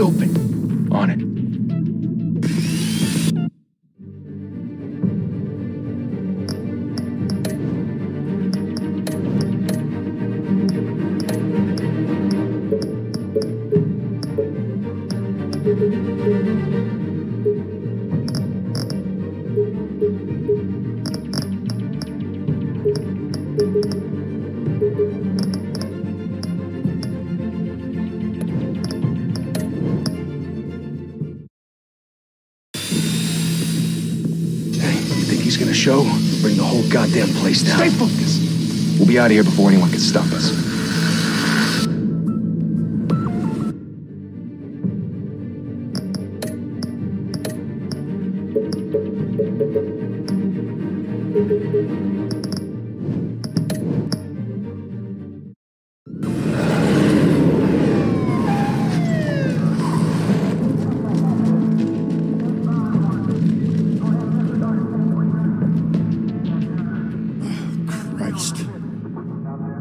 open. On it. He's gonna show, bring the whole goddamn place down. Stay focused. We'll be out of here before anyone can stop us.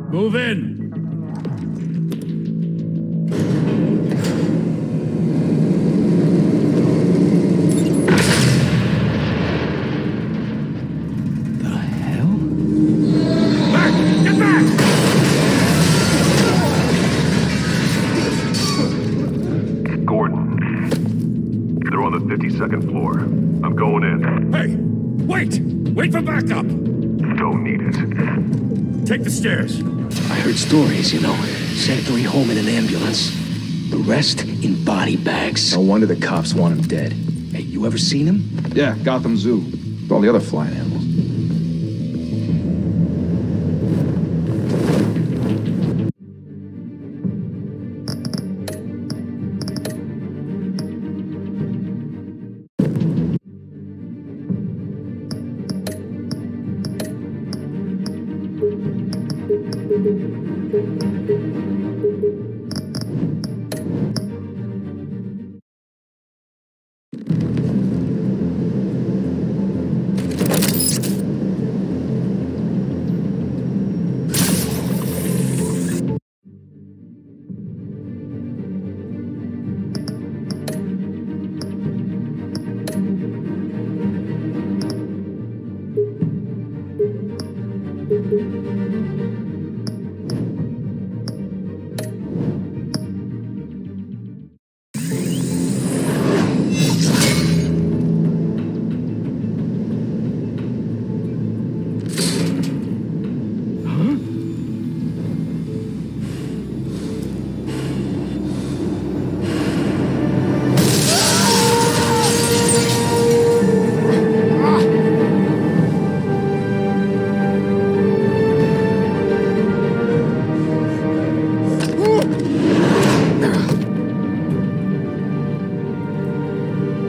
Move in. The hell? Back! Get back! Gordon. They're on the 52nd floor. I'm going in. Hey! Wait! Wait for backup! Don't need it. Take the stairs. I heard stories, you know. Sent 3 home in an ambulance. The rest in body bags. No wonder the cops want him dead. Hey, you ever seen him? Yeah, Gotham Zoo. With all the other flying animals.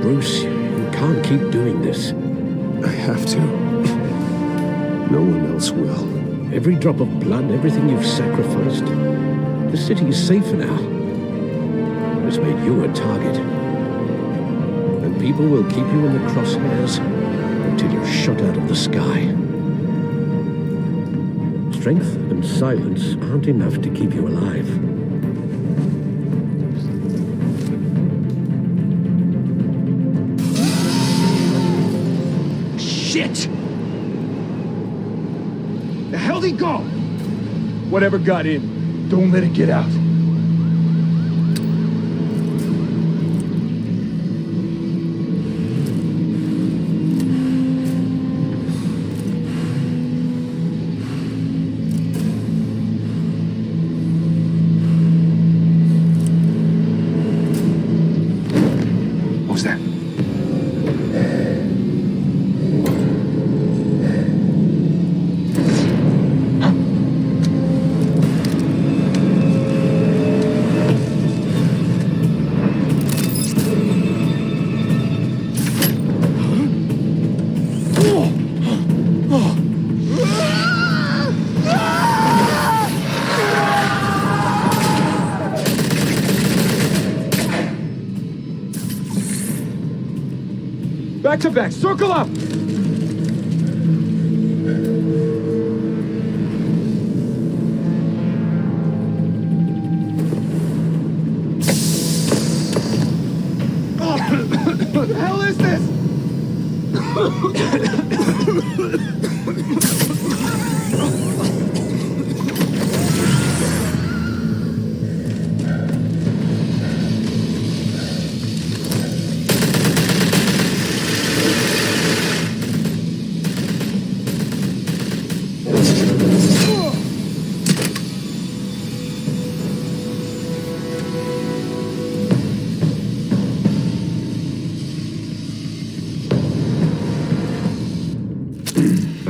Bruce, you can't keep doing this. I have to. No one else will. Every drop of blood, everything you've sacrificed. The city is safer now. It's made you a target. And people will keep you in the crosshairs until you're shot out of the sky. Strength and silence aren't enough to keep you alive. Shit! The hell'd he go? Whatever got in, don't let it get out. What was that? Back to back, circle up!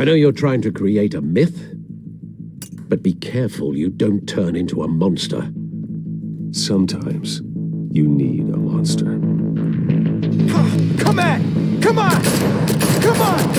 I know you're trying to create a myth, but be careful you don't turn into a monster. Sometimes you need a monster. Come on! Come on! Come on!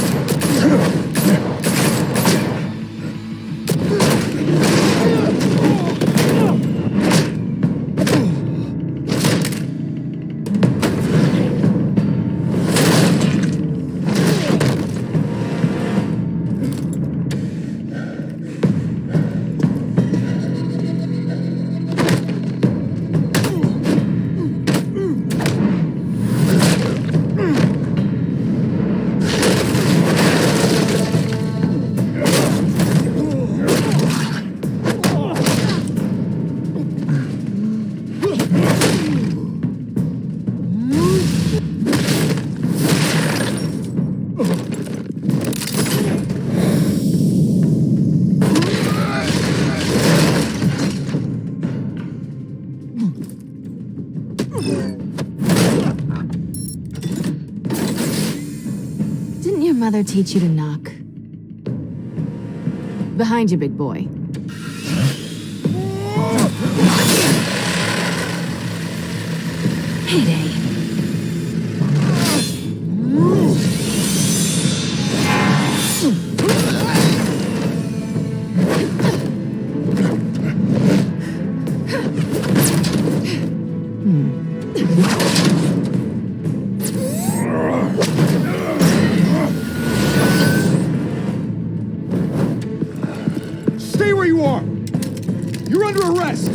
Didn't your mother teach you to knock? Behind you, big boy. Heyday. Stay where you are! You're under arrest!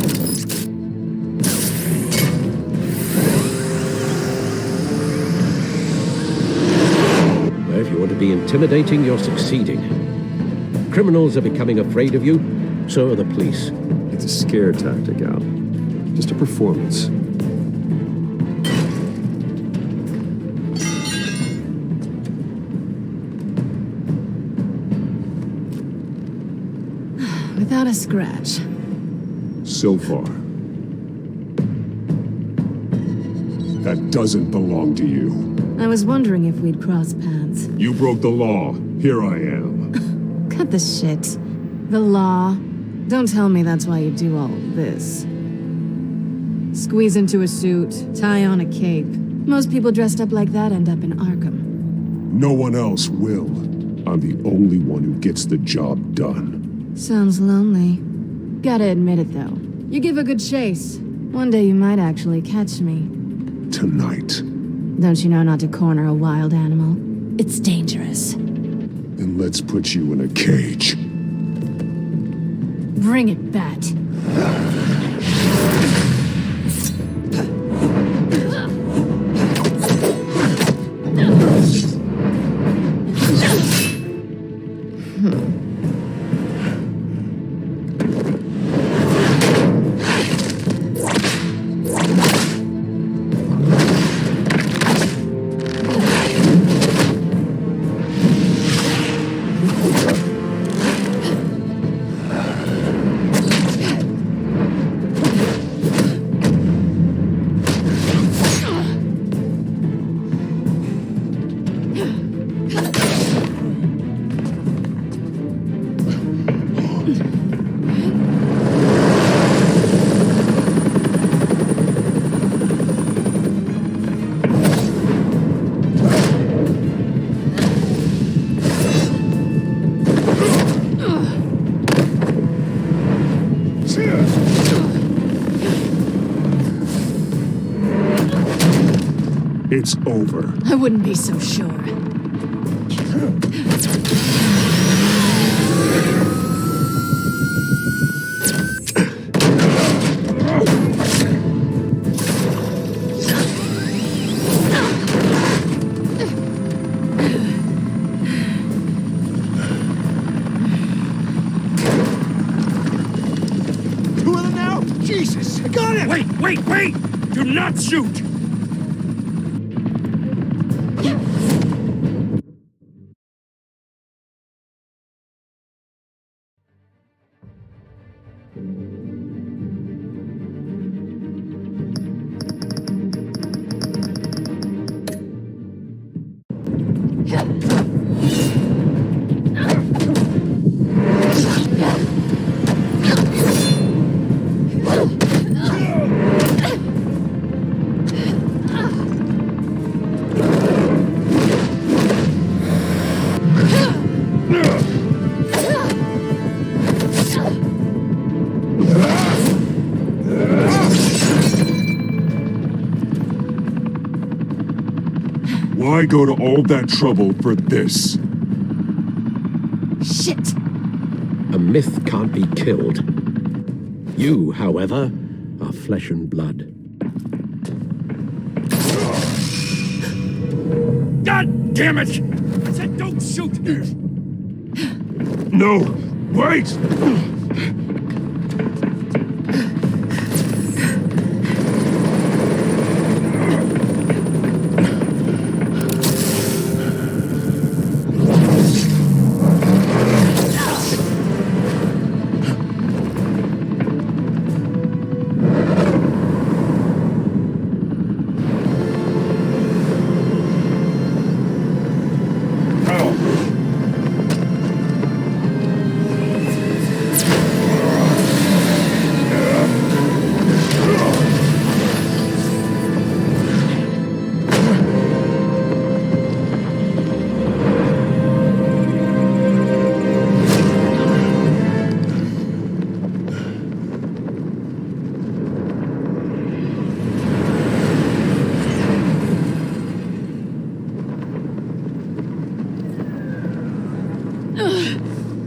If you want to be intimidating, you're succeeding. Criminals are becoming afraid of you, so are the police. It's a scare tactic, Al. Just a performance. Without a scratch. So far. That doesn't belong to you. I was wondering if we'd cross paths. You broke the law. Here I am. Cut the shit. The law. Don't tell me that's why you do all this. Squeeze into a suit, tie on a cape. Most people dressed up like that end up in Arkham. No one else will. I'm the only one who gets the job done. Sounds lonely. Gotta admit it, though. You give a good chase. One day you might actually catch me. Tonight. Don't you know not to corner a wild animal? It's dangerous. Then let's put you in a cage. Bring it, Bat. It's over. I wouldn't be so sure. Two of them now? Jesus! I got it! Wait! Do not shoot! Why go to all that trouble for this? Shit! A myth can't be killed. You, however, are flesh and blood. God damn it! I said don't shoot! No! Wait!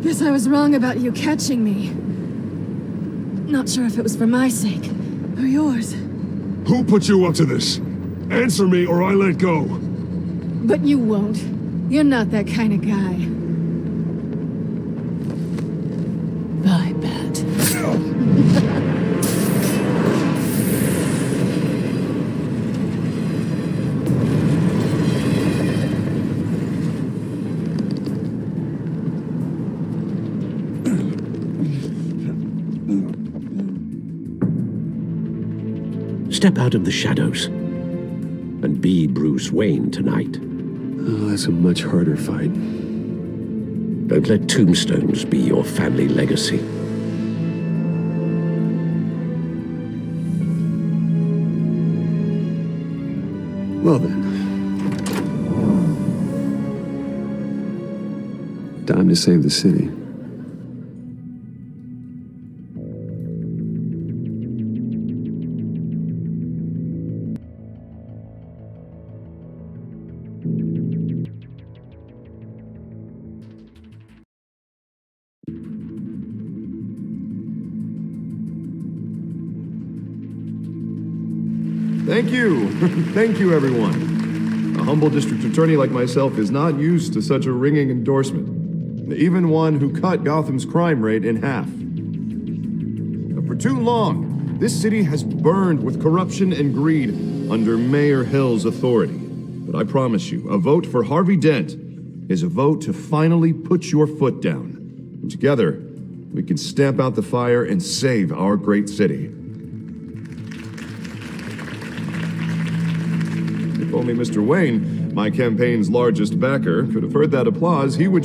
Guess I was wrong about you catching me. Not sure if it was for my sake or yours. Who put you up to this? Answer me or I let go. But you won't. You're not that kind of guy. Bye, Bat. Step out of the shadows and be Bruce Wayne tonight. Oh, that's a much harder fight. Don't let tombstones be your family legacy. Well then. Time to save the city. Thank you. Thank you, everyone. A humble district attorney like myself is not used to such a ringing endorsement. Even one who cut Gotham's crime rate in half. But for too long, this city has burned with corruption and greed under Mayor Hill's authority. But I promise you, a vote for Harvey Dent is a vote to finally put your foot down. And together, we can stamp out the fire and save our great city. If only Mr. Wayne, my campaign's largest backer, could have heard that applause, he would...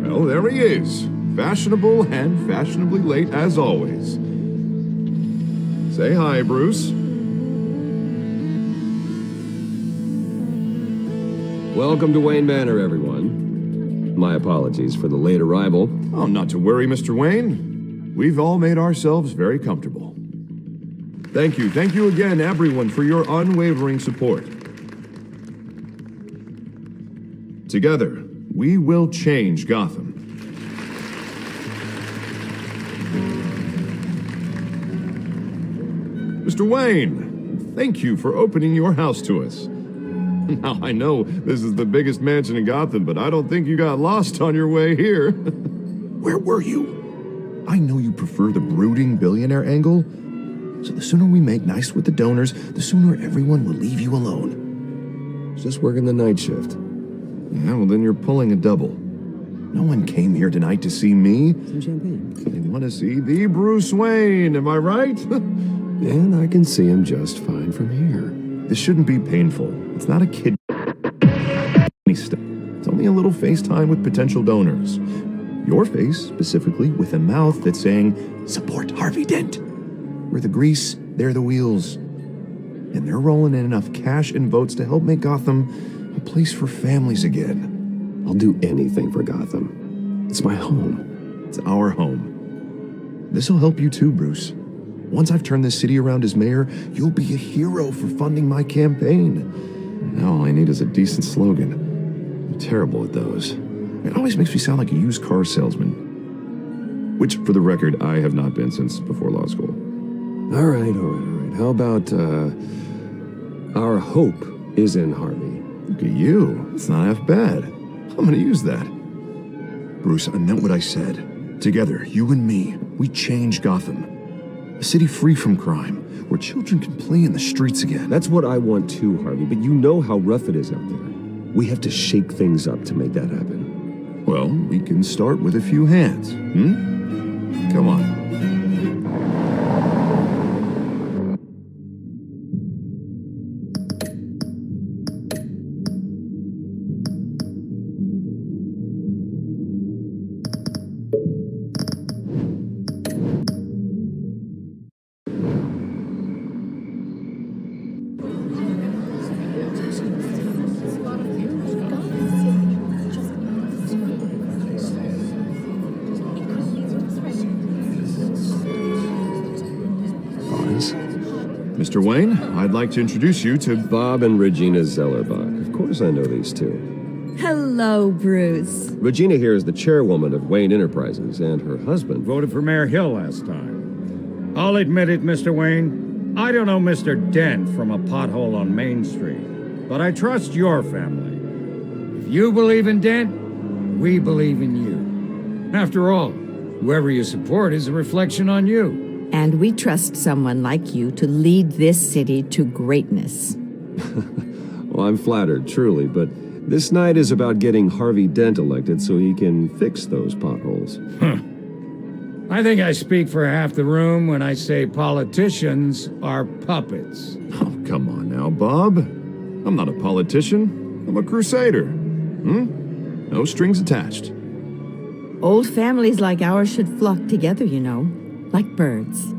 Well, there he is. Fashionable and fashionably late as always. Say hi, Bruce. Welcome to Wayne Manor, everyone. My apologies for the late arrival. Oh, not to worry, Mr. Wayne. We've all made ourselves very comfortable. Thank you again, everyone, for your unwavering support. Together, we will change Gotham. Mr. Wayne, thank you for opening your house to us. Now, I know this is the biggest mansion in Gotham, but I don't think you got lost on your way here. Where were you? I know you prefer the brooding billionaire angle, so the sooner we make nice with the donors, the sooner everyone will leave you alone. Just working the night shift. Yeah, well, then you're pulling a double. No one came here tonight to see me. Some champagne. They want to see the Bruce Wayne, am I right? And I can see him just fine from here. This shouldn't be painful. It's not a kid stuff. It's only a little FaceTime with potential donors. Your face, specifically, with a mouth that's saying, support Harvey Dent. We're the grease, they're the wheels. And they're rolling in enough cash and votes to help make Gotham a place for families again. I'll do anything for Gotham. It's my home. It's our home. This'll help you too, Bruce. Once I've turned this city around as mayor, you'll be a hero for funding my campaign. Now all I need is a decent slogan. I'm terrible at those. It always makes me sound like a used car salesman. Which, for the record, I have not been since before law school. All right. How about, our hope is in Harvey? Look at you. It's not half bad. I'm gonna use that. Bruce, I meant what I said. Together, you and me, we change Gotham. A city free from crime, where children can play in the streets again. That's what I want too, Harvey, but you know how rough it is out there. We have to shake things up to make that happen. Well, we can start with a few hands, Come on. Mr. Wayne, I'd like to introduce you to Bob and Regina Zellerbach. Of course I know these two. Hello, Bruce. Regina here is the chairwoman of Wayne Enterprises, and her husband... Voted for Mayor Hill last time. I'll admit it, Mr. Wayne. I don't know Mr. Dent from a pothole on Main Street, but I trust your family. If you believe in Dent, we believe in you. After all, whoever you support is a reflection on you. And we trust someone like you to lead this city to greatness. Well, I'm flattered, truly, but this night is about getting Harvey Dent elected so he can fix those potholes. I think I speak for half the room when I say politicians are puppets. Oh, come on now, Bob. I'm not a politician. I'm a crusader. No strings attached. Old families like ours should flock together, you know, like birds.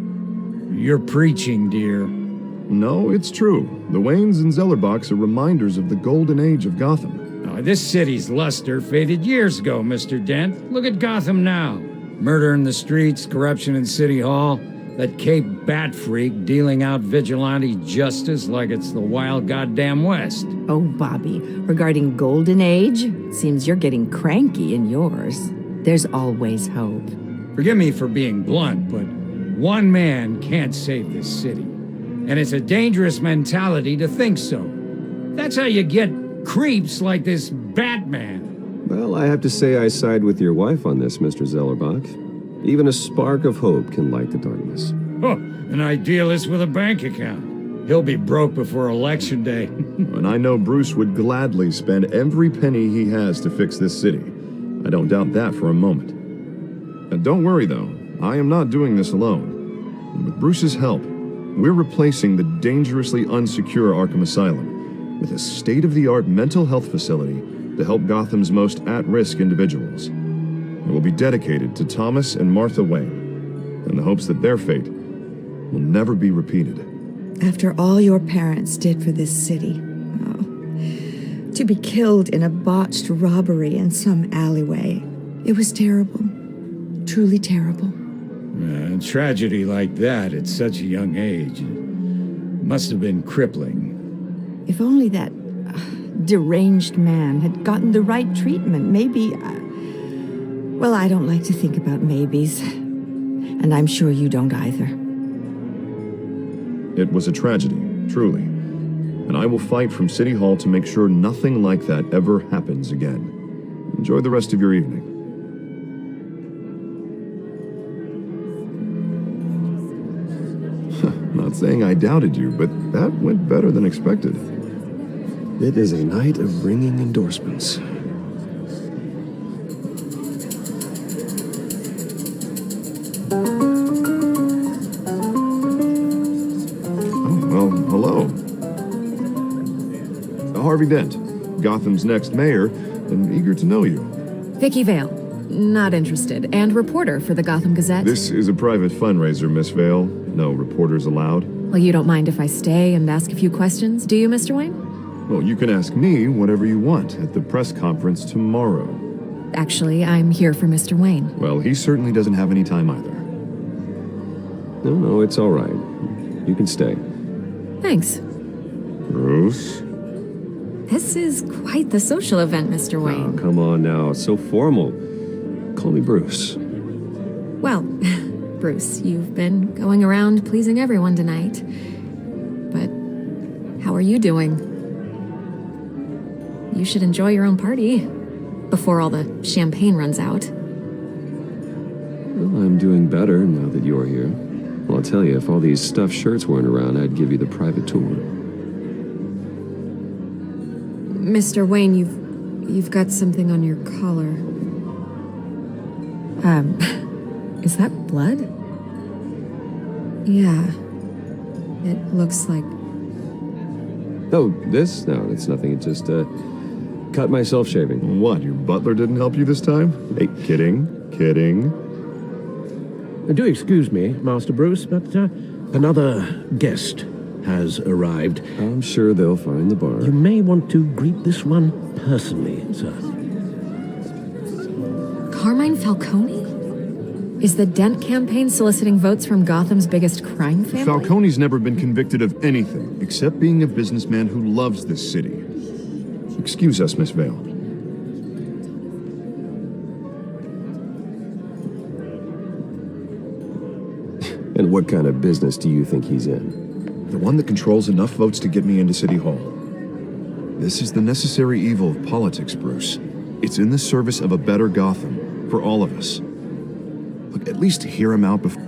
You're preaching, dear. No, it's true. The Waynes and Zellerbachs are reminders of the golden age of Gotham. Oh, this city's luster faded years ago, Mr. Dent. Look at Gotham now. Murder in the streets, corruption in City Hall, that Cape Bat freak dealing out vigilante justice like it's the wild goddamn West. Oh, Bobby, regarding Golden Age, seems you're getting cranky in yours. There's always hope. Forgive me for being blunt, but one man can't save this city. And it's a dangerous mentality to think so. That's how you get creeps like this Batman. Well, I have to say I side with your wife on this, Mr. Zellerbach. Even a spark of hope can light the darkness. Oh, an idealist with a bank account. He'll be broke before Election Day. And I know Bruce would gladly spend every penny he has to fix this city. I don't doubt that for a moment. And don't worry, though. I am not doing this alone. And with Bruce's help, we're replacing the dangerously unsecure Arkham Asylum with a state-of-the-art mental health facility to help Gotham's most at-risk individuals. It will be dedicated to Thomas and Martha Wayne, in the hopes that their fate will never be repeated. After all your parents did for this city, to be killed in a botched robbery in some alleyway, it was terrible. Truly terrible. A tragedy like that at such a young age must have been crippling. If only that deranged man had gotten the right treatment, maybe... well, I don't like to think about maybes. And I'm sure you don't either. It was a tragedy, truly. And I will fight from City Hall to make sure nothing like that ever happens again. Enjoy the rest of your evening. Not saying I doubted you, but that went better than expected. It is a night of ringing endorsements. Oh, well, hello. Harvey Dent, Gotham's next mayor, and eager to know you. Vicky Vale. Not interested. And reporter for the Gotham Gazette. This is a private fundraiser, Miss Vale. No reporters allowed. Well, you don't mind if I stay and ask a few questions, do you, Mr. Wayne? Well, you can ask me whatever you want at the press conference tomorrow. Actually, I'm here for Mr. Wayne. Well, he certainly doesn't have any time either. No, it's all right. You can stay. Thanks. Bruce? This is quite the social event, Mr. Wayne. Oh, come on now. It's so formal. Call me Bruce. Well, Bruce, you've been going around pleasing everyone tonight. But how are you doing? You should enjoy your own party before all the champagne runs out. Well, I'm doing better now that you're here. Well, I'll tell you, if all these stuffed shirts weren't around, I'd give you the private tour. Mr. Wayne, you've got something on your collar. Is that blood? Yeah. It looks like... Oh, this? No, it's nothing. It just, cut myself shaving. What, your butler didn't help you this time? Hey, kidding. Do excuse me, Master Bruce, but another guest has arrived. I'm sure they'll find the bar. You may want to greet this one personally, sir. Carmine Falcone? Is the Dent campaign soliciting votes from Gotham's biggest crime family? Falcone's never been convicted of anything except being a businessman who loves this city. Excuse us, Miss Vale. And what kind of business do you think he's in? The one that controls enough votes to get me into City Hall. This is the necessary evil of politics, Bruce. It's in the service of a better Gotham, for all of us. Look, at least hear him out before...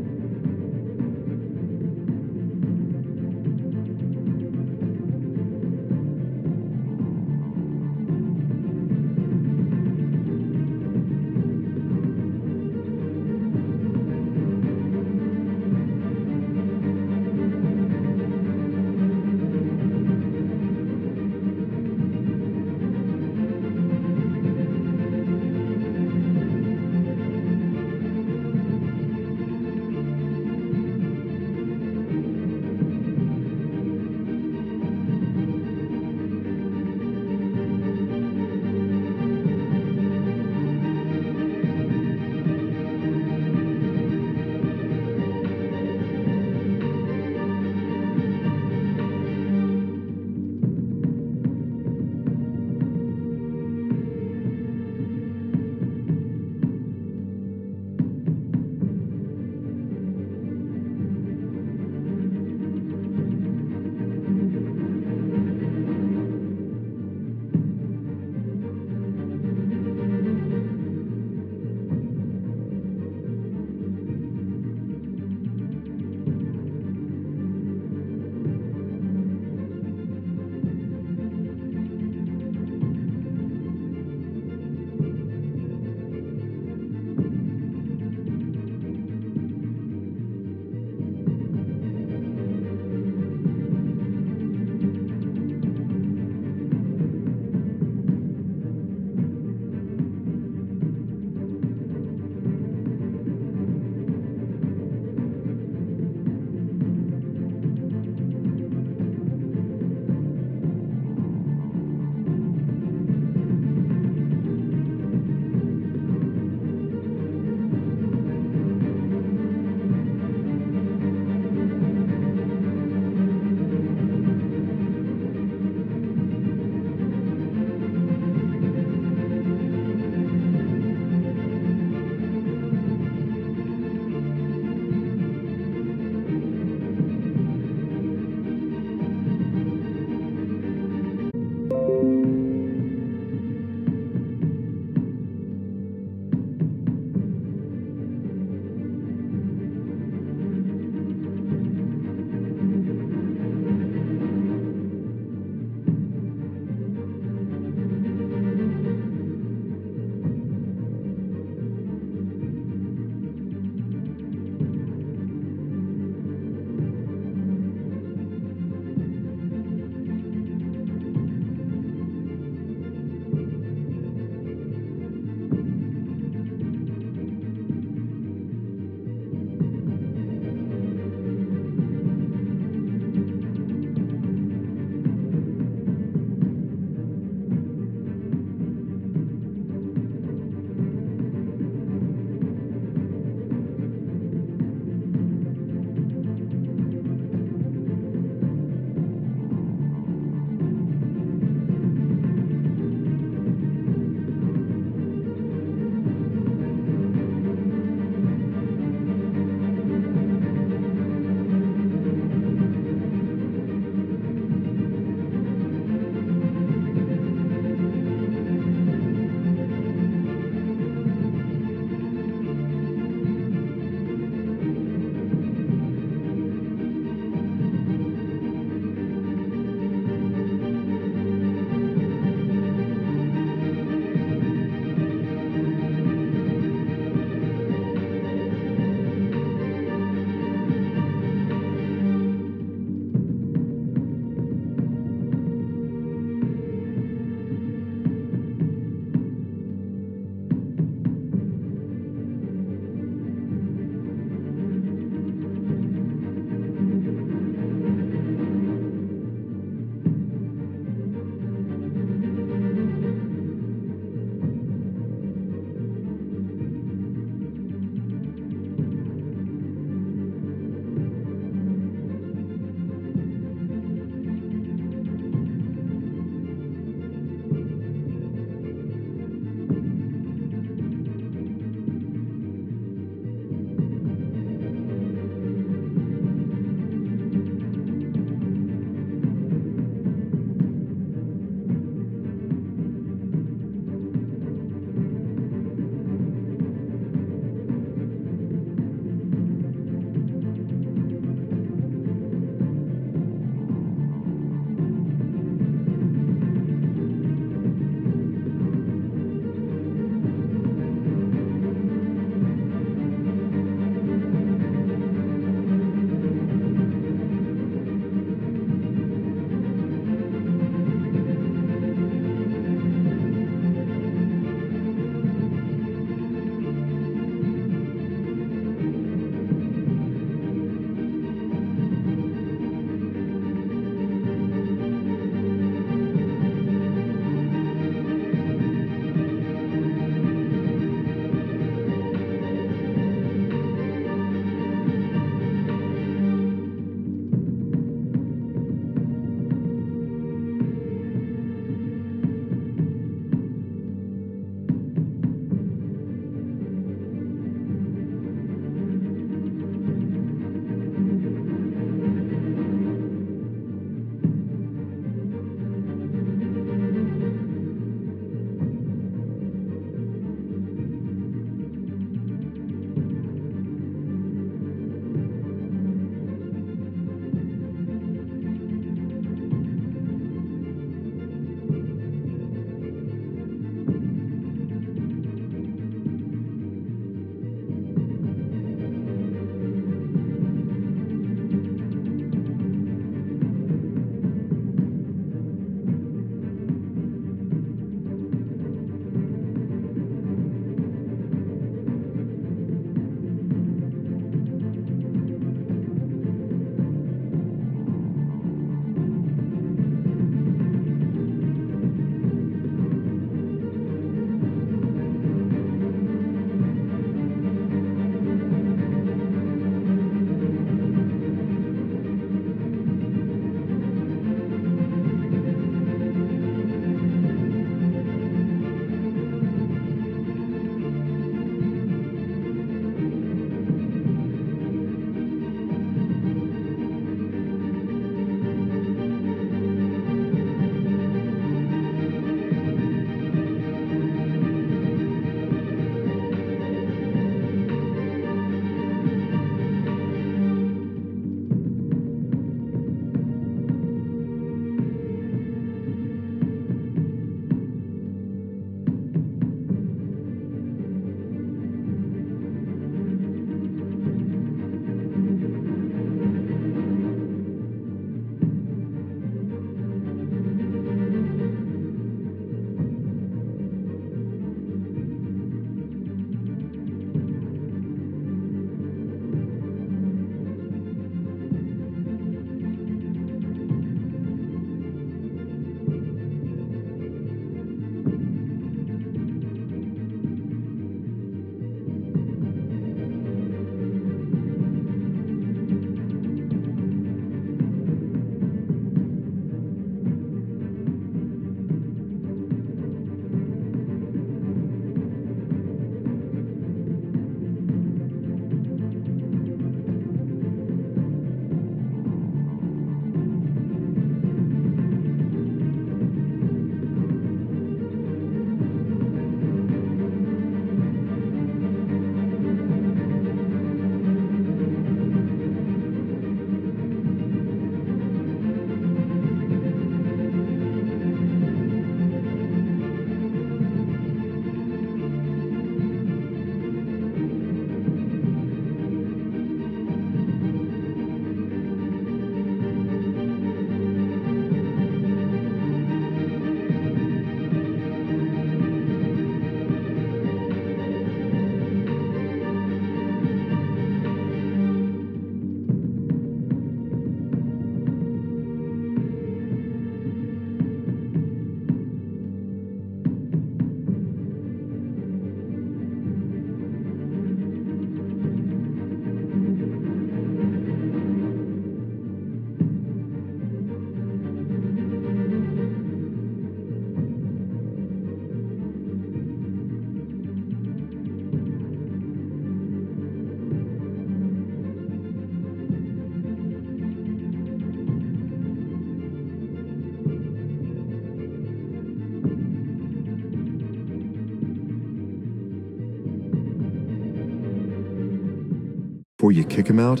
before you kick him out?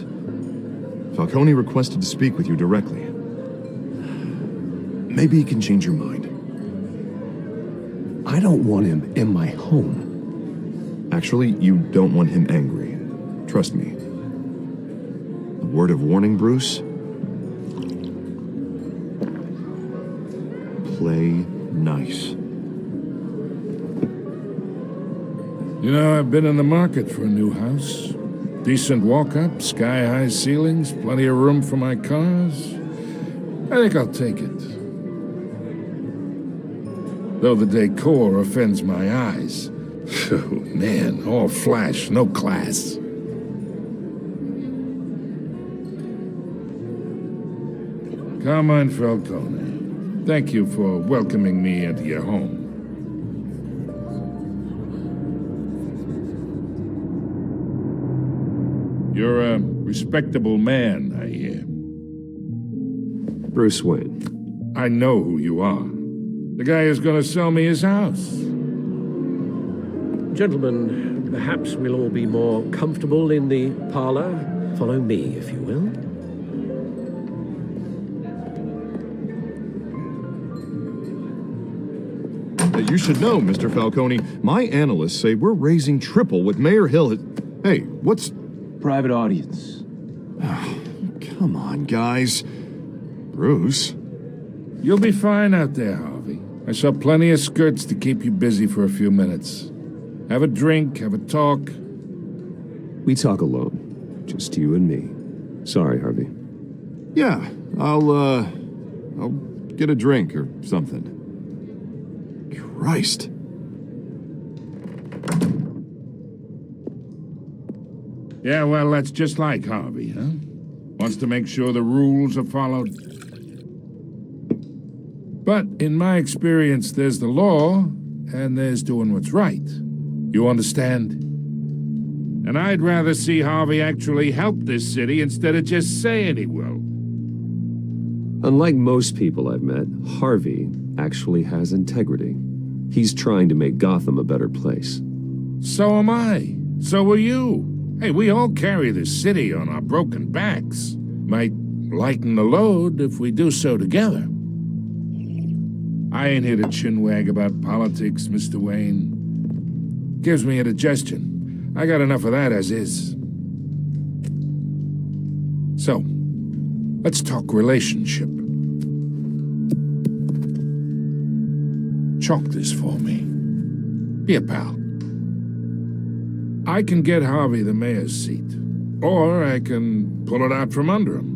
Falcone requested to speak with you directly. Maybe he can change your mind. I don't want him in my home. Actually, you don't want him angry. Trust me. A word of warning, Bruce? Play nice. You know, I've been in the market for a new house. Decent walk-up, sky-high ceilings, plenty of room for my cars. I think I'll take it. Though the decor offends my eyes. Oh, man, all flash, no class. Carmine Falcone, thank you for welcoming me into your home. You're a respectable man, I hear. Bruce Wayne. I know who you are. The guy who's gonna sell me his house. Gentlemen, perhaps we'll all be more comfortable in the parlor. Follow me, if you will. You should know, Mr. Falcone, my analysts say we're raising triple what Mayor Hill has... Hey, what's... Private audience. Come on, guys. Bruce? You'll be fine out there, Harvey. I saw plenty of skirts to keep you busy for a few minutes. Have a drink, have a talk. We talk alone. Just you and me. Sorry, Harvey. Yeah, I'll get a drink or something. Christ. Yeah, well, that's just like Harvey, huh? Wants to make sure the rules are followed. But in my experience, there's the law, and there's doing what's right. You understand? And I'd rather see Harvey actually help this city instead of just saying he will. Unlike most people I've met, Harvey actually has integrity. He's trying to make Gotham a better place. So am I. So are you. Hey, we all carry this city on our broken backs. Might lighten the load if we do so together. I ain't here to chinwag about politics, Mr. Wayne. Gives me indigestion. I got enough of that as is. So, let's talk relationship. Chalk this for me. Be a pal. I can get Harvey the mayor's seat, or I can pull it out from under him.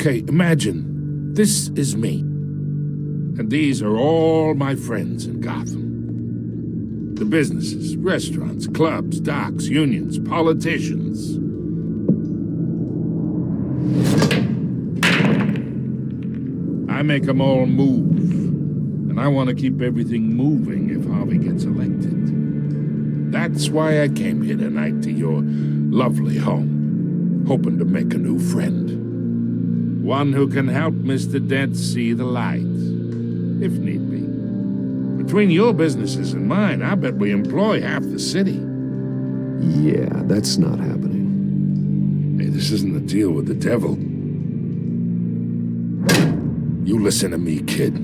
Okay, imagine this is me. And these are all my friends in Gotham. The businesses, restaurants, clubs, docks, unions, politicians. I make them all move. And I want to keep everything moving if Harvey gets elected. That's why I came here tonight to your lovely home, hoping to make a new friend. One who can help Mr. Dent see the light, if need be. Between your businesses and mine, I bet we employ half the city. Yeah, that's not happening. Hey, this isn't a deal with the devil. You listen to me, kid.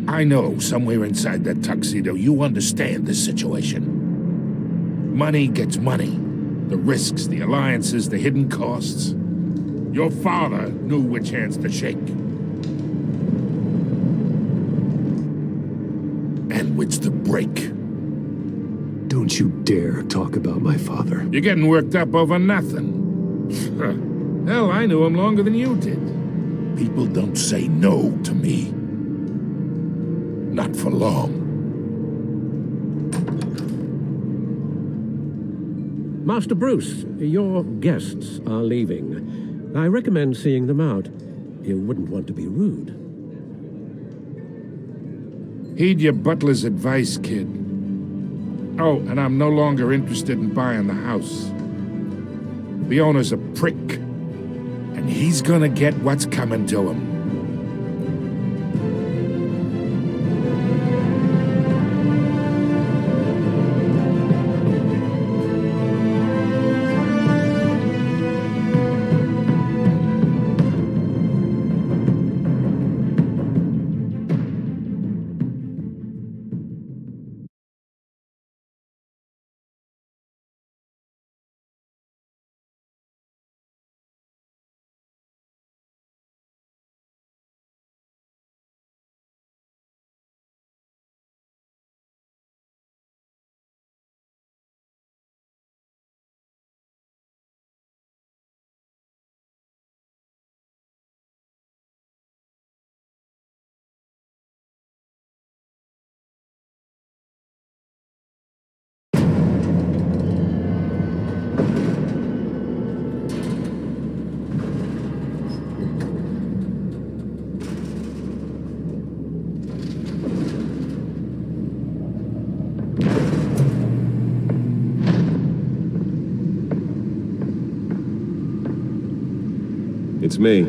I know somewhere inside that tuxedo you understand this situation. Money gets money. The risks, the alliances, the hidden costs. Your father knew which hands to shake. And which to break. Don't you dare talk about my father. You're getting worked up over nothing. Hell, I knew him longer than you did. People don't say no to me. Not for long. Master Bruce, your guests are leaving. I recommend seeing them out. You wouldn't want to be rude. Heed your butler's advice, kid. Oh, and I'm no longer interested in buying the house. The owner's a prick, and he's gonna get what's coming to him. It's me.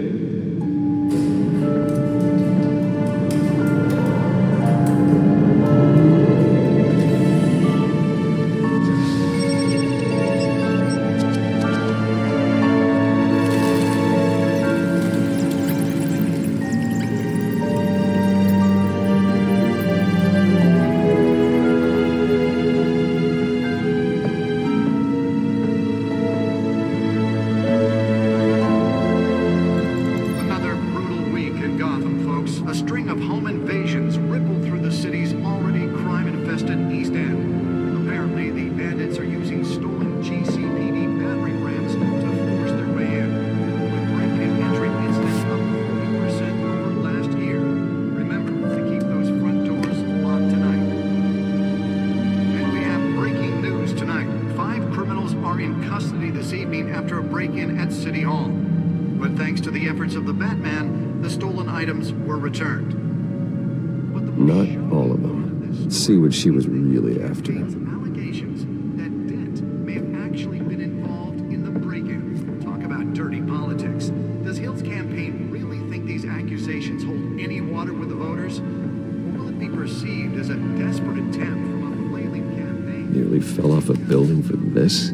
Not all of them. Let's see what she was really after. Allegations that Dent may have actually been involved in the break-in. Talk about dirty politics. Does Hill's campaign really think these accusations hold any water with the voters? Or will it be perceived as a desperate attempt from a flailing campaign? Nearly fell off a building for this?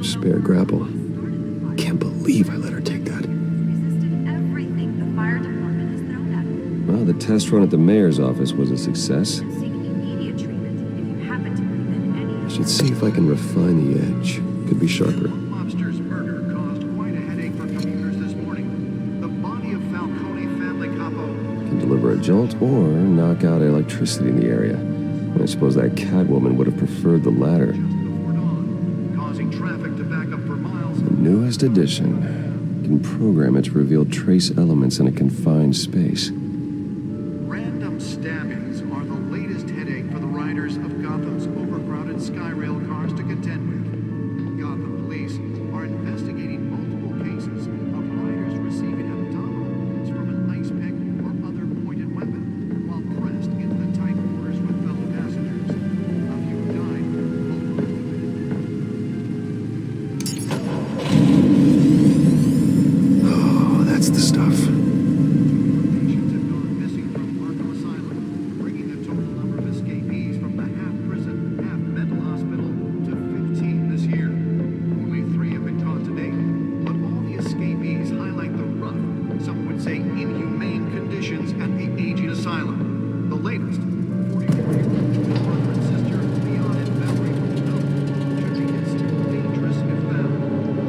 Spare grapple. Can't believe I let her take that. Well, the test run at the mayor's office was a success. I should see if I can refine the edge. Could be sharper. Lobster's murder caused quite a headache for commuters this morning. The body of Falcone for a jolt or knock out electricity in the area. I suppose that Catwoman would have preferred the latter. Causing traffic to back up for miles. The newest addition can program it to reveal trace elements in a confined space. Random stabbings are the latest headache for the riders of Gotham's overcrowded Skyrail cars to contend with. Gotham police are investigating multiple cases of riders receiving abdominal wounds from an ice pick or other pointed weapon while pressed into the tight quarters with fellow passengers. A few died Oh, that's the stuff. Patients have gone missing from Arkham Asylum, bringing the total number of escapees from the half-prison, half-mental hospital to 15 this year. Only 3 have been caught to date, but all the escapees highlight the rough, some would say inhumane conditions at the aging asylum. The latest, 44-year-old brother and sister, Leon and Valerie Bolton, should be considered dangerous if found.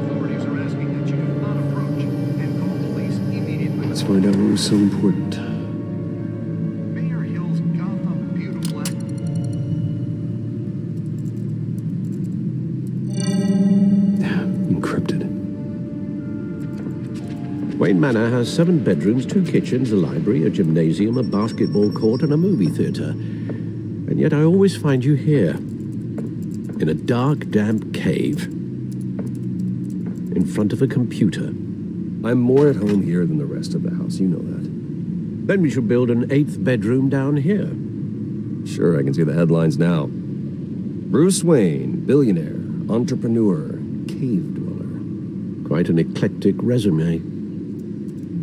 Authorities are asking that you do not approach and call police immediately. Let's find out what was so important. Mayor Hill's Gotham Beautiful Act. Encrypted. Wayne Manor has 7 bedrooms, 2 kitchens, a library, a gymnasium, a basketball court, and a movie theater. And yet I always find you here, in a dark, damp cave, in front of a computer. I'm more at home here than the rest of the house, you know that. Then we should build an 8th bedroom down here. Sure, I can see the headlines now. Bruce Wayne, billionaire, entrepreneur, cave dweller. Quite an eclectic resume.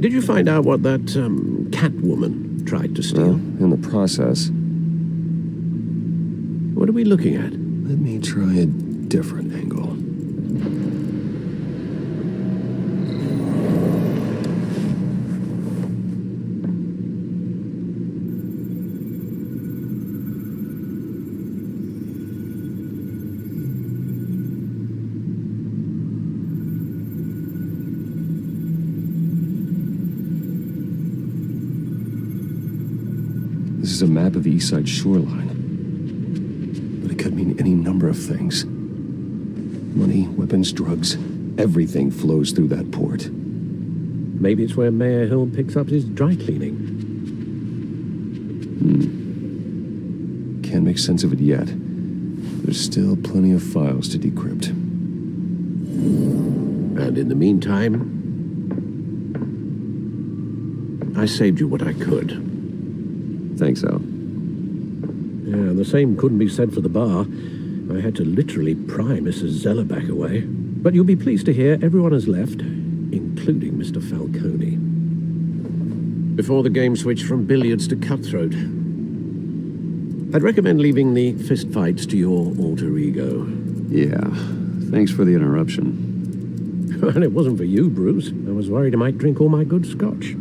Did you find out what that Catwoman tried to steal? Well, in the process. What are we looking at? Let me try a different angle. This is a map of the East Side shoreline. But it could mean any number of things. Money, weapons, drugs, everything flows through that port. Maybe it's where Mayor Hill picks up his dry cleaning. Can't make sense of it yet. There's still plenty of files to decrypt. And in the meantime, I saved you what I could. Thanks, Al. Yeah, the same couldn't be said for the bar. I had to literally pry Mrs. Zellerback away. But you'll be pleased to hear everyone has left, including Mr. Falcone. Before the game switched from billiards to cutthroat. I'd recommend leaving the fistfights to your alter ego. Yeah, thanks for the interruption. And it wasn't for you, Bruce. I was worried I might drink all my good scotch.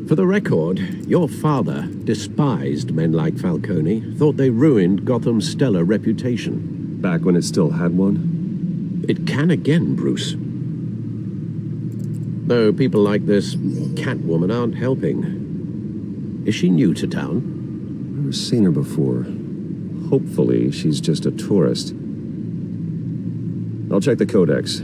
For the record, your father despised men like Falcone, thought they ruined Gotham's stellar reputation. Back when it still had one? It can again, Bruce. Though people like this Catwoman aren't helping. Is she new to town? I've never seen her before. Hopefully, she's just a tourist. I'll check the codex.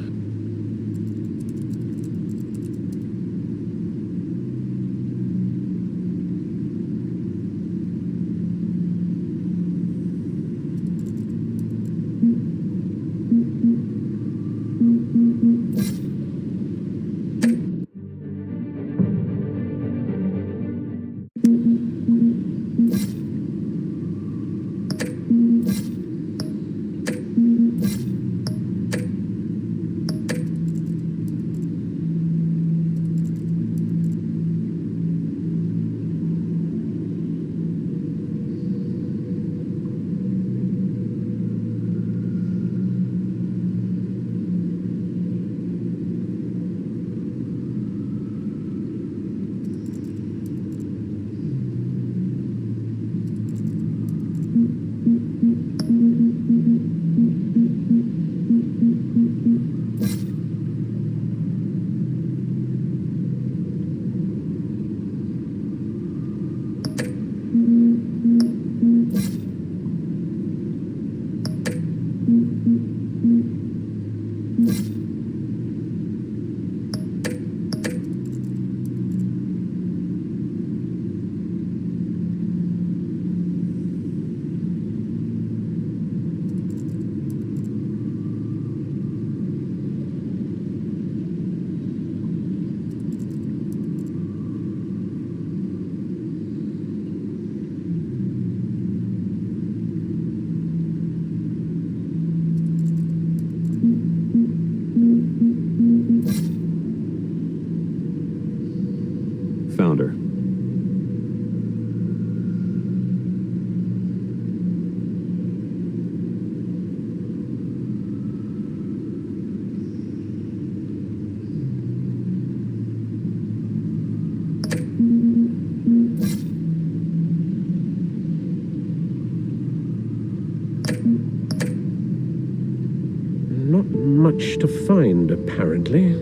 Not much to find, apparently.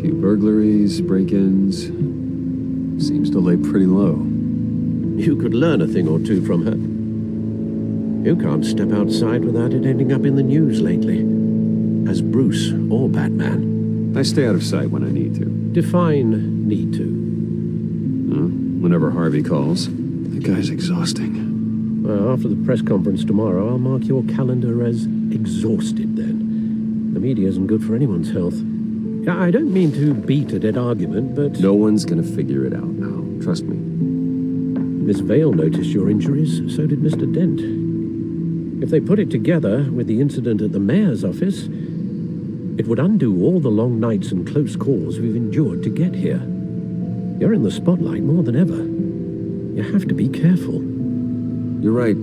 Few burglaries, break-ins. Seems to lay pretty low. You could learn a thing or two from her. You can't step outside without it ending up in the news lately. As Bruce or Batman. I stay out of sight when I need to. Define need to. Whenever Harvey calls. That guy's exhausting. Well, after the press conference tomorrow, I'll mark your calendar as exhausted then. The media isn't good for anyone's health. I don't mean to beat a dead argument, but... No one's gonna figure it out now. Trust me. Miss Vale noticed your injuries, so did Mr. Dent. If they put it together with the incident at the mayor's office, it would undo all the long nights and close calls we've endured to get here. You're in the spotlight more than ever. You have to be careful. You're right.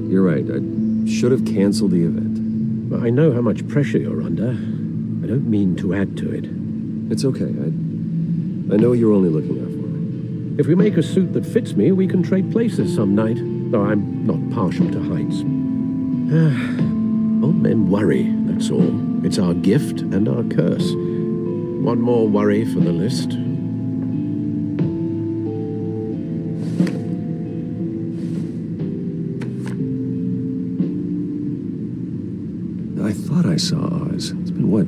I should have canceled the event. But I know how much pressure you're under. I don't mean to add to it. It's okay. I know you're only looking out for me. If we make a suit that fits me, we can trade places some night. Though I'm not partial to heights. Old men worry, that's all. It's our gift and our curse. One more worry for the list. I thought I saw Oz. It's been, what,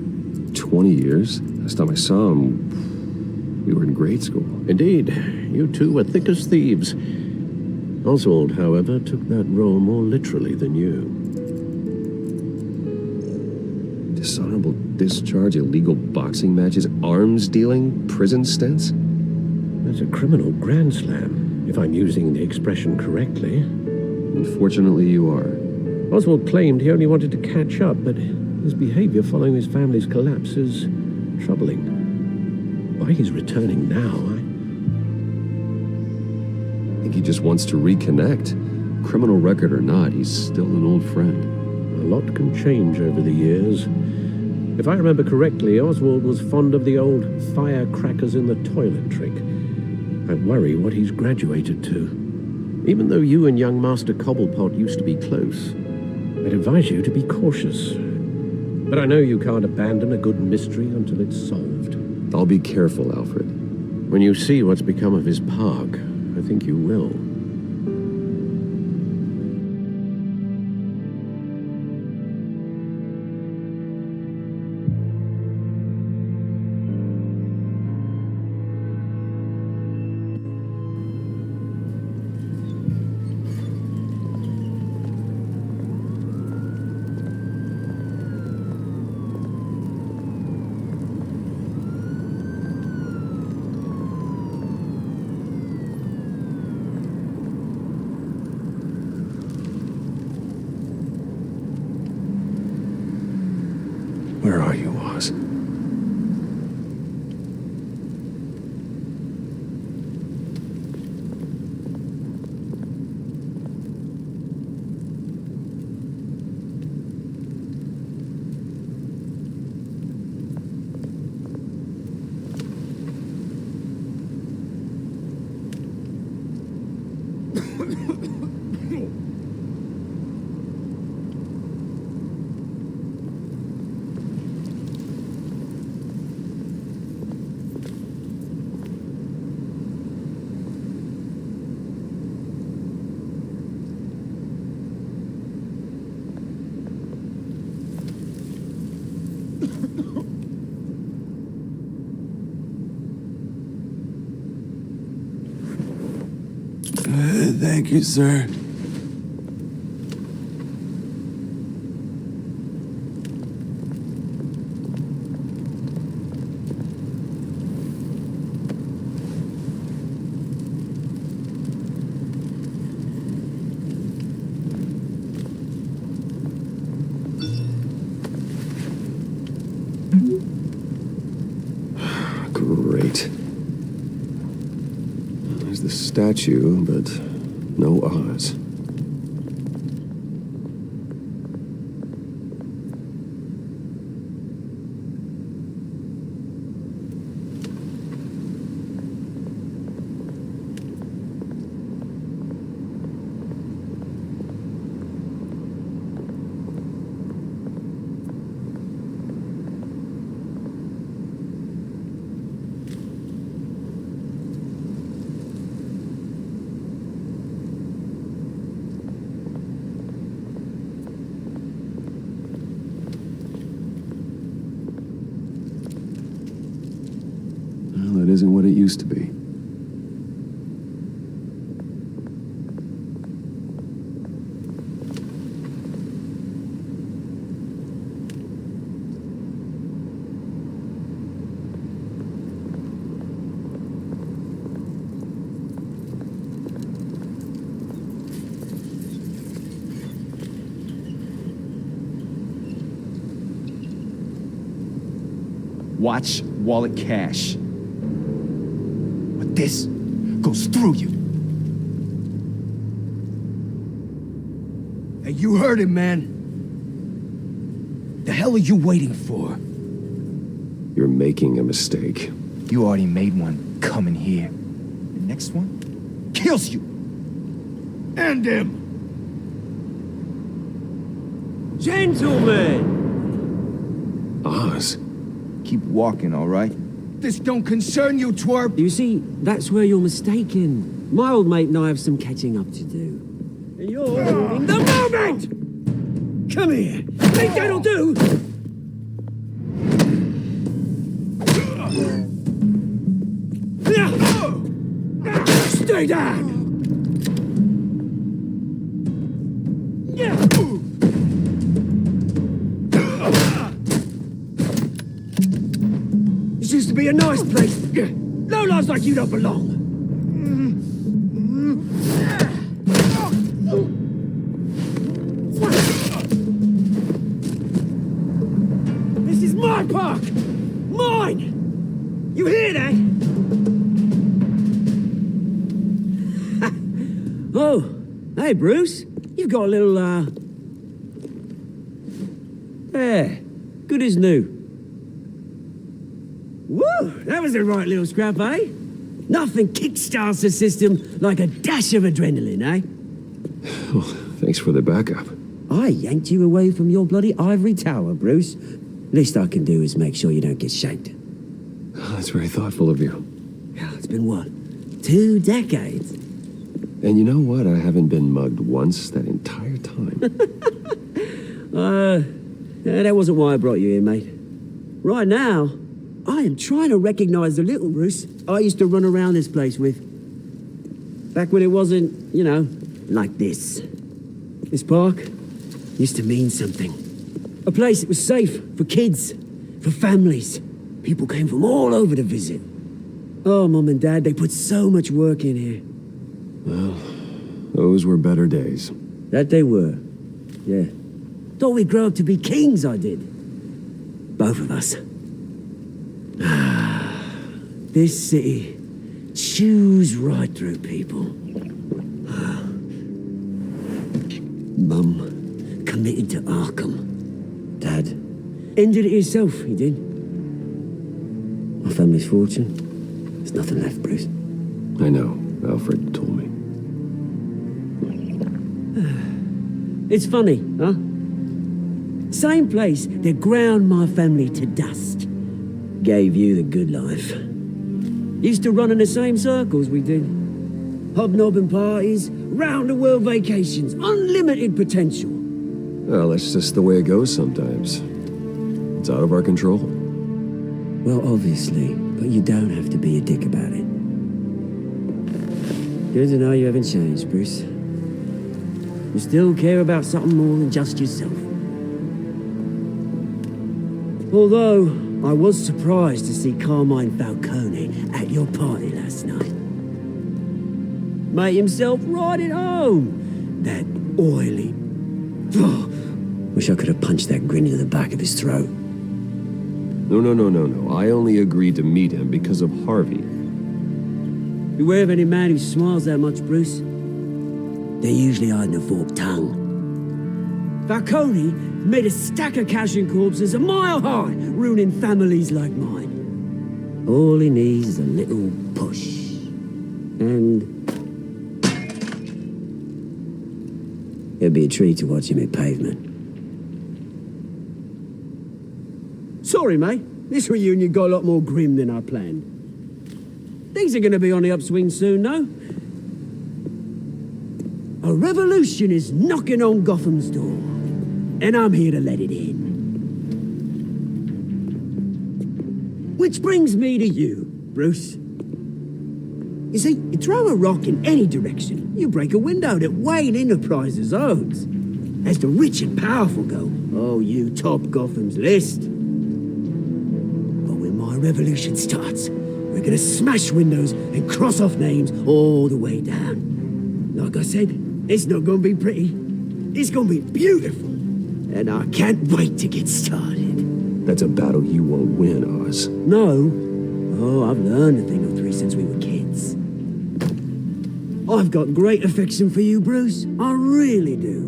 20 years? Last time I saw him, we were in grade school. Indeed. You two were thick as thieves. Oswald, however, took that role more literally than you. Dishonorable discharge, illegal boxing matches, arms dealing, prison stints? That's a criminal grand slam, if I'm using the expression correctly. Unfortunately, you are. Oswald claimed he only wanted to catch up, but his behavior following his family's collapse is troubling. Why he's returning now, I think he just wants to reconnect. Criminal record or not, he's still an old friend. A lot can change over the years. If I remember correctly, Oswald was fond of the old firecrackers in the toilet trick. I worry what he's graduated to. Even though you and young Master Cobblepot used to be close, I'd advise you to be cautious. But I know you can't abandon a good mystery until it's solved. I'll be careful, Alfred. When you see what's become of his park, I think you will. Where are you, Oz? Thank you, sir. Great. There's the statue, but no Oz. that isn't what it used to be. Watch wallet cash. But this goes through you. Hey, you heard him, man. The hell are you waiting for? You're making a mistake. You already made one coming here. The next one kills you. And him. Gentlemen! Oz. Keep walking, all right? This don't concern you, twerp. You see, that's where you're mistaken. My old mate and I have some catching up to do. And you're ruining the moment! Come here. Think that'll do? Stay down! This used to be a nice place. Lowlifes like you don't belong. This is my park! Mine! You hear that? Oh, hey, Bruce. You've got a little, there. Good as new. Woo! That was a right little scrap, eh? Nothing kickstarts the system like a dash of adrenaline, eh? Well, thanks for the backup. I yanked you away from your bloody ivory tower, Bruce. Least I can do is make sure you don't get shanked. That's very thoughtful of you. Yeah, it's been what? 2 decades? And you know what? I haven't been mugged once that entire time. Yeah, that wasn't why I brought you here, mate. Right now, I am trying to recognize the little Bruce I used to run around this place with. Back when it wasn't, you know, like this. This park used to mean something. A place that was safe for kids, for families. People came from all over to visit. Oh, Mum and Dad, they put so much work in here. Well, those were better days. That they were, yeah. Thought we'd grow up to be kings, I did. Both of us. This city chews right through people. Mum committed to Arkham. Dad ended it himself, he did. My family's fortune, there's nothing left, Bruce. I know. Alfred told me. It's funny, huh? Same place that ground my family to dust gave you the good life. Used to run in the same circles we did. Hobnobbing parties, round-the-world vacations, unlimited potential. Well, that's just the way it goes sometimes. It's out of our control. Well, obviously, but you don't have to be a dick about it. Good to know you haven't changed, Bruce. You still care about something more than just yourself. Although, I was surprised to see Carmine Falcone at your party last night. Made himself right at home. That oily... Oh, wish I could have punched that grin into the back of his throat. No. I only agreed to meet him because of Harvey. Beware of any man who smiles that much, Bruce. They're usually hiding a forked tongue. Falcone made a stack of cash and corpses a mile high, ruining families like mine. All he needs is a little push. And... it'd be a treat to watch him hit pavement. Sorry, mate. This reunion got a lot more grim than I planned. Things are going to be on the upswing soon, no? A revolution is knocking on Gotham's door, and I'm here to let it in. Which brings me to you. Bruce. You see, you throw a rock in any direction, you break a window that Wayne Enterprises owns. As the rich and powerful go, oh, you top Gotham's list. But when my revolution starts, we're gonna smash windows and cross off names all the way down. Like I said, it's not gonna be pretty. It's gonna be beautiful. And I can't wait to get started. That's a battle you won't win, Oz. No. Oh, I've learned a thing or three since we were kids. I've got great affection for you, Bruce. I really do.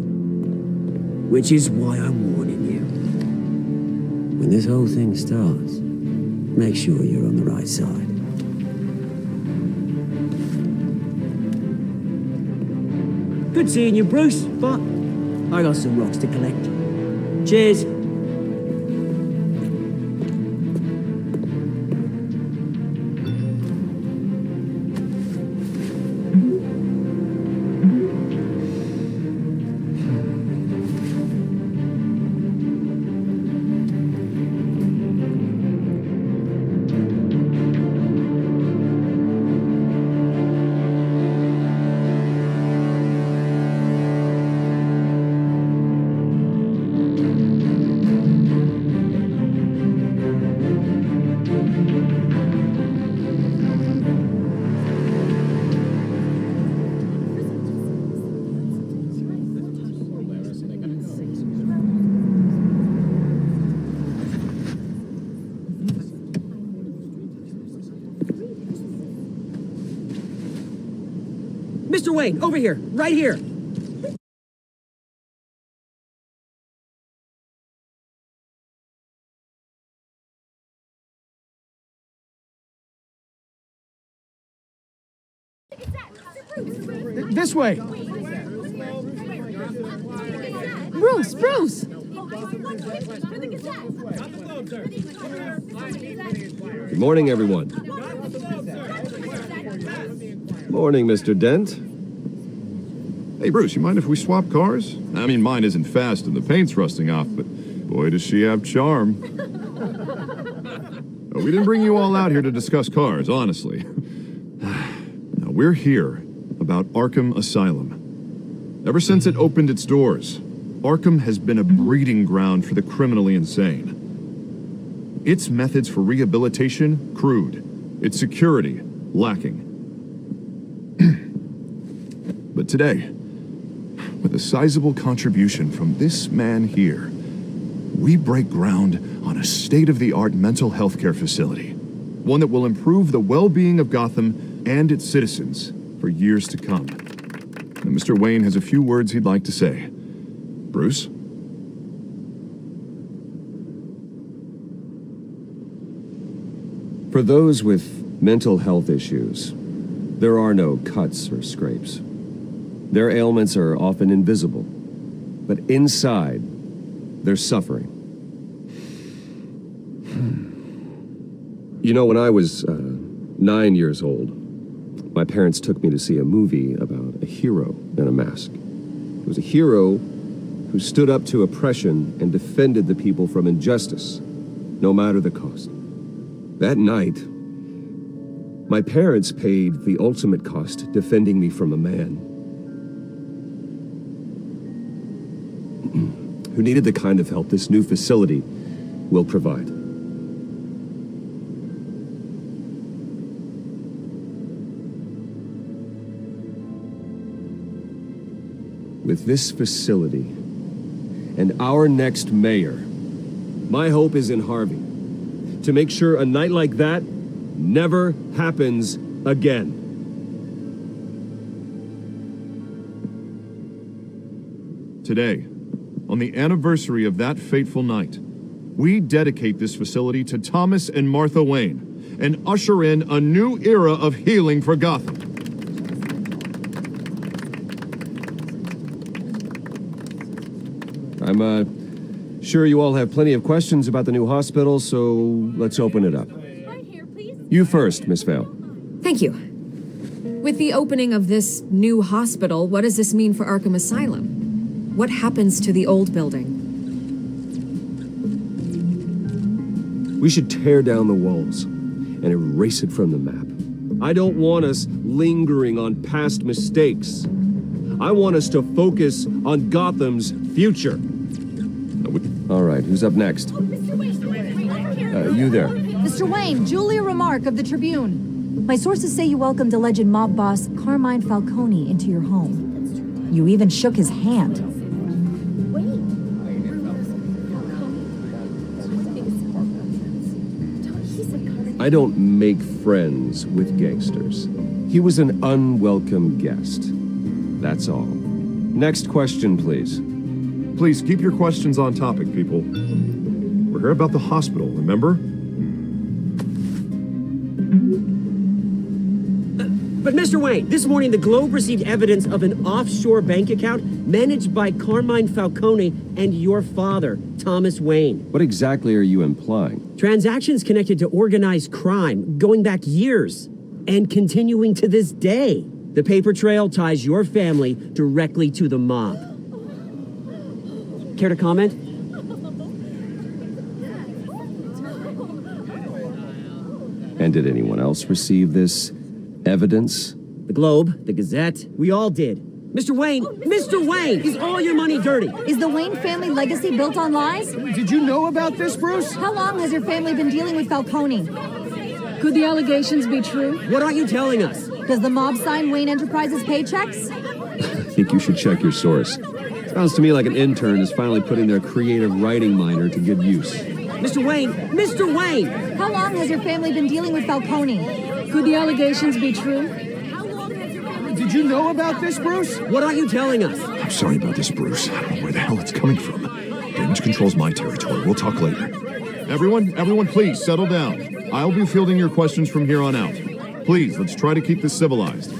Which is why I'm warning you. When this whole thing starts, make sure you're on the right side. Good seeing you, Bruce, but I got some rocks to collect. Cheers. Mr. Wayne, over here, right here. This way! Bruce, Bruce! Good morning, everyone. Morning, Mr. Dent. Hey, Bruce, you mind if we swap cars? I mean, mine isn't fast and the paint's rusting off, but boy, does she have charm. Oh, we didn't bring you all out here to discuss cars, honestly. Now, we're here about Arkham Asylum. Ever since it opened its doors, Arkham has been a breeding ground for the criminally insane. Its methods for rehabilitation, crude. Its security, lacking. But today, with a sizable contribution from this man here, we break ground on a state-of-the-art mental health care facility. One that will improve the well-being of Gotham and its citizens for years to come. And Mr. Wayne has a few words he'd like to say. Bruce? For those with mental health issues, there are no cuts or scrapes. Their ailments are often invisible, but inside, they're suffering. You know, when I was 9 years old, my parents took me to see a movie about a hero in a mask. It was a hero who stood up to oppression and defended the people from injustice, no matter the cost. That night, my parents paid the ultimate cost defending me from a man who needed the kind of help this new facility will provide. With this facility and our next mayor, my hope is in Harvey, to make sure a night like that never happens again. Today, on the anniversary of that fateful night, we dedicate this facility to Thomas and Martha Wayne and usher in a new era of healing for Gotham. I'm sure you all have plenty of questions about the new hospital, so let's open it up. You first, Miss Vale. Thank you. With the opening of this new hospital, what does this mean for Arkham Asylum? What happens to the old building? We should tear down the walls and erase it from the map. I don't want us lingering on past mistakes. I want us to focus on Gotham's future. All right, who's up next? You there. Mr. Wayne, Julia Remark of the Tribune. My sources say you welcomed alleged mob boss Carmine Falcone into your home. You even shook his hand. I don't make friends with gangsters. He was an unwelcome guest. That's all. Next question, please. Please keep your questions on topic, people. We're here about the hospital, remember? But Mr. Wayne, this morning the Globe received evidence of an offshore bank account managed by Carmine Falcone and your father, Thomas Wayne. What exactly are you implying? Transactions connected to organized crime going back years and continuing to this day. The paper trail ties your family directly to the mob. Care to comment? And did anyone else receive this evidence? The Globe, the Gazette, we all did. Mr. Wayne, is all your money dirty? Is the Wayne family legacy built on lies? Did you know about this, Bruce? How long has your family been dealing with Falcone? Could the allegations be true? What aren't you telling us? Does the mob sign Wayne Enterprises paychecks? I think you should check your source. Sounds to me like an intern is finally putting their creative writing minor to good use. Mr. Wayne! How long has your family been dealing with Falcone? Could the allegations be true? Did you know about this, Bruce? What aren't you telling us? I'm sorry about this, Bruce. I don't know where the hell it's coming from. Damage control's my territory. We'll talk later. Everyone, please settle down. I'll be fielding your questions from here on out. Please, let's try to keep this civilized.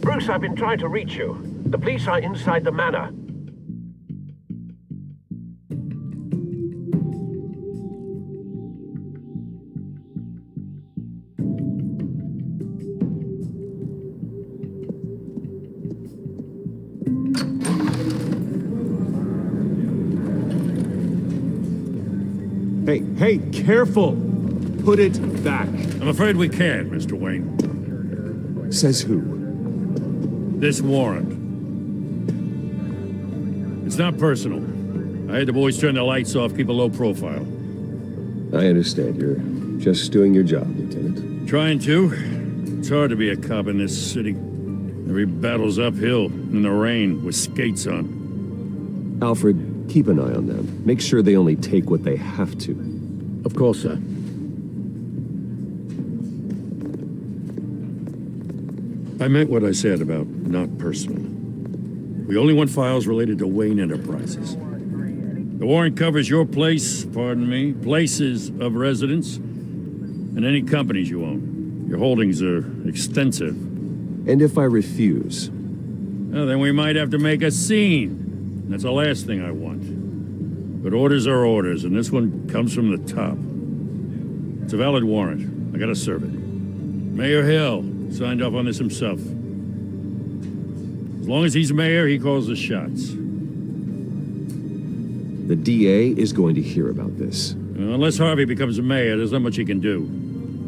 Bruce, I've been trying to reach you. The police are inside the manor. Hey, careful! Put it back. I'm afraid we can't, Mr. Wayne. Says who? This warrant. It's not personal. I had the boys turn the lights off, keep a low profile. I understand. You're just doing your job, Lieutenant. Trying to. It's hard to be a cop in this city. Every battle's uphill, in the rain, with skates on. Alfred, keep an eye on them. Make sure they only take what they have to. Of course, sir. I meant what I said about not personal. We only want files related to Wayne Enterprises. The warrant covers your places of residence, and any companies you own. Your holdings are extensive. And if I refuse? Well, then we might have to make a scene. That's the last thing I want. But orders are orders, and this one comes from the top. It's a valid warrant. I gotta serve it. Mayor Hill signed off on this himself. As long as he's mayor, he calls the shots. The DA is going to hear about this. Unless Harvey becomes mayor, there's not much he can do.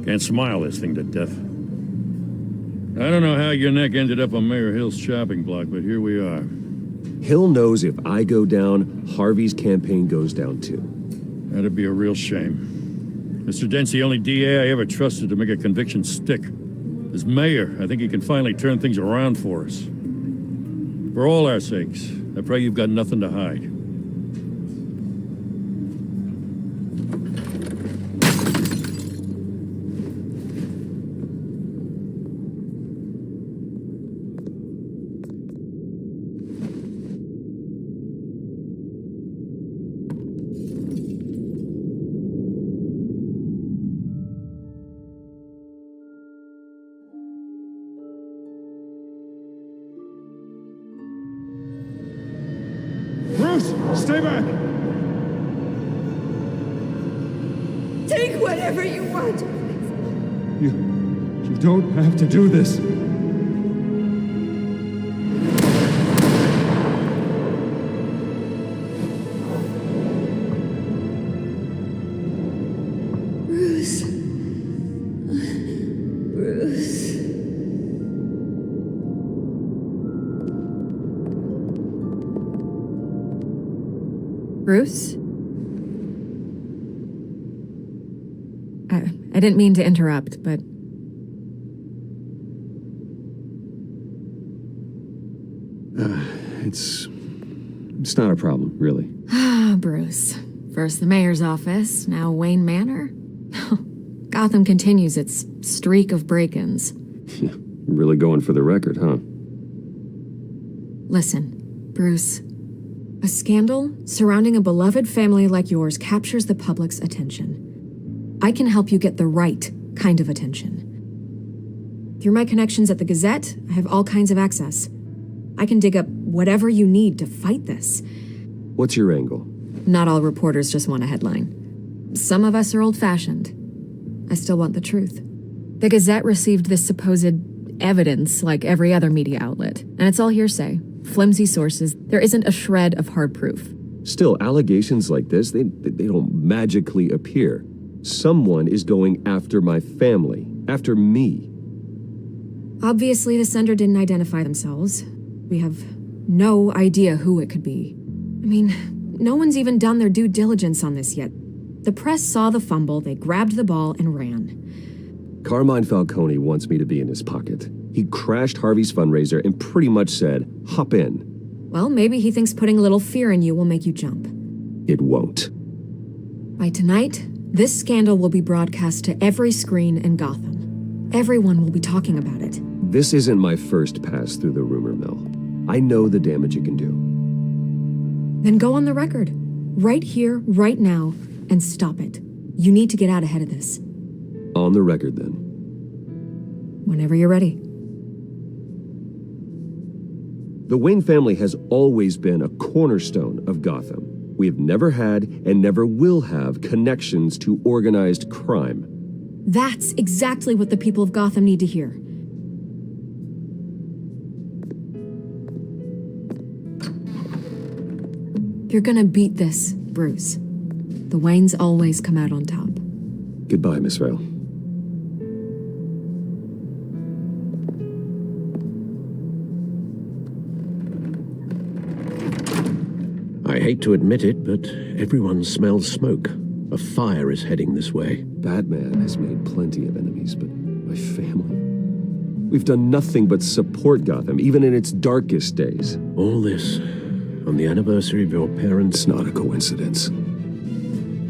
Can't smile this thing to death. I don't know how your neck ended up on Mayor Hill's chopping block, but here we are. Hill knows if I go down, Harvey's campaign goes down too. That'd be a real shame. Mr. Dent's the only DA I ever trusted to make a conviction stick. As mayor, I think he can finally turn things around for us. For all our sakes, I pray you've got nothing to hide. Stay back! Take whatever you want. You don't have to do this. Bruce. Bruce? I didn't mean to interrupt, but... It's not a problem, really. Ah, Bruce. First the mayor's office, now Wayne Manor. Gotham continues its streak of break-ins. Yeah, really going for the record, huh? Listen, Bruce. A scandal surrounding a beloved family like yours captures the public's attention. I can help you get the right kind of attention. Through my connections at the Gazette, I have all kinds of access. I can dig up whatever you need to fight this. What's your angle? Not all reporters just want a headline. Some of us are old-fashioned. I still want the truth. The Gazette received this supposed evidence like every other media outlet, and it's all hearsay. Flimsy sources. There isn't a shred of hard proof. Still, allegations like this, they don't magically appear. Someone is going after my family, after me. Obviously, the sender didn't identify themselves. We have no idea who it could be. I mean, no one's even done their due diligence on this yet. The press saw the fumble, they grabbed the ball and ran. Carmine Falcone wants me to be in his pocket. He crashed Harvey's fundraiser and pretty much said, hop in. Well, maybe he thinks putting a little fear in you will make you jump. It won't. By tonight, this scandal will be broadcast to every screen in Gotham. Everyone will be talking about it. This isn't my first pass through the rumor mill. I know the damage it can do. Then go on the record. Right here, right now, and stop it. You need to get out ahead of this. On the record, then. Whenever you're ready. The Wayne family has always been a cornerstone of Gotham. We have never had and never will have connections to organized crime. That's exactly what the people of Gotham need to hear. You're gonna beat this, Bruce. The Waynes always come out on top. Goodbye, Miss Vale. I hate to admit it, but everyone smells smoke. A fire is heading this way. Batman has made plenty of enemies, but my family? We've done nothing but support Gotham, even in its darkest days. All this on the anniversary of your parents'... It's not a coincidence.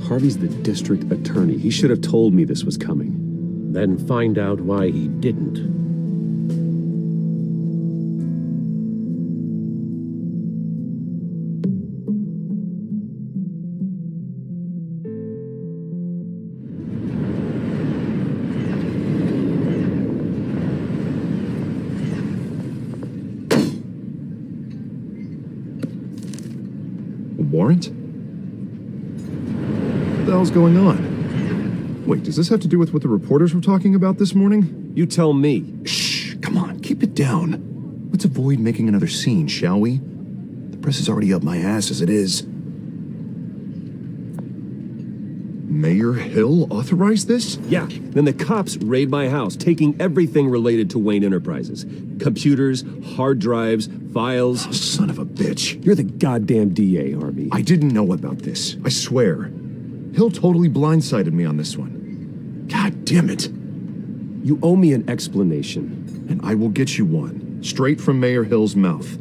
Harvey's the district attorney. He should have told me this was coming. Then find out why he didn't. Warrant? What the hell's going on? Wait, does this have to do with what the reporters were talking about this morning? You tell me. Shh, come on, keep it down. Let's avoid making another scene, shall we? The press is already up my ass as it is. Mayor Hill authorized this? Yeah, then the cops raid my house, taking everything related to Wayne Enterprises. Computers, hard drives, files. Oh, son of a bitch. You're the goddamn DA, Harvey. I didn't know about this, I swear. Hill totally blindsided me on this one. God damn it. You owe me an explanation. And I will get you one, straight from Mayor Hill's mouth.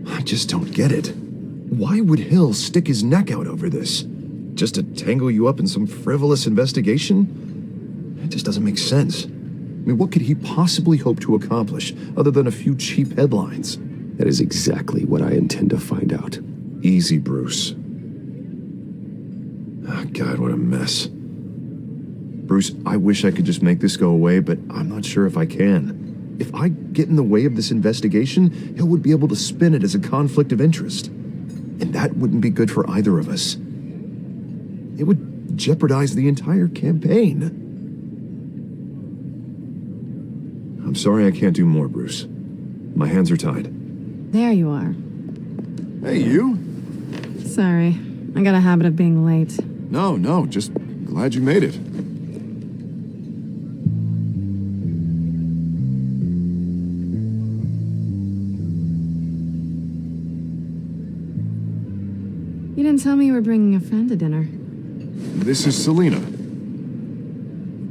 I just don't get it. Why would Hill stick his neck out over this? Just to tangle you up in some frivolous investigation? It just doesn't make sense. I mean, what could he possibly hope to accomplish other than a few cheap headlines? That is exactly what I intend to find out. Easy, Bruce. Oh, God, what a mess. Bruce, I wish I could just make this go away, but I'm not sure if I can. If I get in the way of this investigation, Hill would be able to spin it as a conflict of interest. And that wouldn't be good for either of us. It would jeopardize the entire campaign. I'm sorry I can't do more, Bruce. My hands are tied. There you are. Hey, you. Sorry. I got a habit of being late. No, just glad you made it. tell me you were bringing a friend to dinner. This is Selena.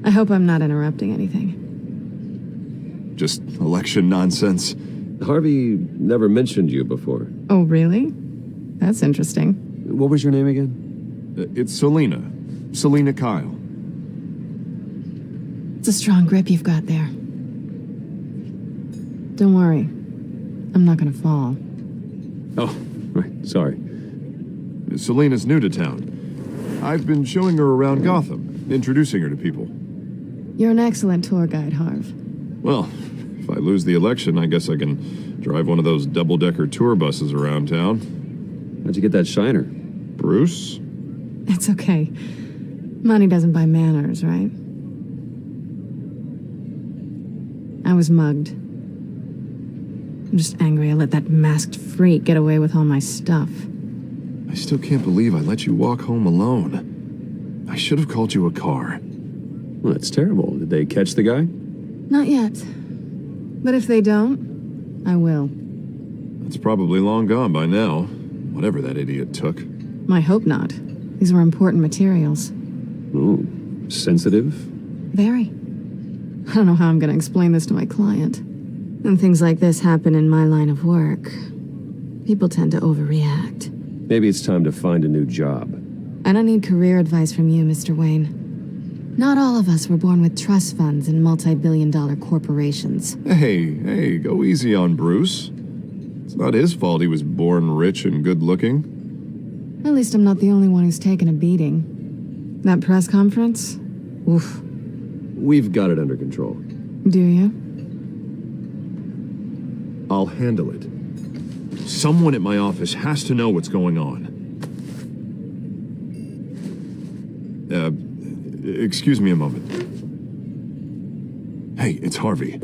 I hope I'm not interrupting anything. Just election nonsense. Harvey never mentioned you before. Oh, really? That's interesting. What was your name again? It's Selena. Selena Kyle. It's a strong grip you've got there. Don't worry. I'm not gonna fall. Oh, right. Sorry. Selena's new to town. I've been showing her around Gotham, introducing her to people. You're an excellent tour guide, Harv. Well, if I lose the election, I guess I can drive one of those double-decker tour buses around town. How'd you get that shiner? Bruce? It's okay. Money doesn't buy manners, right? I was mugged. I'm just angry I let that masked freak get away with all my stuff. I still can't believe I let you walk home alone. I should have called you a car. Well, that's terrible. Did they catch the guy? Not yet. But if they don't, I will. It's probably long gone by now, whatever that idiot took. I hope not. These were important materials. Ooh, sensitive? Very. I don't know how I'm going to explain this to my client. When things like this happen in my line of work, people tend to overreact. Maybe it's time to find a new job. I don't need career advice from you, Mr. Wayne. Not all of us were born with trust funds and multi-billion-dollar corporations. Hey, go easy on Bruce. It's not his fault he was born rich and good-looking. At least I'm not the only one who's taken a beating. That press conference? Oof. We've got it under control. Do you? I'll handle it. Someone at my office has to know what's going on. Excuse me a moment. Hey, it's Harvey.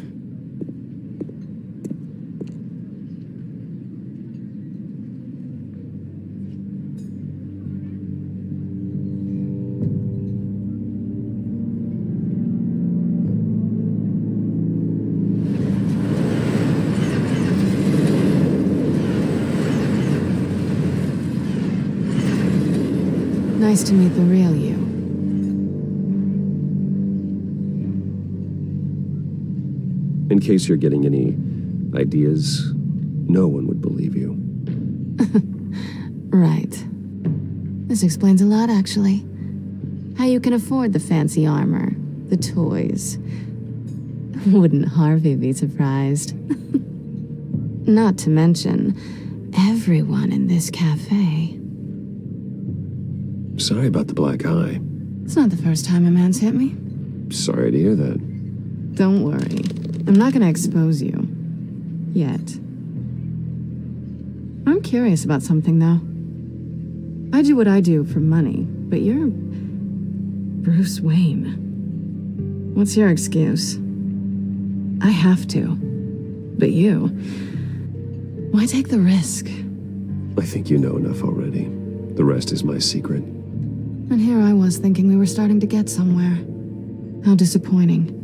Nice to meet the real you. In case you're getting any ideas, no one would believe you. Right. This explains a lot, actually. How you can afford the fancy armor, the toys. Wouldn't Harvey be surprised? Not to mention, everyone in this cafe. Sorry about the black eye. It's not the first time a man's hit me. Sorry to hear that. Don't worry. I'm not gonna expose you. Yet. I'm curious about something, though. I do what I do for money, but you're Bruce Wayne. What's your excuse? I have to. But you... why take the risk? I think you know enough already. The rest is my secret. And here I was thinking we were starting to get somewhere. How disappointing.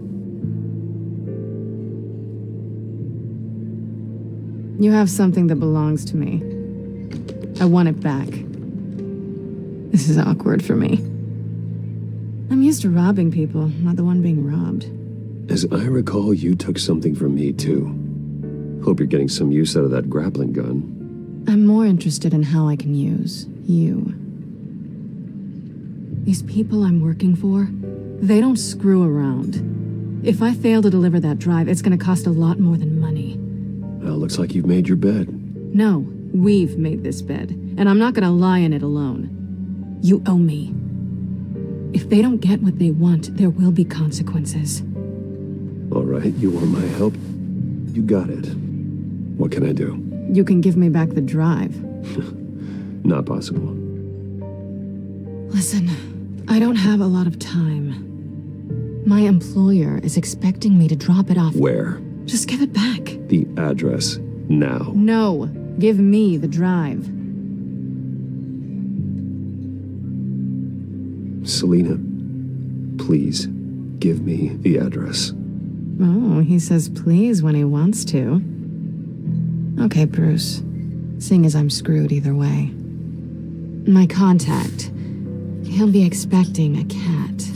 You have something that belongs to me. I want it back. This is awkward for me. I'm used to robbing people, not the one being robbed. As I recall, you took something from me, too. Hope you're getting some use out of that grappling gun. I'm more interested in how I can use you. These people I'm working for, they don't screw around. If I fail to deliver that drive, it's gonna cost a lot more than money. Well, looks like you've made your bed. No, we've made this bed, and I'm not gonna lie in it alone. You owe me. If they don't get what they want, there will be consequences. All right, you want my help? You got it. What can I do? You can give me back the drive. Not possible. Listen, I don't have a lot of time. My employer is expecting me to drop it off. Where? Just give it back. The address, now. No, give me the drive. Selena, please, give me the address. Oh, he says please when he wants to. Okay, Bruce. Seeing as I'm screwed either way. My contact. He'll be expecting a cat,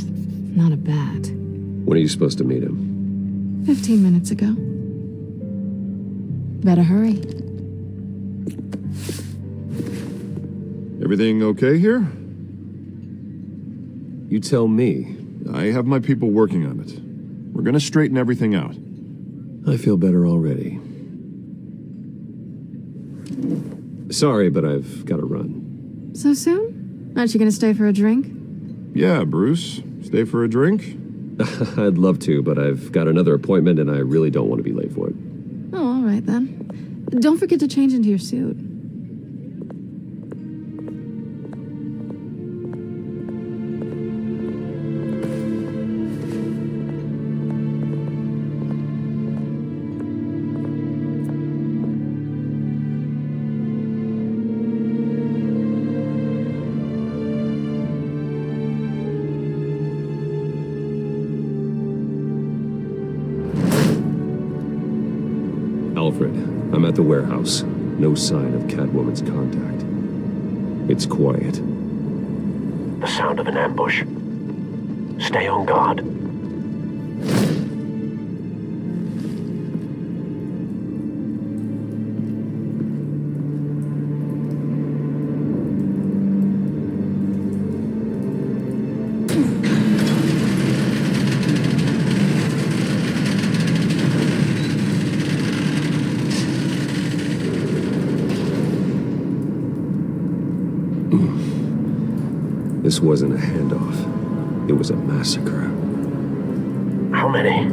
not a bat. When are you supposed to meet him? 15 minutes ago. Better hurry. Everything okay here? You tell me. I have my people working on it. We're gonna straighten everything out. I feel better already. Sorry, but I've got to run. So soon? Aren't you gonna stay for a drink? Yeah, Bruce. Stay for a drink? I'd love to, but I've got another appointment and I really don't want to be late for it. Oh, all right then. Don't forget to change into your suit. Alfred, I'm at the warehouse. No sign of Catwoman's contact. It's quiet. The sound of an ambush. Stay on guard. This wasn't a handoff. It was a massacre. How many?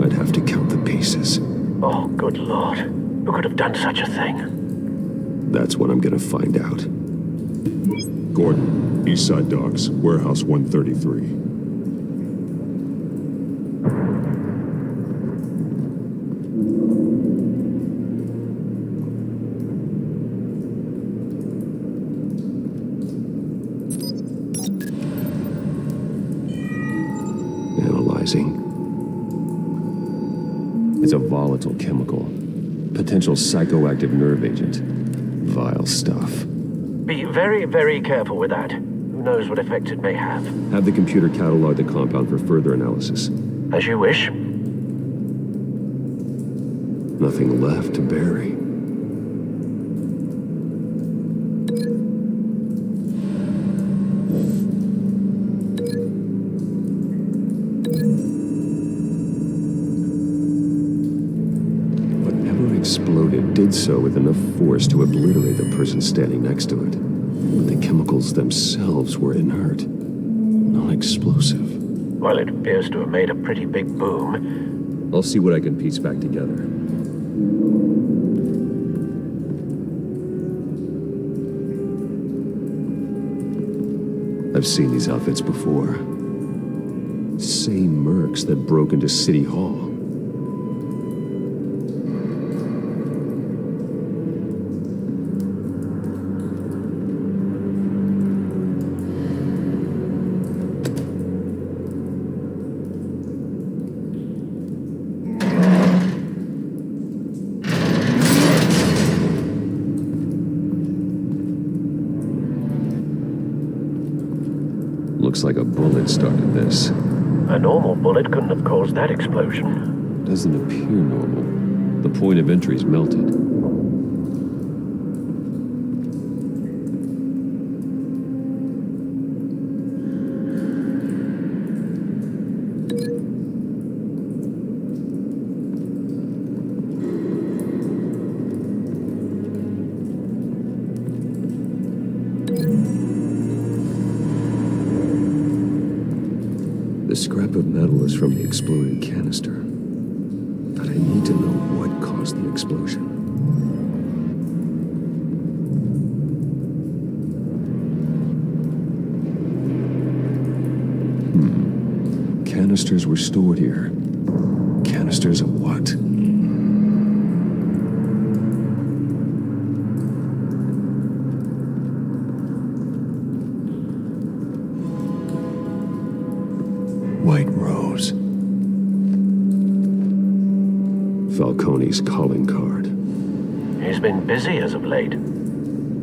I'd have to count the pieces. Oh, good lord. Who could have done such a thing? That's what I'm gonna find out. Gordon, Eastside Docks, Warehouse 133. It's a volatile chemical. Potential psychoactive nerve agent. Vile stuff. Be very, very careful with that. Who knows what effects it may have. Have the computer catalog the compound for further analysis. As you wish. Nothing left to bury. Exploded did so with enough force to obliterate the person standing next to it. But the chemicals themselves were inert, non-explosive. Well, it appears to have made a pretty big boom. I'll see what I can piece back together. I've seen these outfits before. Same mercs that broke into City Hall. Looks like a bullet started this. A normal bullet couldn't have caused that explosion. Doesn't appear normal. The point of entry's melted. The scrap of metal is from the exploded canister. But I need to know what caused the explosion. Canisters were stored here. Canisters of what? White Rose. Falcone's calling card. He's been busy as of late.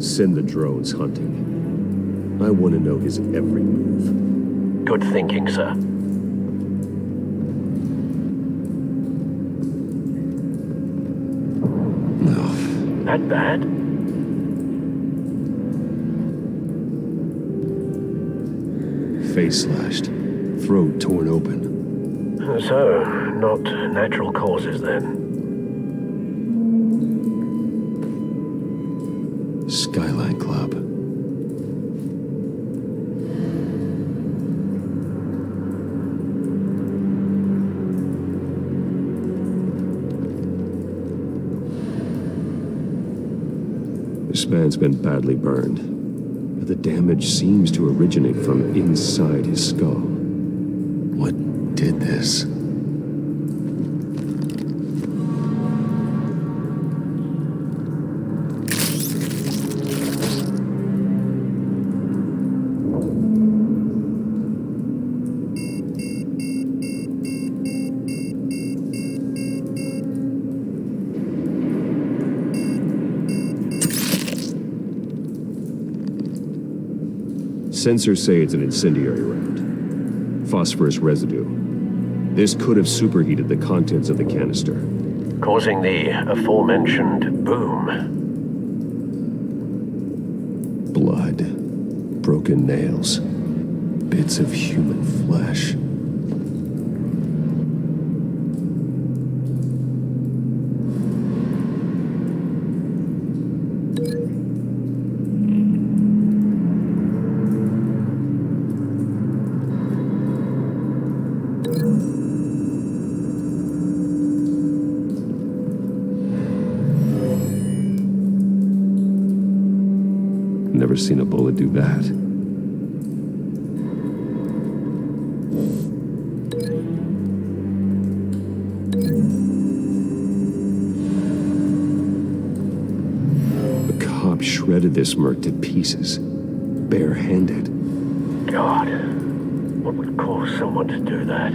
Send the drones hunting. I want to know his every move. Good thinking, sir. No. That bad? Face slashed. Throat torn open. So, not natural causes then. Skyline Club. This man's been badly burned, but the damage seems to originate from inside his skull. What did this? Sensors say it's an incendiary round. Phosphorus residue. This could have superheated the contents of the canister, Causing the aforementioned boom. Blood. Broken nails. Bits of human flesh. Never seen a bullet do that. The cop shredded this merc to pieces, barehanded. God, what would cause someone to do that?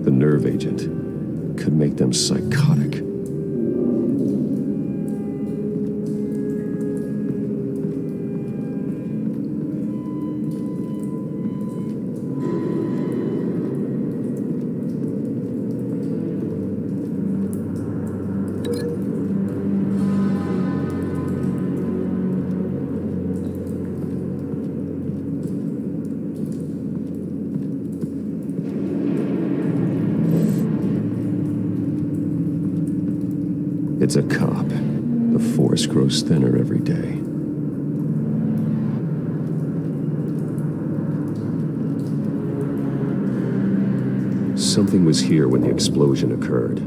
The nerve agent could make them psychotic. It's a cop. The force grows thinner every day. Something was here when the explosion occurred.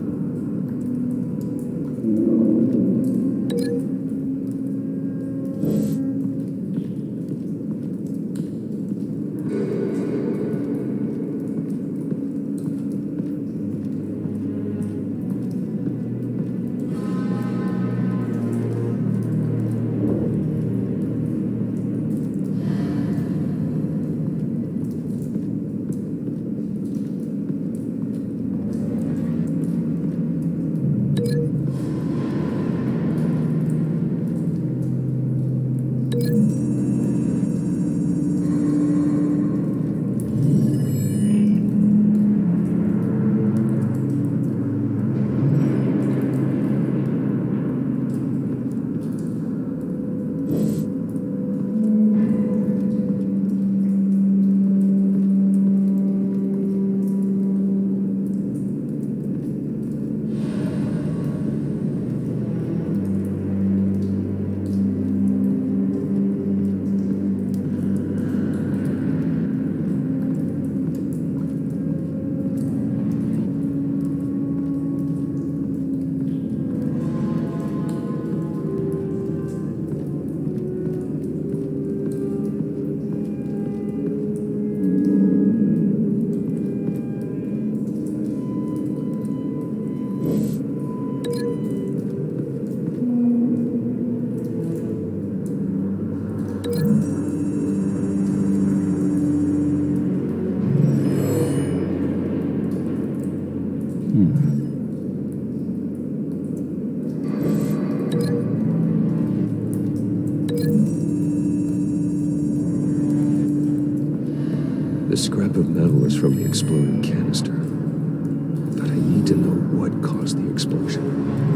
The scrap of metal is from the exploding canister. But I need to know what caused the explosion.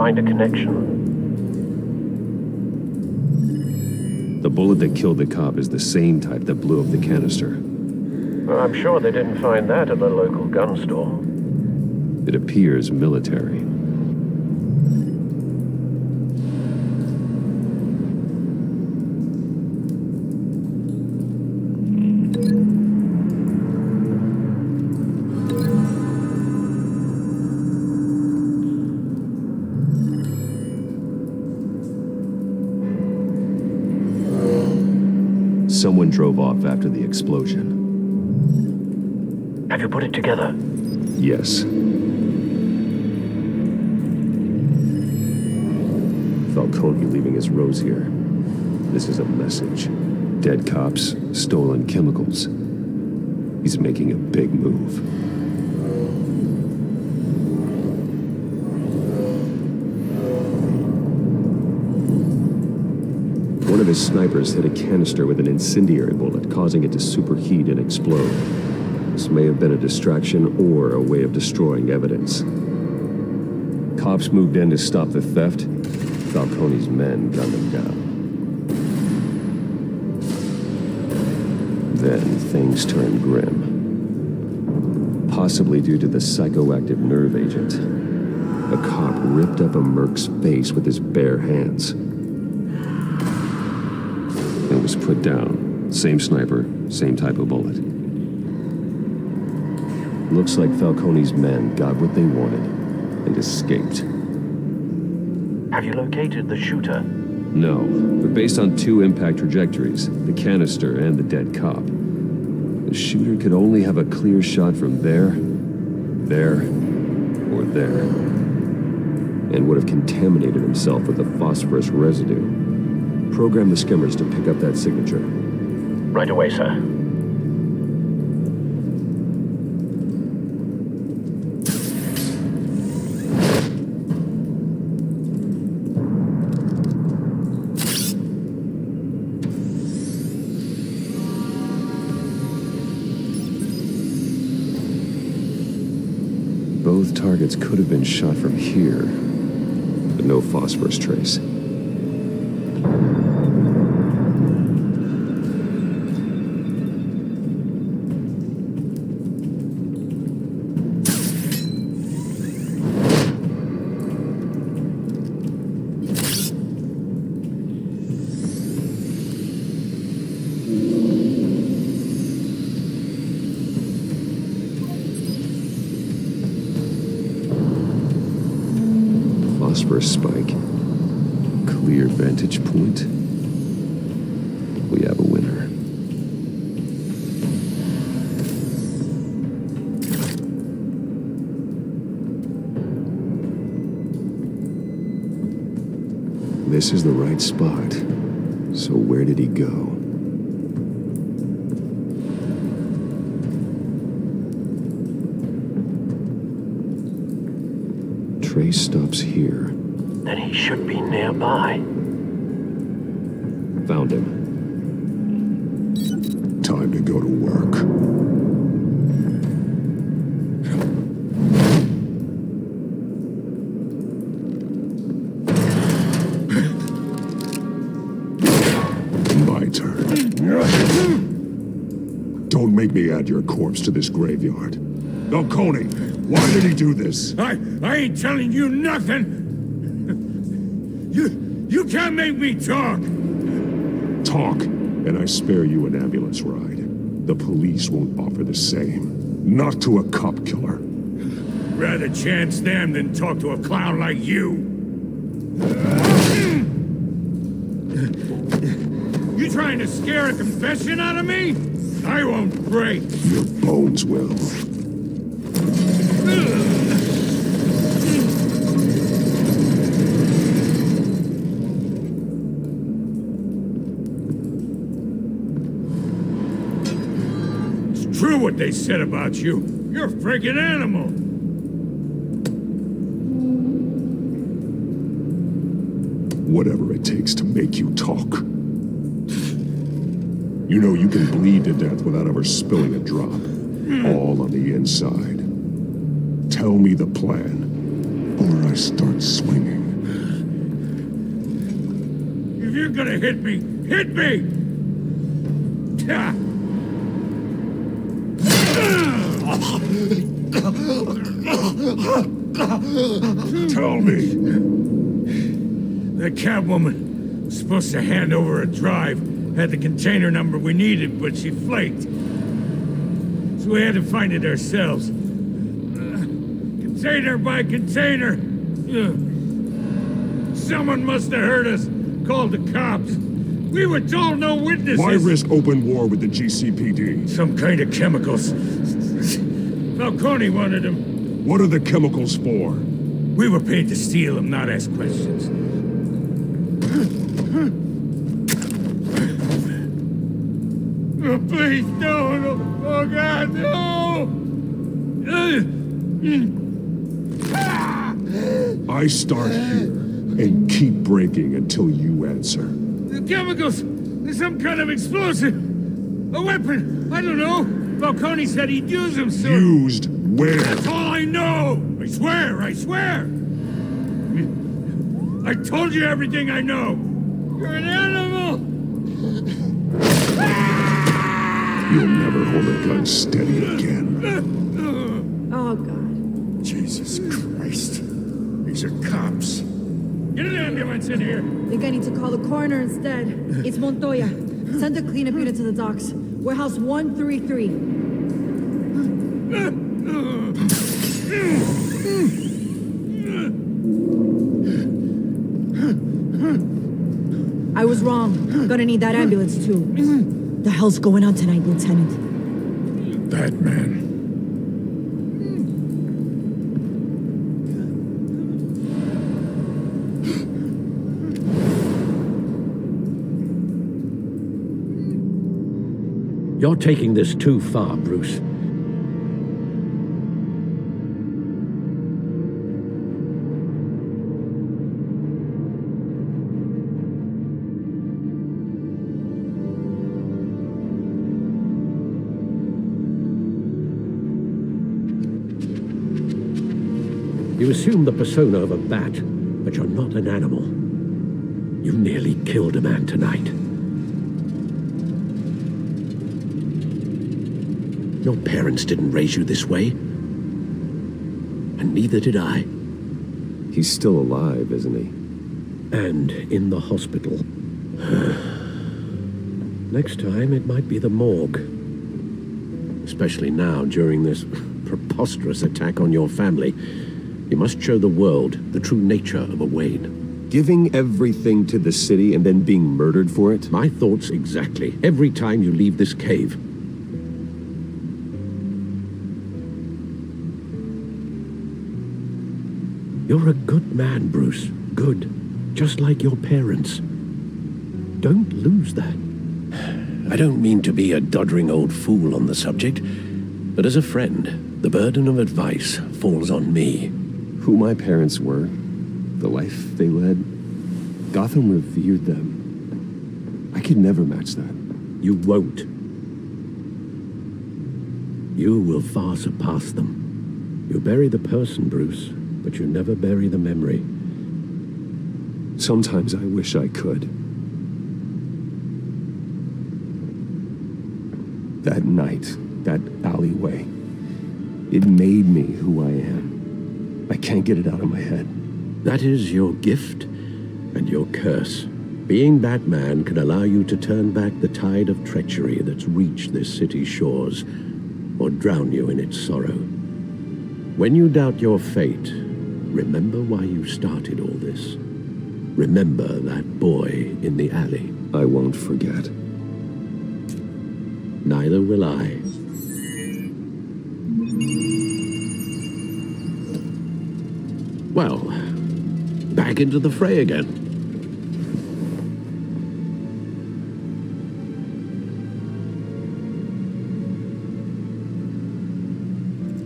find a connection? The bullet that killed the cop is the same type that blew up the canister. Well, I'm sure they didn't find that at the local gun store. It appears military. Someone drove off after the explosion. Have you put it together? Yes. Falcone leaving his rose here. This is a message. Dead cops, stolen chemicals. He's making a big move. One of his snipers hit a canister with an incendiary bullet, causing it to superheat and explode. This may have been a distraction or a way of destroying evidence. Cops moved in to stop the theft. Falcone's men gunned him down. Then things turned grim. Possibly due to the psychoactive nerve agent. A cop ripped up a merc's face with his bare hands. It was put down. Same sniper, same type of bullet. Looks like Falcone's men got what they wanted and escaped. Have you located the shooter? No, but based on two impact trajectories, the canister and the dead cop, the shooter could only have a clear shot from there, or there, and would have contaminated himself with the phosphorus residue. Program the skimmers to pick up that signature. Right away, sir. Both targets could have been shot from here, but no phosphorus trace. Phosphorus spike. Clear vantage point. We have a winner. This is the right spot. So where did he go? Trace stops here. Then he should be nearby. Found him. Time to go to work. My turn. Don't make me add your corpse to this graveyard. Falcone, why did he do this? I ain't telling you nothing. You can't make me talk. Talk, and I spare you an ambulance ride. The police won't offer the same. Not to a cop killer. Rather chance them than talk to a clown like you. You trying to scare a confession out of me? I won't break. Your bones will. It's true what they said about you. You're a freaking animal. Whatever it takes to make you talk. You know you can bleed to death without ever spilling a drop. All on the inside. Tell me the plan, or I start swinging. you're gonna hit me, hit me! Tell me. The Catwoman was supposed to hand over a drive, had the container number we needed, but she flaked. So we had to find it ourselves. Container by container. Someone must have heard us, called the cops. We were told no witnesses. Why risk open war with the GCPD? Some kind of chemicals. Falcone wanted them. What are the chemicals for? We were paid to steal them, not ask questions. Oh, please, no, no. Oh, God, no! I start here and keep breaking until you answer. The chemicals! There's some kind of explosive! A weapon! I don't know! Falcone said he'd use them soon! Used where? That's all I know! I swear! I swear! I told you everything I know! You're an animal! You'll never hold a gun steady again. Oh, God. Jesus Christ. These are cops. Get an ambulance in here! I think I need to call the coroner instead. It's Montoya. Send a cleanup unit to the docks. Warehouse 133. I was wrong. Gonna need that ambulance too. The hell's going on tonight, Lieutenant? Batman. You're taking this too far, Bruce. You assume the persona of a bat, but you're not an animal. You nearly killed a man tonight. Your parents didn't raise you this way. And neither did I. He's still alive, isn't he? And in the hospital. Next time, it might be the morgue. Especially now, during this preposterous attack on your family. You must show the world the true nature of a Wayne. Giving everything to the city and then being murdered for it? My thoughts exactly. Every time you leave this cave. You're a good man, Bruce. Good. Just like your parents. Don't lose that. I don't mean to be a doddering old fool on the subject, but as a friend, the burden of advice falls on me. Who my parents were, the life they led, Gotham revered them. I could never match that. You won't. You will far surpass them. You bury the person, Bruce, but you never bury the memory. Sometimes I wish I could. That night, that alleyway, it made me who I am. I can't get it out of my head. That is your gift and your curse. Being Batman can allow you to turn back the tide of treachery that's reached this city's shores, or drown you in its sorrow. When you doubt your fate, remember why you started all this. Remember that boy in the alley. I won't forget. Neither will I. Well, back into the fray again.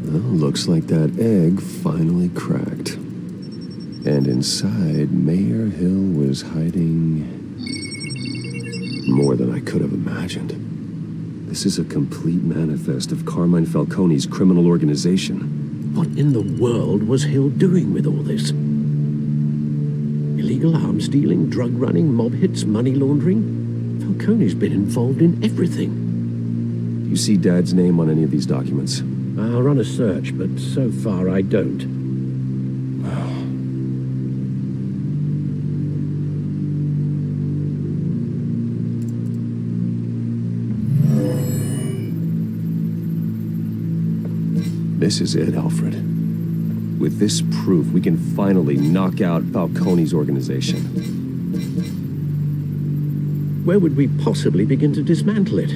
Well, looks like that egg finally cracked. And inside, Mayor Hill was hiding more than I could have imagined. This is a complete manifest of Carmine Falcone's criminal organization. What in the world was Hill doing with all this? Illegal illegal arms dealing, drug running, mob hits, money laundering. Falcone's been involved in everything. Do you see Dad's name on any of these documents? I'll run a search, but so far I don't. This is it, Alfred. With this proof, we can finally knock out Falcone's organization. Where would we possibly begin to dismantle it?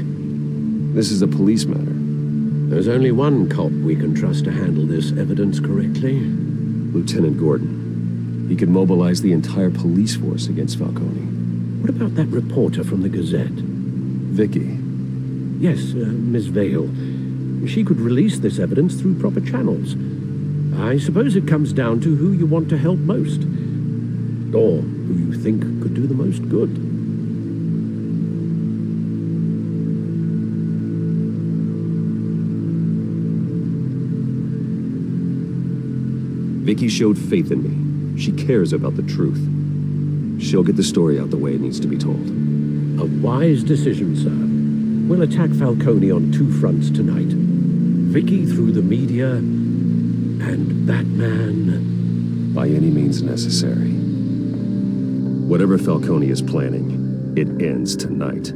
This is a police matter. There's only one cop we can trust to handle this evidence correctly. Lieutenant Gordon. He could mobilize the entire police force against Falcone. What about that reporter from the Gazette? Vicky. Yes, Miss Vale. She could release this evidence through proper channels. I suppose it comes down to who you want to help most. Or who you think could do the most good. Vicky showed faith in me. She cares about the truth. She'll get the story out the way it needs to be told. A wise decision, sir. We'll attack Falcone on two fronts tonight. Vicky through the media, and that man... By any means necessary. Whatever Falcone is planning, it ends tonight.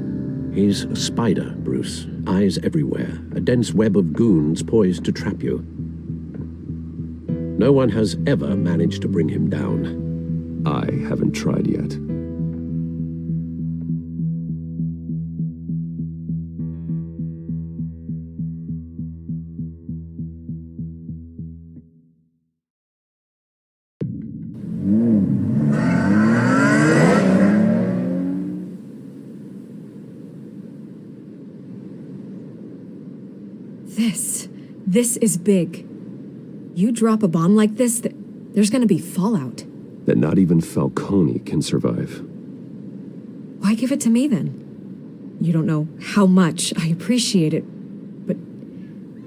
He's a spider, Bruce. Eyes everywhere. A dense web of goons poised to trap you. No one has ever managed to bring him down. I haven't tried yet. This is big. You drop a bomb like this, there's gonna be fallout. That not even Falcone can survive. Why give it to me then? You don't know how much I appreciate it, but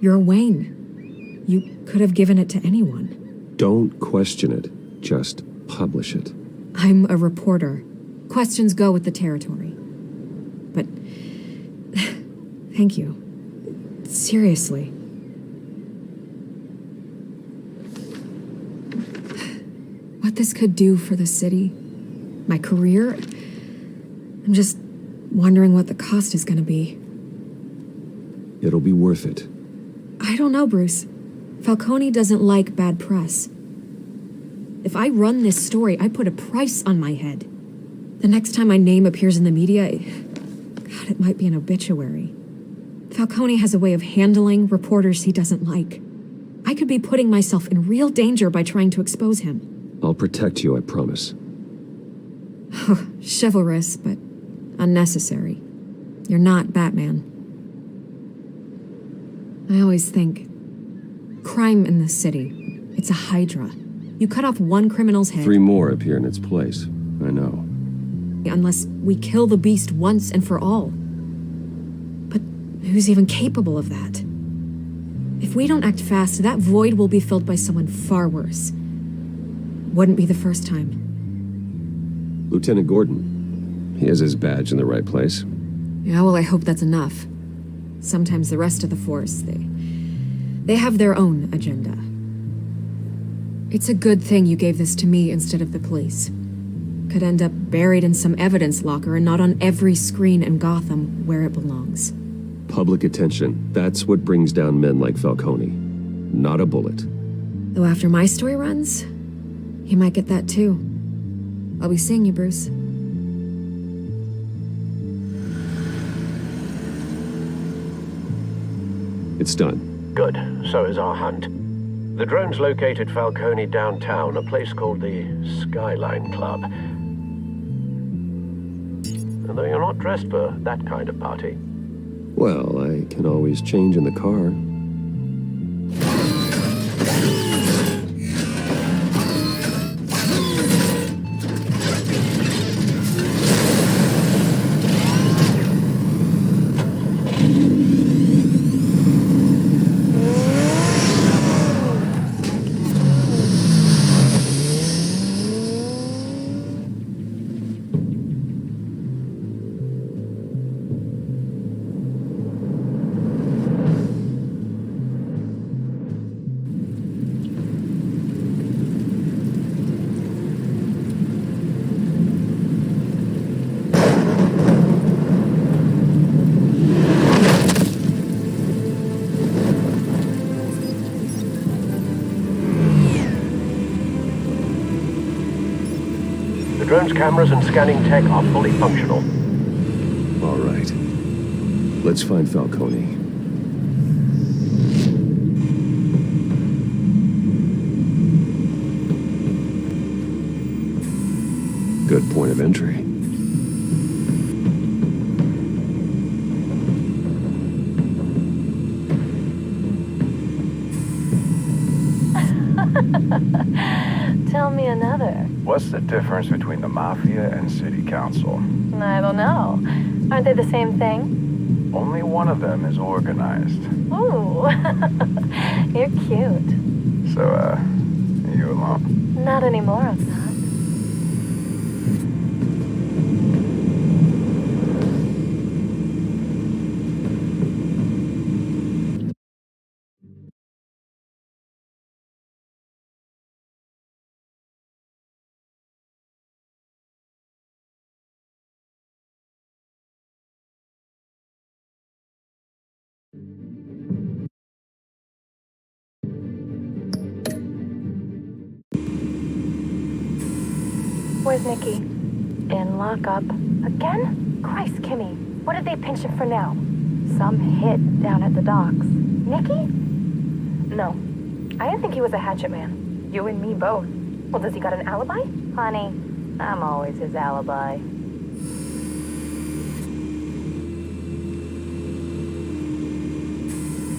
you're Wayne. You could have given it to anyone. Don't question it. Just publish it. I'm a reporter. Questions go with the territory. But thank you. Seriously. What this could do for the city, my career, I'm just wondering what the cost is going to be. It'll be worth it. I don't know, Bruce. Falcone doesn't like bad press. If I run this story, I put a price on my head. The next time my name appears in the media, God, it might be an obituary. Falcone has a way of handling reporters he doesn't like. I could be putting myself in real danger by trying to expose him. I'll protect you, I promise. Chivalrous, but unnecessary. You're not Batman. I always think, crime in this city, it's a hydra. You cut off one criminal's head... 3 more appear in its place. I know. Unless we kill the beast once and for all. But who's even capable of that? If we don't act fast, that void will be filled by someone far worse. Wouldn't be the first time. Lieutenant Gordon. He has his badge in the right place. Yeah, well, I hope that's enough. Sometimes the rest of the force, they have their own agenda. It's a good thing you gave this to me instead of the police. Could end up buried in some evidence locker and not on every screen in Gotham where it belongs. Public attention. That's what brings down men like Falcone. Not a bullet. Though after my story runs, he might get that too. I'll be seeing you, Bruce. It's done. Good. So is our hunt. The drones located Falcone downtown, a place called the Skyline Club. And though you're not dressed for that kind of party. Well, I can always change in the car. Surveillance cameras and scanning tech are fully functional. All right. Let's find Falcone. Good point of entry. Tell me another. What's the difference between the Mafia and City Council? I don't know. Aren't they the same thing? Only one of them is organized. Ooh, you're cute. So, are you alone? Not anymore, I'm not. Where's Nikki? In lockup. Again? Christ, Kimmy. What did they pinch him for now? Some hit down at the docks. Nikki? No. I didn't think he was a hatchet man. You and me both. Well, does he got an alibi? Honey, I'm always his alibi.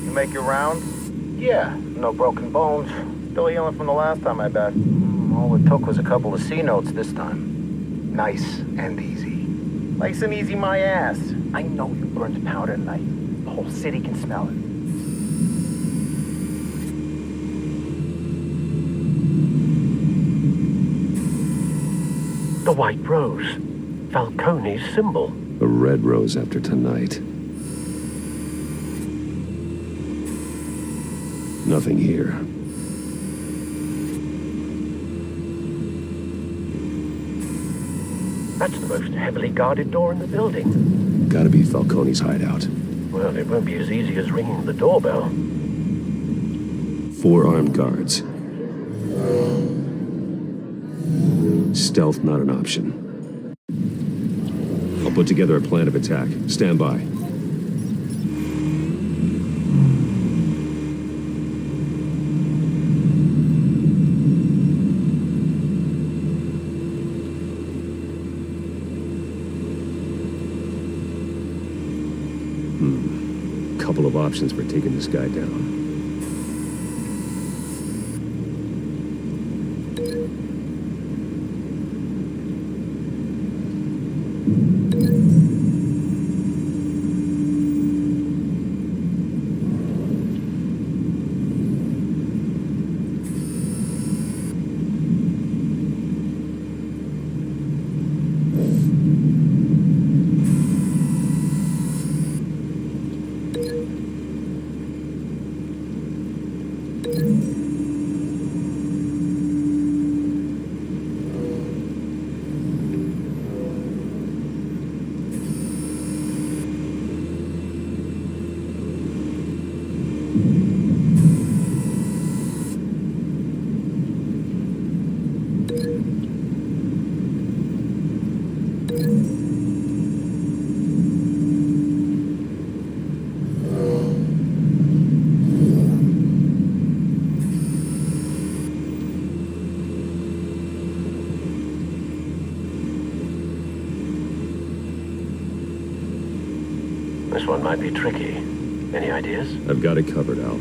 You make your rounds? Yeah, no broken bones. Still healing from the last time, I bet. All it took was a couple of C notes this time. Nice and easy. Nice and easy my ass. I know you burned powder tonight. The whole city can smell it. The white rose. Falcone's symbol. A red rose after tonight. Nothing here. That's the most heavily guarded door in the building. Gotta be Falcone's hideout. Well, it won't be as easy as ringing the doorbell. 4 armed guards. Stealth not an option. I'll put together a plan of attack. Stand by. Couple of options for taking this guy down. This one might be tricky. Any ideas? I've got it covered, Al.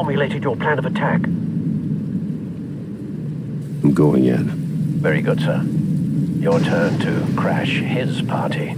formulated your plan of attack? I'm going in. Very good, sir. Your turn to crash his party.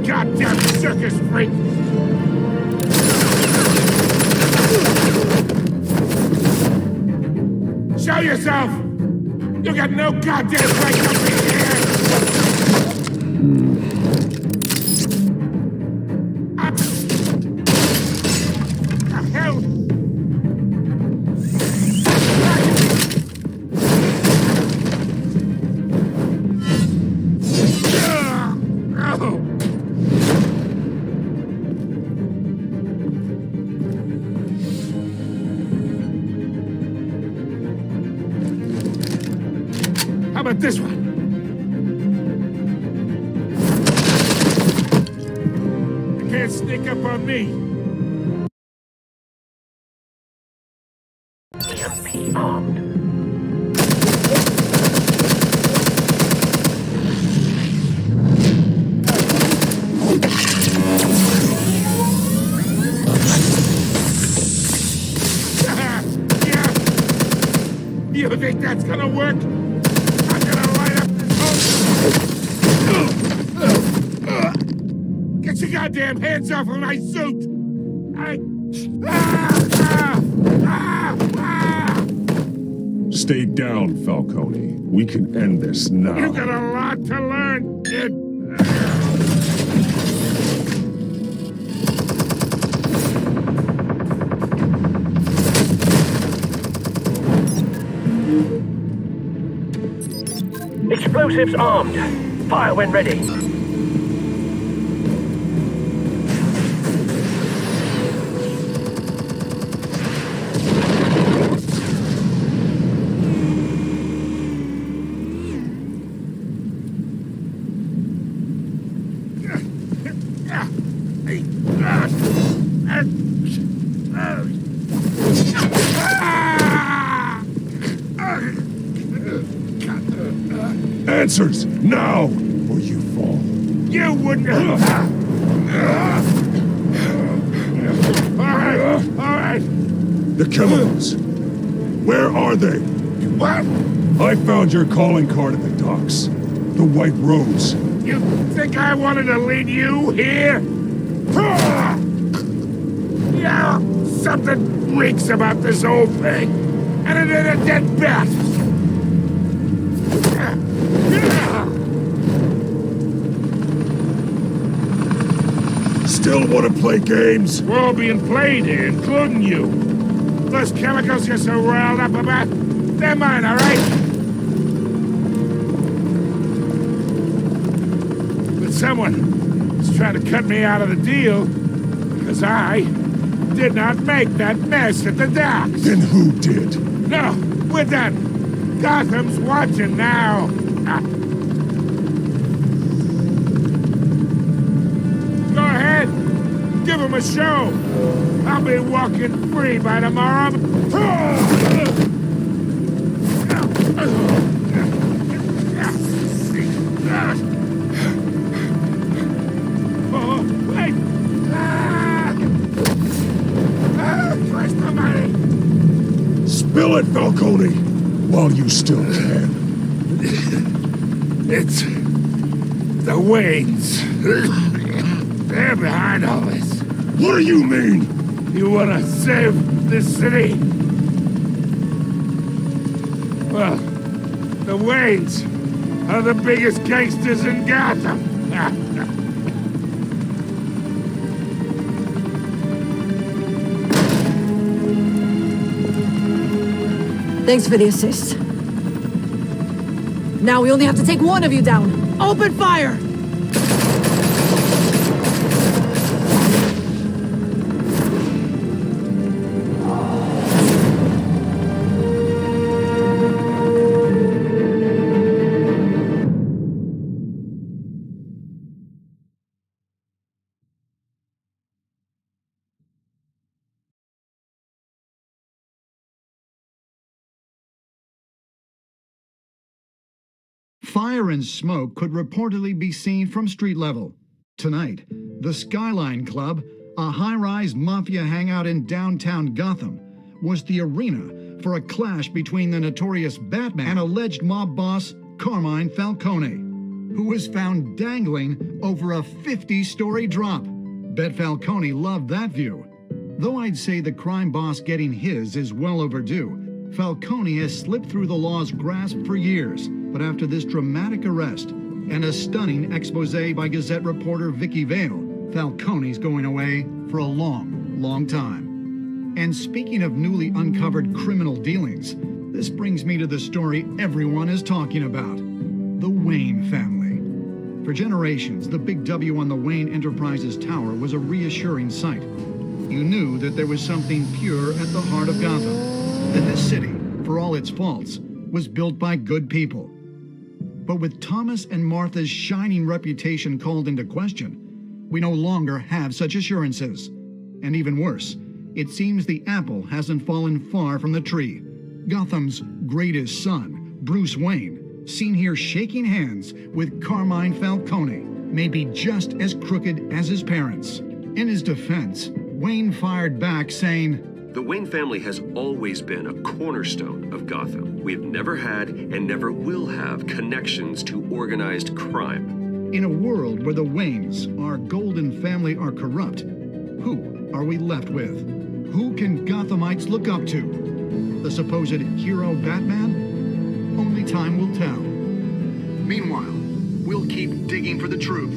Goddamn circus freak! Show yourself! You got no goddamn right to be here! The hell? How about this one? You can't sneak up on me. EMP armed. You think that's gonna work? I'm gonna light up this whole... Get your goddamn hands off of my suit! Stay down, Falcone. We can end this now. You got a lot to learn, kid. Explosives armed. Fire when ready. Answers, now, or you fall. You wouldn't... All right. The chemicals. Where are they? What? I found your calling card at the docks. The White Rose. You think I wanted to lead you here? Yeah, something reeks about this whole thing. And it ain't a dead bat. Still want to play games? We're all being played here, including you. Those chemicals you're so riled up about, they're mine, all right? But someone is trying to cut me out of the deal because I did not make that mess at the docks. Then who did? No, we're done. Gotham's watching now. Go ahead. Give him a show. I'll be walking free by tomorrow. Oh, wait. Spill it, Falcone, while you still can. It's the Waynes. They're behind all this. What do you mean? You wanna save this city? Well, the Waynes are the biggest gangsters in Gotham. Thanks for the assist. Now we only have to take one of you down. Open fire! Fire and smoke could reportedly be seen from street level. Tonight, the Skyline Club, a high-rise mafia hangout in downtown Gotham, was the arena for a clash between the notorious Batman and alleged mob boss Carmine Falcone, who was found dangling over a 50-story drop. Bet Falcone loved that view. Though I'd say the crime boss getting his is well overdue, Falcone has slipped through the law's grasp for years, but after this dramatic arrest and a stunning expose by Gazette reporter Vicky Vale, Falcone's going away for a long, long time. And speaking of newly uncovered criminal dealings, this brings me to the story everyone is talking about: the Wayne family. For generations, the big W on the Wayne Enterprises Tower was a reassuring sight. You knew that there was something pure at the heart of Gotham, that this city, for all its faults, was built by good people. But with Thomas and Martha's shining reputation called into question, we no longer have such assurances. And even worse, it seems the apple hasn't fallen far from the tree. Gotham's greatest son, Bruce Wayne, seen here shaking hands with Carmine Falcone, may be just as crooked as his parents. In his defense, Wayne fired back saying, "The Wayne family has always been a cornerstone of Gotham. We have never had and never will have connections to organized crime." In a world where the Waynes, our golden family, are corrupt, who are we left with? Who can Gothamites look up to? The supposed hero Batman? Only time will tell. Meanwhile, we'll keep digging for the truth.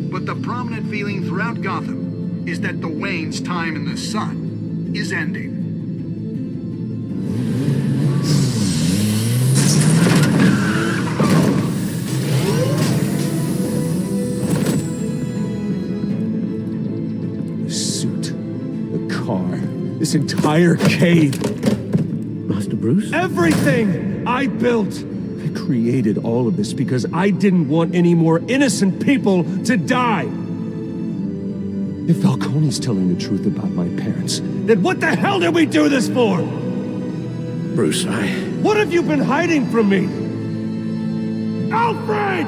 But the prominent feeling throughout Gotham is that the Waynes' time in the sun is ending. The suit, the car, this entire cave. Master Bruce? Everything I built! I created all of this because I didn't want any more innocent people to die. If Falcone's telling the truth about my parents, then what the hell did we do this for? Bruce, What have you been hiding from me? Alfred!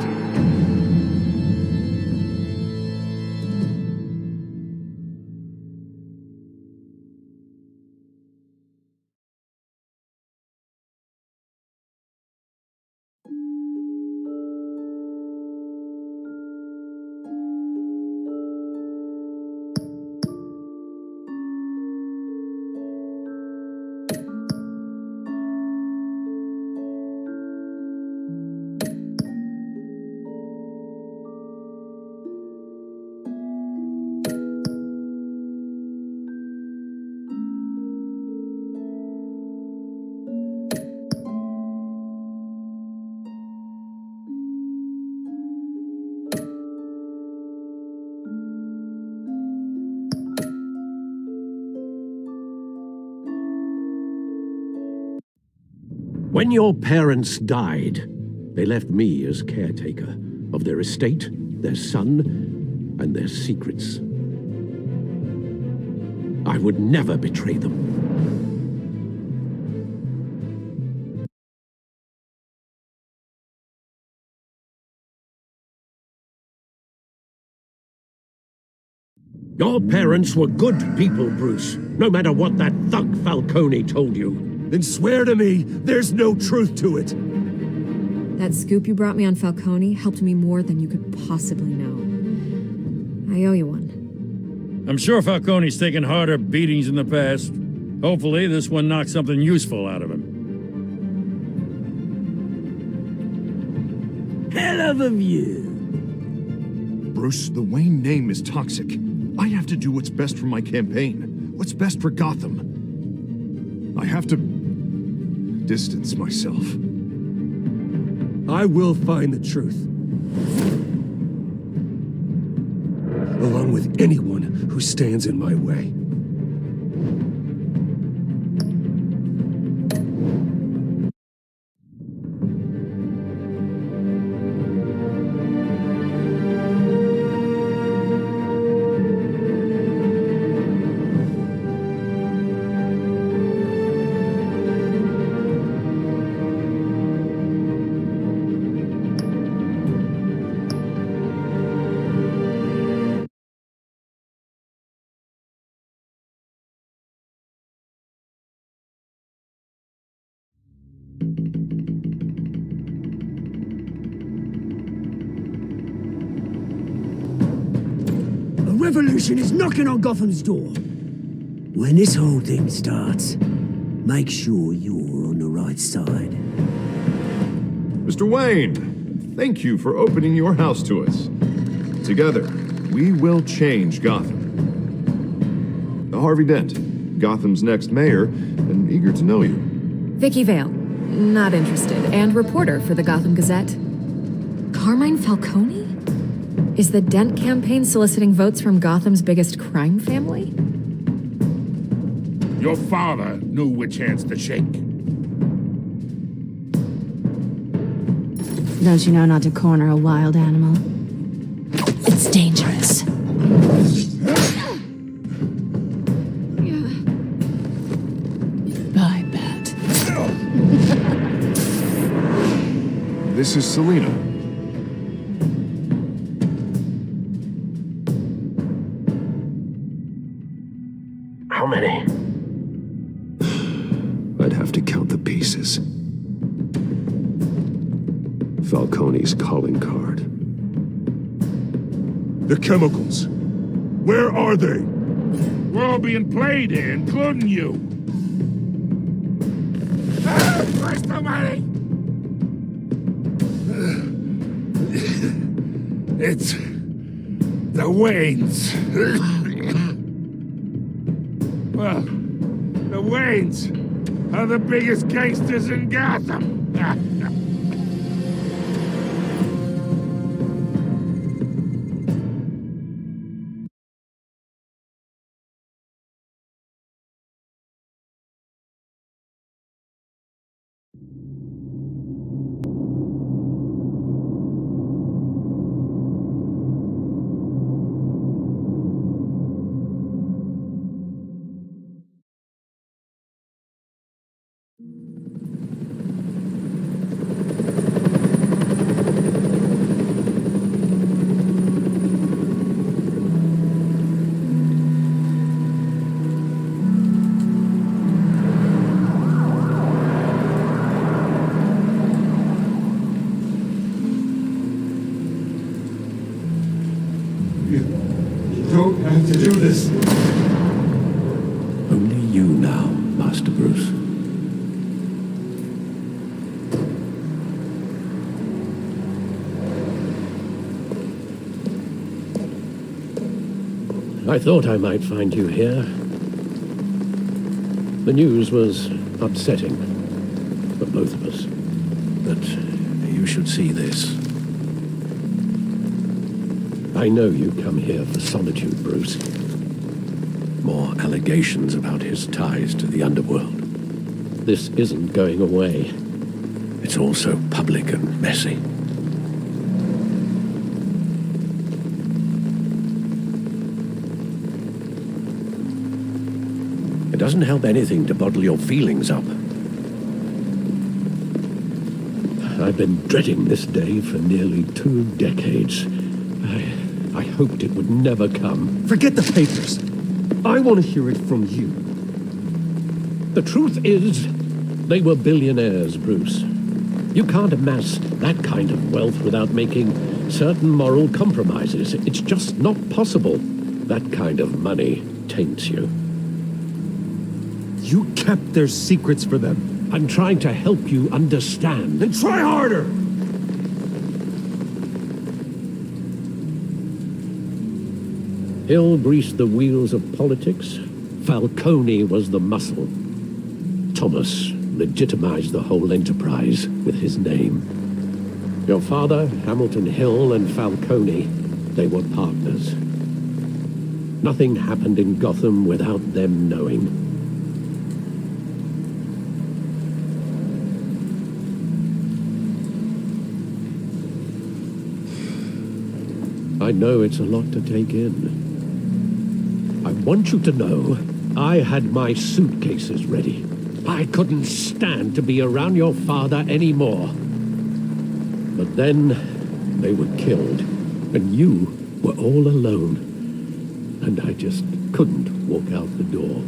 When your parents died, they left me as caretaker of their estate, their son, and their secrets. I would never betray them. Your parents were good people, Bruce, no matter what that thug Falcone told you. Then swear to me there's no truth to it. That scoop you brought me on Falcone helped me more than you could possibly know. I owe you one. I'm sure Falcone's taken harder beatings in the past. Hopefully, this one knocks something useful out of him. Hell of a view. Bruce, the Wayne name is toxic. I have to do what's best for my campaign. What's best for Gotham. I have to distance myself. I will find the truth. Along with anyone who stands in my way. Revolution is knocking on Gotham's door. When this whole thing starts, make sure you're on the right side. Mr. Wayne, thank you for opening your house to us. Together, we will change Gotham. Harvey Dent, Gotham's next mayor, and eager to know you. Vicky Vale, not interested, and reporter for the Gotham Gazette. Carmine Falcone? Is the Dent campaign soliciting votes from Gotham's biggest crime family? Your father knew which hands to shake. Don't you know not to corner a wild animal? It's dangerous. I bet. This is Selina. How many? I'd have to count the pieces. Falcone's calling card. The chemicals. Where are they? We're all being played here, including you. Ah, Christ almighty! It's the Waynes. Well, the Waynes are the biggest gangsters in Gotham. Don't have to do this. Only you now, Master Bruce. I thought I might find you here. The news was upsetting for both of us. But you should see this. I know you come here for solitude, Bruce. More allegations about his ties to the underworld. This isn't going away. It's all so public and messy. It doesn't help anything to bottle your feelings up. I've been dreading this day for nearly 2 decades. I hoped it would never come. Forget the papers. I want to hear it from you. The truth is, They were billionaires, Bruce. You can't amass that kind of wealth without making certain moral compromises. It's just not possible. That kind of money taints you. You kept their secrets for them. I'm trying to help you understand. Then try harder! Hill greased the wheels of politics. Falcone was the muscle. Thomas legitimized the whole enterprise with his name. Your father, Hamilton Hill, and Falcone, they were partners. Nothing happened in Gotham without them knowing. I know it's a lot to take in. I want you to know I had my suitcases ready. I couldn't stand to be around your father anymore. But then they were killed, and you were all alone. And I just couldn't walk out the door.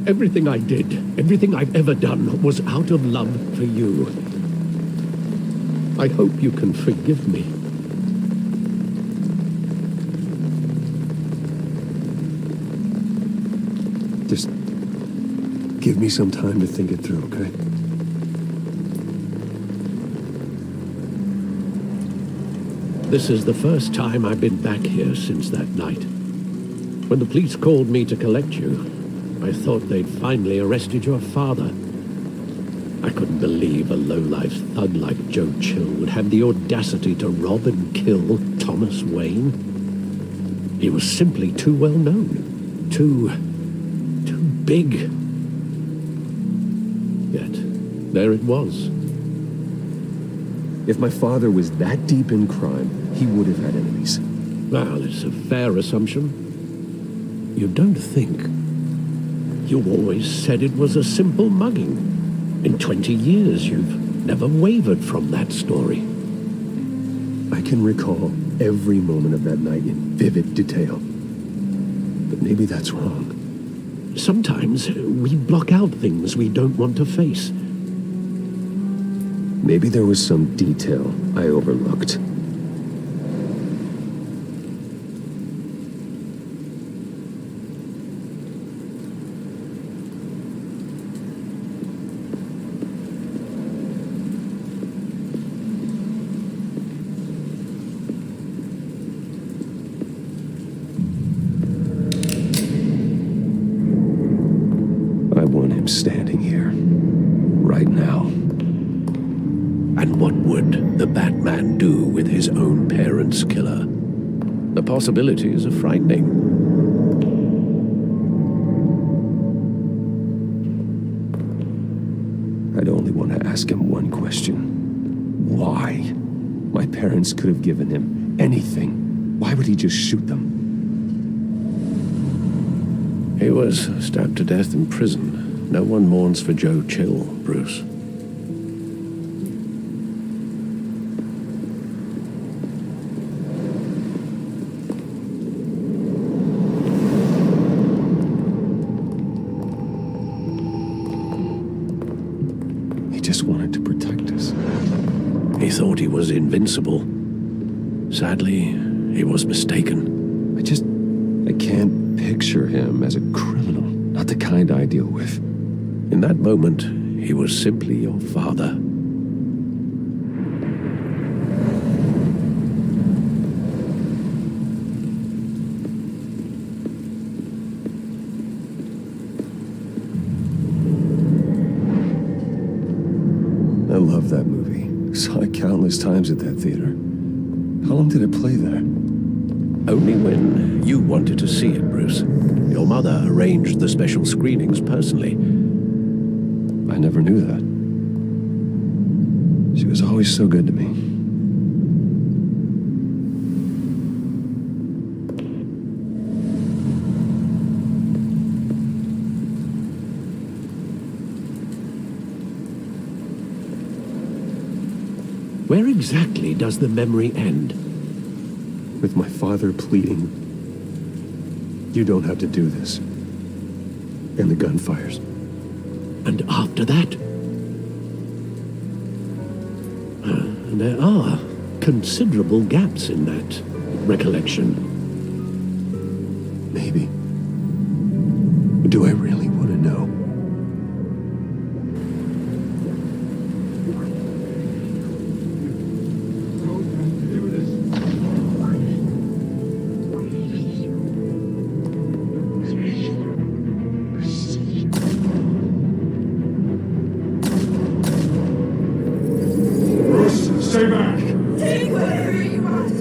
Everything I did, everything I've ever done, was out of love for you. I hope you can forgive me. Just give me some time to think it through, okay? This is the first time I've been back here since that night. When the police called me to collect you, I thought they'd finally arrested your father. I couldn't believe a low-life thug like Joe Chill would have the audacity to rob and kill Thomas Wayne. He was simply too well known, too big. Yet, there it was. If my father was that deep in crime, he would have had enemies. Well, it's a fair assumption. You don't think. You always said it was a simple mugging. In 20 years, you've never wavered from that story. I can recall every moment of that night in vivid detail. But maybe that's wrong. Sometimes we block out things we don't want to face. Maybe there was some detail I overlooked. Standing here, right now. And what would the Batman do with his own parents' killer? The possibilities are frightening. I'd only want to ask him one question. Why? My parents could have given him anything. Why would he just shoot them? He was stabbed to death in prison. No one mourns for Joe Chill, Bruce. He just wanted to protect us. He thought he was invincible. Sadly, he was mistaken. I can't picture him as a criminal. Not the kind I deal with. In that moment, he was simply your father. I love that movie. Saw it countless times at that theater. How long did it play there? Only when you wanted to see it, Bruce. Your mother arranged the special screenings personally. I never knew that. She was always so good to me. Where exactly does the memory end? With my father pleading, "You don't have to do this." And the gunfires. And after that? There are considerable gaps in that recollection. Maybe. Do I really want to know? Stay back! Take whatever you want.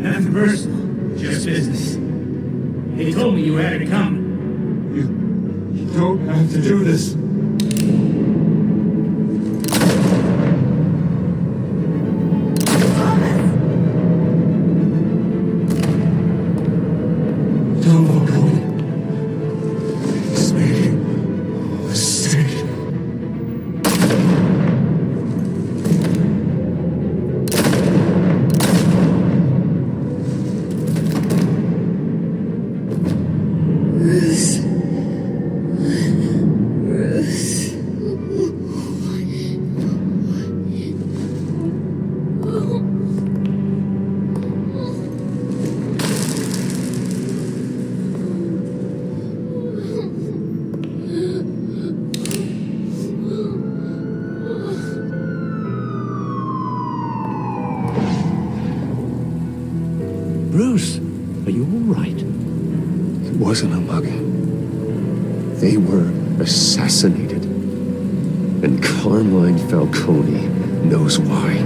Nothing personal, just business. He told me you had it coming. You don't have to do this. Don't walk away. It's making a mistake. Bruce, are you all right? It wasn't a mugging. They were assassinated. And Carmine Falcone knows why.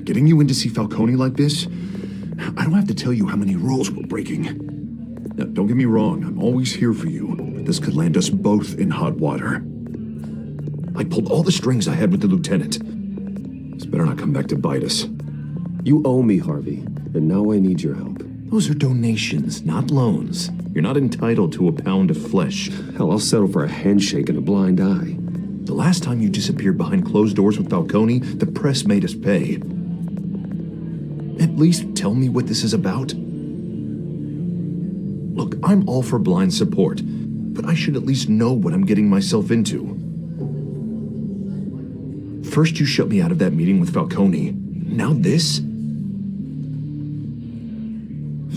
Getting you in to see Falcone like this, I don't have to tell you how many rules we're breaking. Now, don't get me wrong, I'm always here for you, but this could land us both in hot water. I pulled all the strings I had with the lieutenant. This better not come back to bite us. You owe me, Harvey, and now I need your help. Those are donations, not loans. You're not entitled to a pound of flesh. Hell, I'll settle for a handshake and a blind eye. The last time you disappeared behind closed doors with Falcone, the press made us pay. At least tell me what this is about. Look, I'm all for blind support, but I should at least know what I'm getting myself into. First you shut me out of that meeting with Falcone. Now this?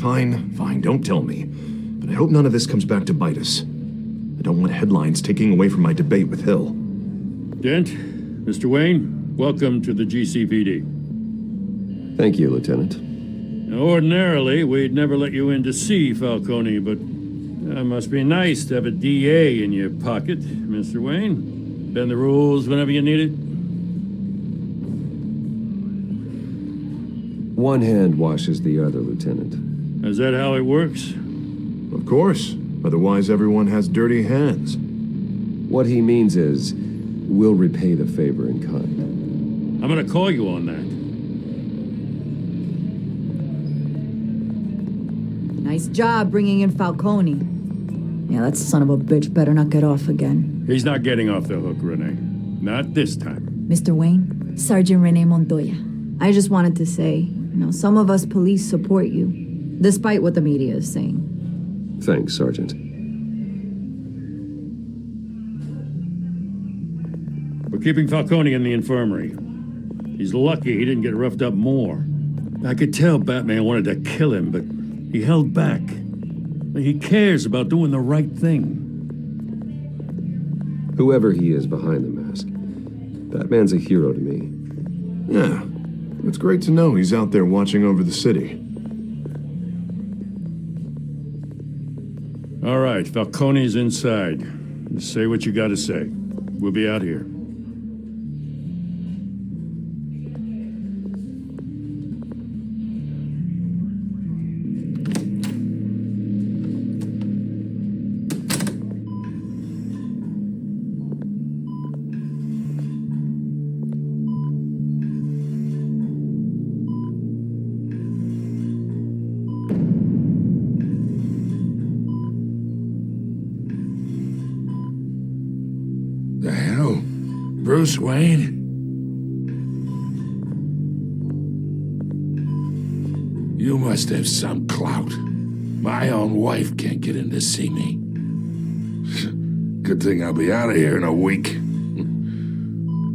Fine, don't tell me. But I hope none of this comes back to bite us. I don't want headlines taking away from my debate with Hill. Dent, Mr. Wayne, welcome to the GCPD. Thank you, Lieutenant. Now, ordinarily, we'd never let you in to see Falcone, but it must be nice to have a DA in your pocket, Mr. Wayne. Bend the rules whenever you need it. One hand washes the other, Lieutenant. Is that how it works? Of course. Otherwise, everyone has dirty hands. What he means is, we'll repay the favor in kind. I'm gonna call you on that. Nice job bringing in Falcone. Yeah, that son of a bitch better not get off again. He's not getting off the hook, Renee. Not this time. Mr. Wayne, Sergeant Renee Montoya. I just wanted to say, some of us police support you, despite what the media is saying. Thanks, Sergeant. We're keeping Falcone in the infirmary. He's lucky he didn't get roughed up more. I could tell Batman wanted to kill him, but he held back. He cares about doing the right thing. Whoever he is behind the mask, Batman's a hero to me. Yeah, it's great to know he's out there watching over the city. All right, Falcone's inside. Just say what you gotta say. We'll be out here. Bruce Wayne? You must have some clout. My own wife can't get in to see me. Good thing I'll be out of here in a week.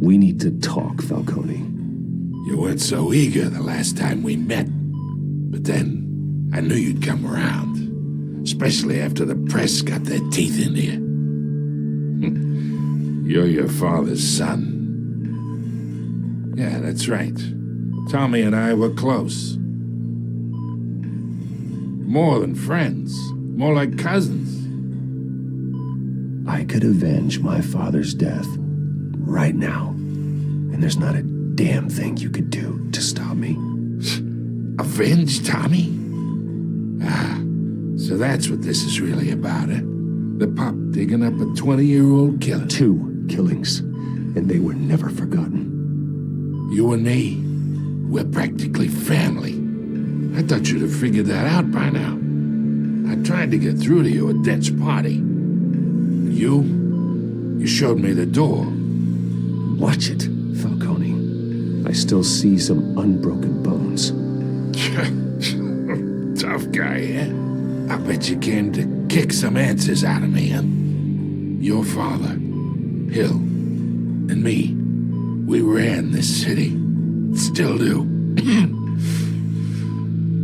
We need to talk, Falcone. You weren't so eager the last time we met. But then, I knew you'd come around. Especially after the press got their teeth into you. You're your father's son. Yeah, that's right. Tommy and I were close. More than friends. More like cousins. I could avenge my father's death right now. And there's not a damn thing you could do to stop me. Avenge Tommy? Ah, so that's what this is really about, eh? The pup digging up a 20-year-old killer. 2 killings, and they were never forgotten. You and me, we're practically family. I thought you'd have figured that out by now. I tried to get through to you at Dent's party. But you showed me the door. Watch it, Falcone. I still see some unbroken bones. Tough guy, eh? I bet you came to kick some answers out of me, huh? Your father, Hill, and me, we ran this city. Still do.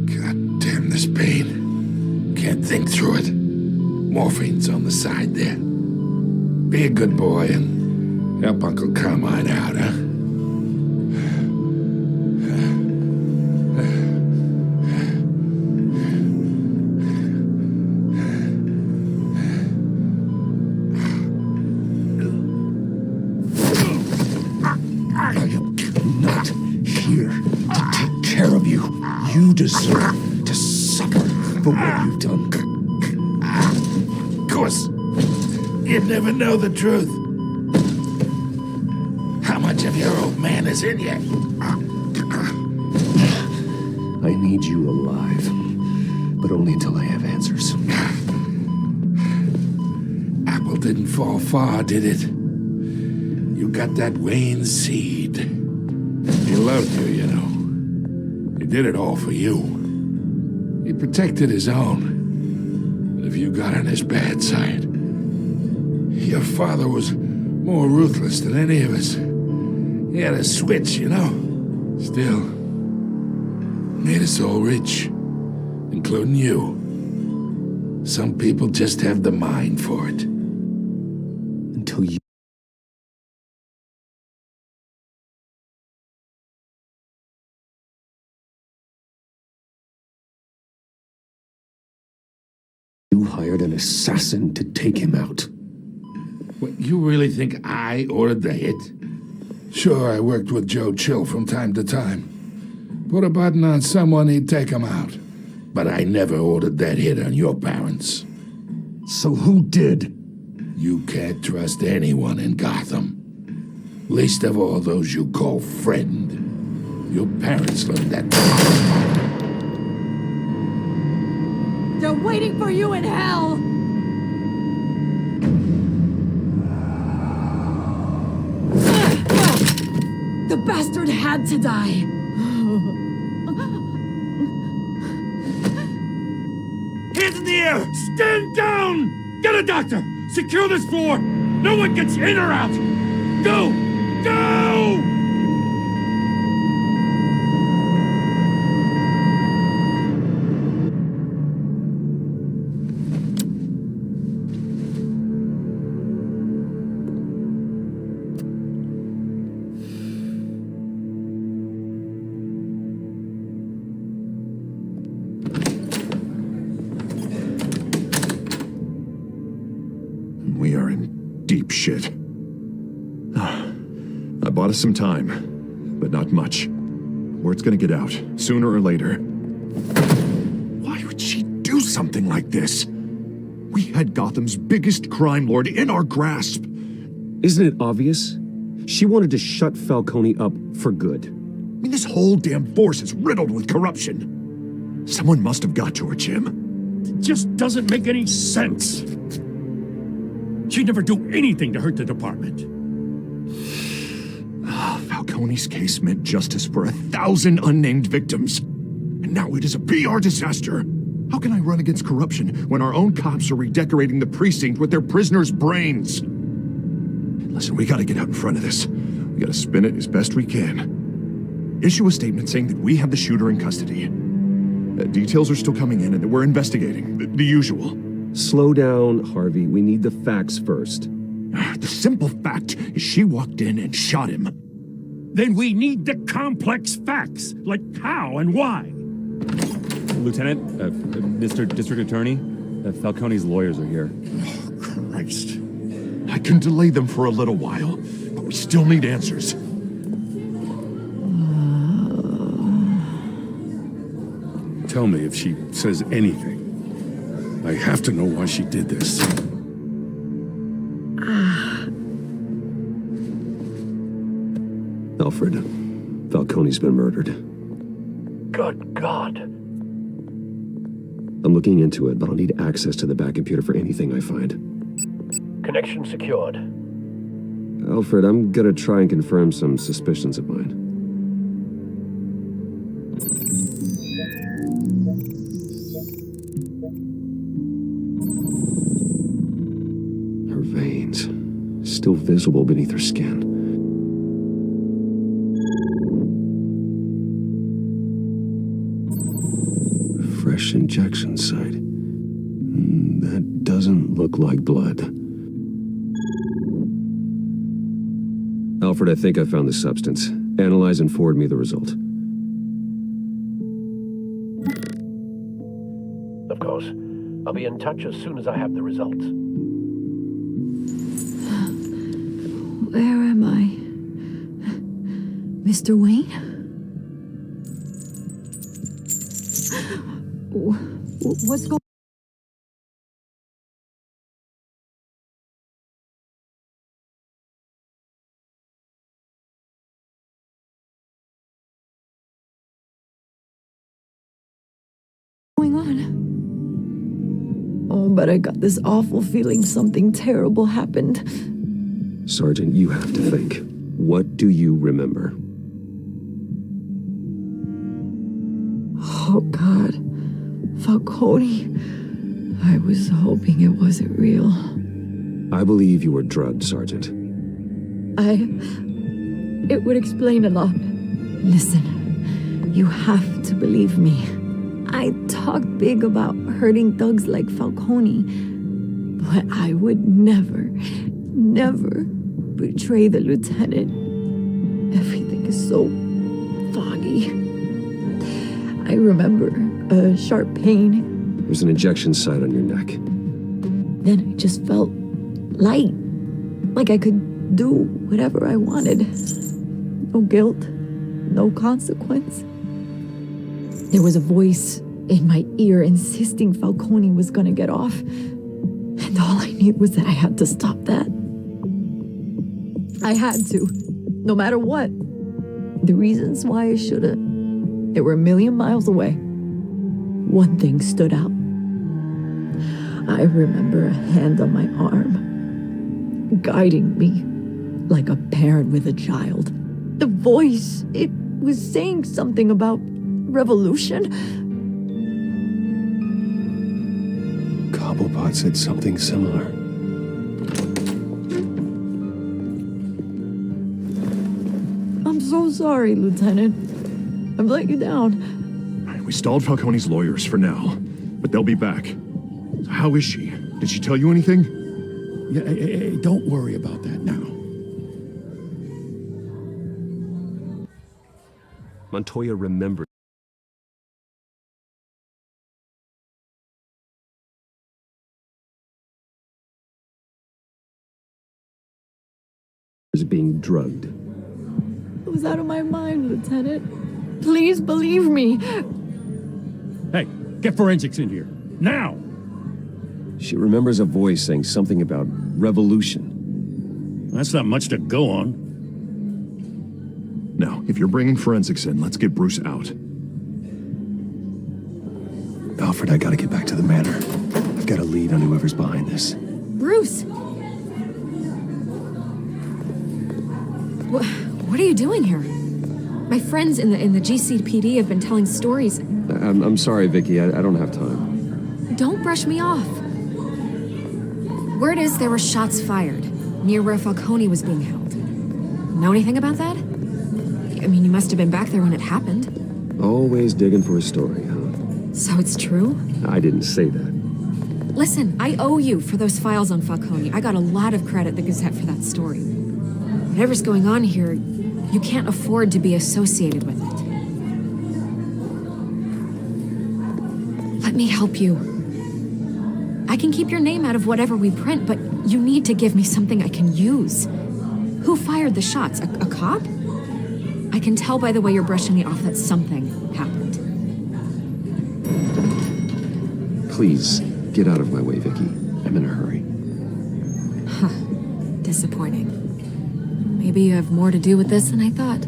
God damn this pain. Can't think through it. Morphine's on the side there. Be a good boy and help Uncle Carmine out, huh? You deserve to suffer for what you've done. Of course, you'd never know the truth. How much of your old man is in you? I need you alive, but only until I have answers. Apple didn't fall far, did it? You got that Wayne seed. He loved you, you know. He did it all for you. He protected his own. But if you got on his bad side, your father was more ruthless than any of us. He had a switch, you know. Still, made us all rich, including you. Some people just have the mind for it. Until you... You hired an assassin to take him out. What, you really think I ordered the hit? Sure, I worked with Joe Chill from time to time. Put a button on someone, he'd take him out. But I never ordered that hit on your parents. So who did? You can't trust anyone in Gotham. Least of all those you call friend. Your parents learned that. They're waiting for you in hell! The bastard had to die. Hands in the air! Stand down! Get a doctor! Secure this floor! No one gets in or out! Go! Go! We are in deep shit. I bought us some time, but not much. Word's gonna get out, sooner or later. Why would she do something like this? We had Gotham's biggest crime lord in our grasp. Isn't it obvious? She wanted to shut Falcone up for good. I mean, this whole damn force is riddled with corruption. Someone must have got to her, Jim. It just doesn't make any sense. She'd never do anything to hurt the department. Falcone's case meant justice for 1,000 unnamed victims. And now it is a PR disaster. How can I run against corruption when our own cops are redecorating the precinct with their prisoners' brains? Listen, we gotta get out in front of this. We gotta spin it as best we can. Issue a statement saying that we have the shooter in custody. Details are still coming in and that we're investigating. The usual. Slow down, Harvey. We need the facts first. The simple fact is she walked in and shot him. Then we need the complex facts, like how and why. Lieutenant, Mr. District Attorney, Falcone's lawyers are here. Oh, Christ. I can delay them for a little while, but we still need answers. Tell me if she says anything. I have to know why she did this. Alfred, Falcone's been murdered. Good God. I'm looking into it, but I'll need access to the back computer for anything I find. Connection secured. Alfred, I'm gonna try and confirm some suspicions of mine. Her veins, still visible beneath her skin. Fresh injection site. That doesn't look like blood. Alfred, I think I found the substance. Analyze and forward me the result. Of course. I'll be in touch as soon as I have the results. Where am I? Mr. Wayne? What's going on? Oh, but I got this awful feeling something terrible happened. Sergeant, you have to think. What do you remember? Oh, God. Falcone. I was hoping it wasn't real. I believe you were drugged, Sergeant. It would explain a lot. Listen, you have to believe me. I talk big about hurting thugs like Falcone, but I would never betray the lieutenant. Everything is so foggy. I remember a sharp pain. There's an injection site on your neck. Then I just felt light, like I could do whatever I wanted. No guilt, no consequence. There was a voice in my ear insisting Falcone was gonna get off. And all I knew was that I had to stop that. I had to, no matter what. The reasons why I should've, they were a million miles away. One thing stood out. I remember a hand on my arm, guiding me like a parent with a child. The voice, it was saying something about revolution. Cobblepot said something similar. I'm so sorry, Lieutenant. I've let you down. We stalled Falcone's lawyers for now, but they'll be back. So how is she? Did she tell you anything? Yeah, hey, don't worry about that now. Montoya remembered. Is being drugged. I was out of my mind, Lieutenant. Please believe me. Hey, get forensics in here. Now! She remembers a voice saying something about revolution. That's not much to go on. Now, if you're bringing forensics in, let's get Bruce out. Alfred, I gotta get back to the manor. I've got a lead on whoever's behind this. Bruce! What are you doing here? My friends in the GCPD have been telling stories. I'm sorry, Vicky. I don't have time. Don't brush me off. Word is there were shots fired near where Falcone was being held. Know anything about that? I mean, you must have been back there when it happened. Always digging for a story, huh? So it's true? I didn't say that. Listen, I owe you for those files on Falcone. I got a lot of credit at the Gazette for that story. Whatever's going on here, you can't afford to be associated with it. Let me help you. I can keep your name out of whatever we print, but you need to give me something I can use. Who fired the shots? A cop? I can tell by the way you're brushing me off that something happened. Please, get out of my way, Vicky. I'm in a hurry. Huh. Disappointing. Maybe you have more to do with this than I thought.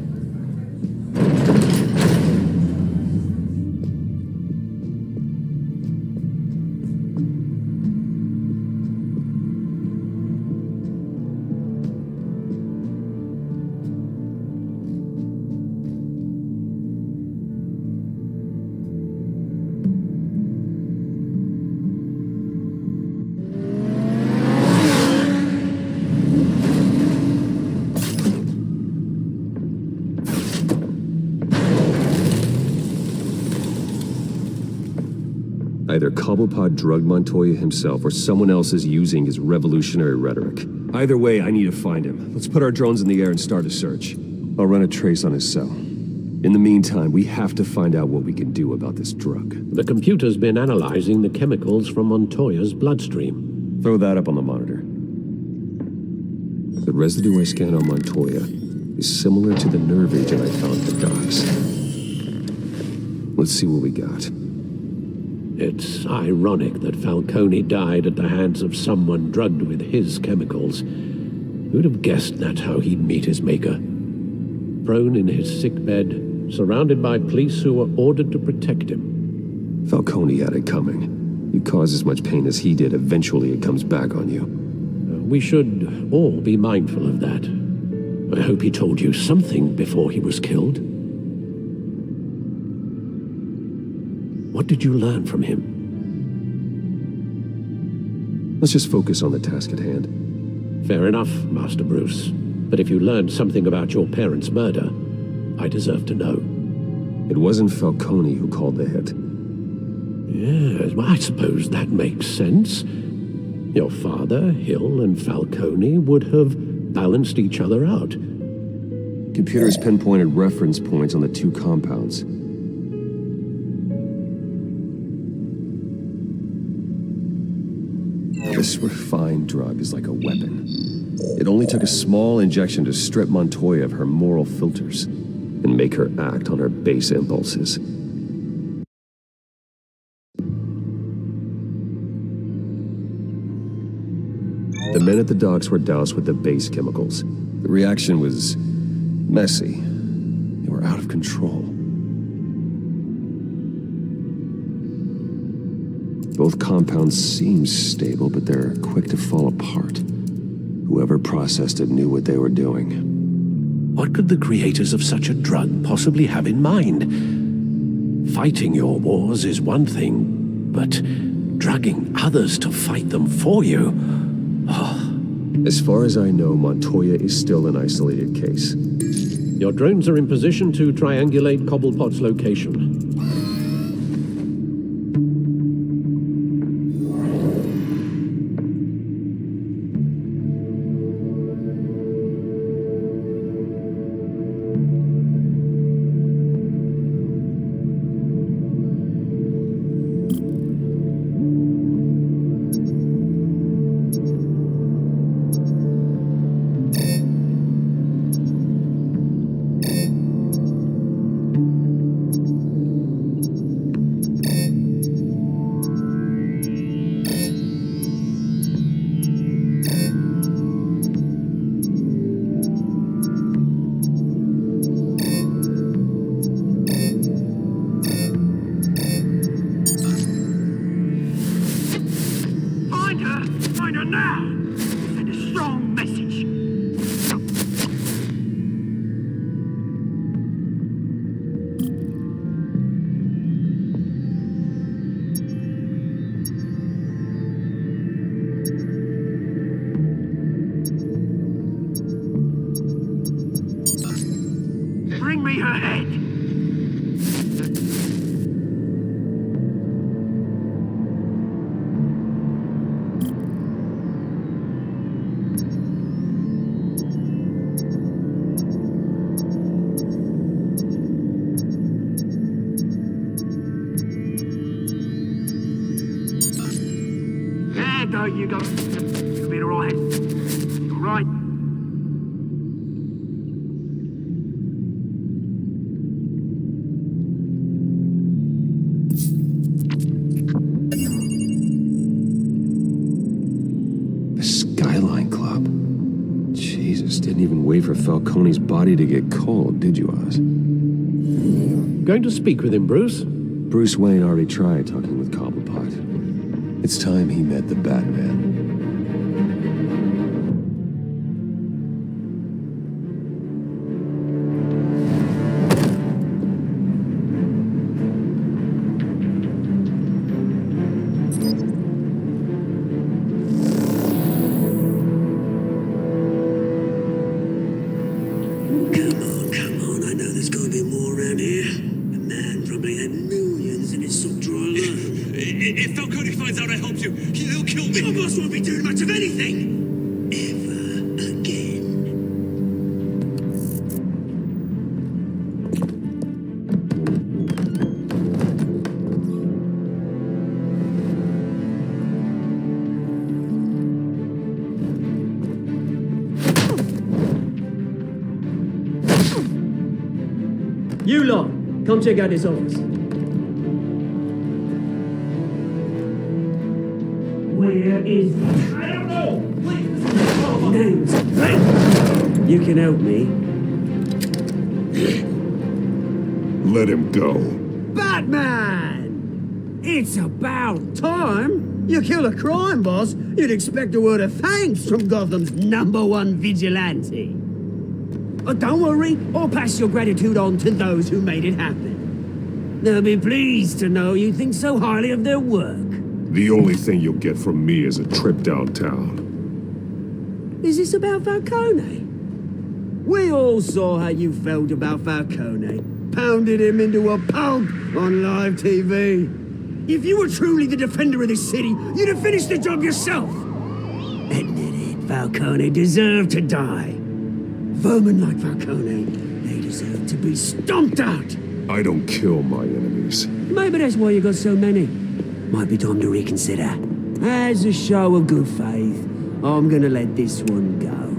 Either Cobblepot drugged Montoya himself or someone else is using his revolutionary rhetoric. Either way, I need to find him. Let's put our drones in the air and start a search. I'll run a trace on his cell. In the meantime, we have to find out what we can do about this drug. The computer's been analyzing the chemicals from Montoya's bloodstream. Throw that up on the monitor. The residue I scanned on Montoya is similar to the nerve agent I found at the docks. Let's see what we got. It's ironic that Falcone died at the hands of someone drugged with his chemicals. Who'd have guessed that's how he'd meet his maker? Prone in his sickbed, surrounded by police who were ordered to protect him. Falcone had it coming. You cause as much pain as he did, eventually it comes back on you. We should all be mindful of that. I hope he told you something before he was killed. What did you learn from him? Let's just focus on the task at hand. Fair enough, Master Bruce. But if you learned something about your parents' murder, I deserve to know. It wasn't Falcone who called the hit. Yes, well, I suppose that makes sense. Your father, Hill, and Falcone would have balanced each other out. Computers pinpointed reference points on the two compounds. This refined drug is like a weapon. It only took a small injection to strip Montoya of her moral filters and make her act on her base impulses. The men at the docks were doused with the base chemicals. The reaction was messy. They were out of control. Both compounds seem stable, but they're quick to fall apart. Whoever processed it knew what they were doing. What could the creators of such a drug possibly have in mind? Fighting your wars is one thing, but drugging others to fight them for you? Oh. As far as I know, Montoya is still an isolated case. Your drones are in position to triangulate Cobblepot's location. ahead. There you go. You'll be all right. All right. The Skyline Club. Jesus, didn't even wait for Falcone's body to get cold, did you, Oz? Going to speak with him, Bruce? Bruce Wayne already tried talking with Cobblepot. It's time he met the Batman. If Falcone finds out I helped you, he'll kill me. Your boss won't be doing much of anything. Ever again. You lot, come check out this office. Where is he? I don't know! Names. You can help me. Let him go. Batman! It's about time. You kill a crime boss, you'd expect a word of thanks from Gotham's #1 vigilante. Oh, don't worry, I'll pass your gratitude on to those who made it happen. They'll be pleased to know you think so highly of their work. The only thing you'll get from me is a trip downtown. Is this about Falcone? We all saw how you felt about Falcone. Pounded him into a pulp on live TV. If you were truly the defender of this city, you'd have finished the job yourself. Admit it, Falcone deserved to die. Vermin like Falcone, they deserve to be stomped out. I don't kill my enemies. Maybe that's why you got so many. Might be time to reconsider. As a show of good faith, I'm gonna let this one go.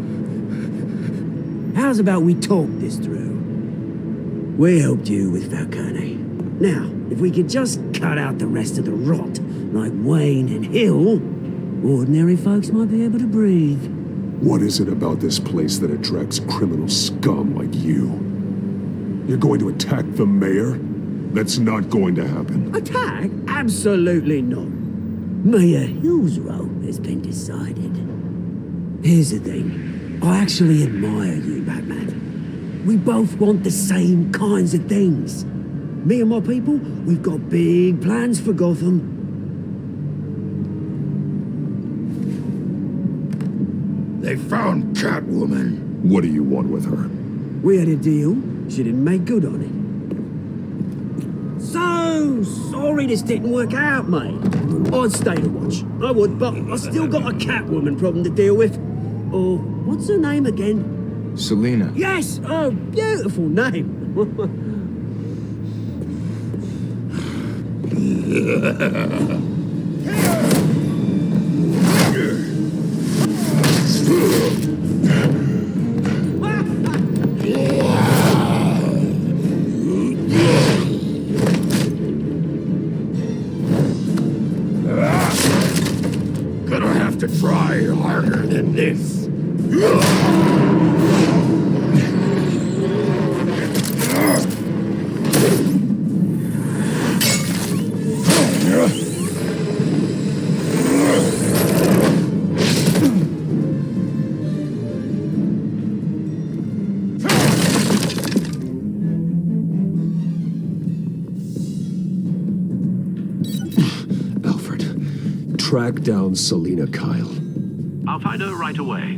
How's about we talk this through? We helped you with Falcone. Now, if we could just cut out the rest of the rot, like Wayne and Hill, ordinary folks might be able to breathe. What is it about this place that attracts criminal scum like you? You're going to attack the mayor? That's not going to happen. Attack? Absolutely not. Mayor Hill's role has been decided. Here's the thing. I actually admire you, Batman. We both want the same kinds of things. Me and my people, we've got big plans for Gotham. They found Catwoman. What do you want with her? We had a deal. She didn't make good on it. So sorry this didn't work out, mate. I'd stay to watch. I would, but I still got a Catwoman problem to deal with. Oh, what's her name again? Selena. Yes! Oh, beautiful name. Gonna have to try harder than this. Track down Selena Kyle. I'll find her right away.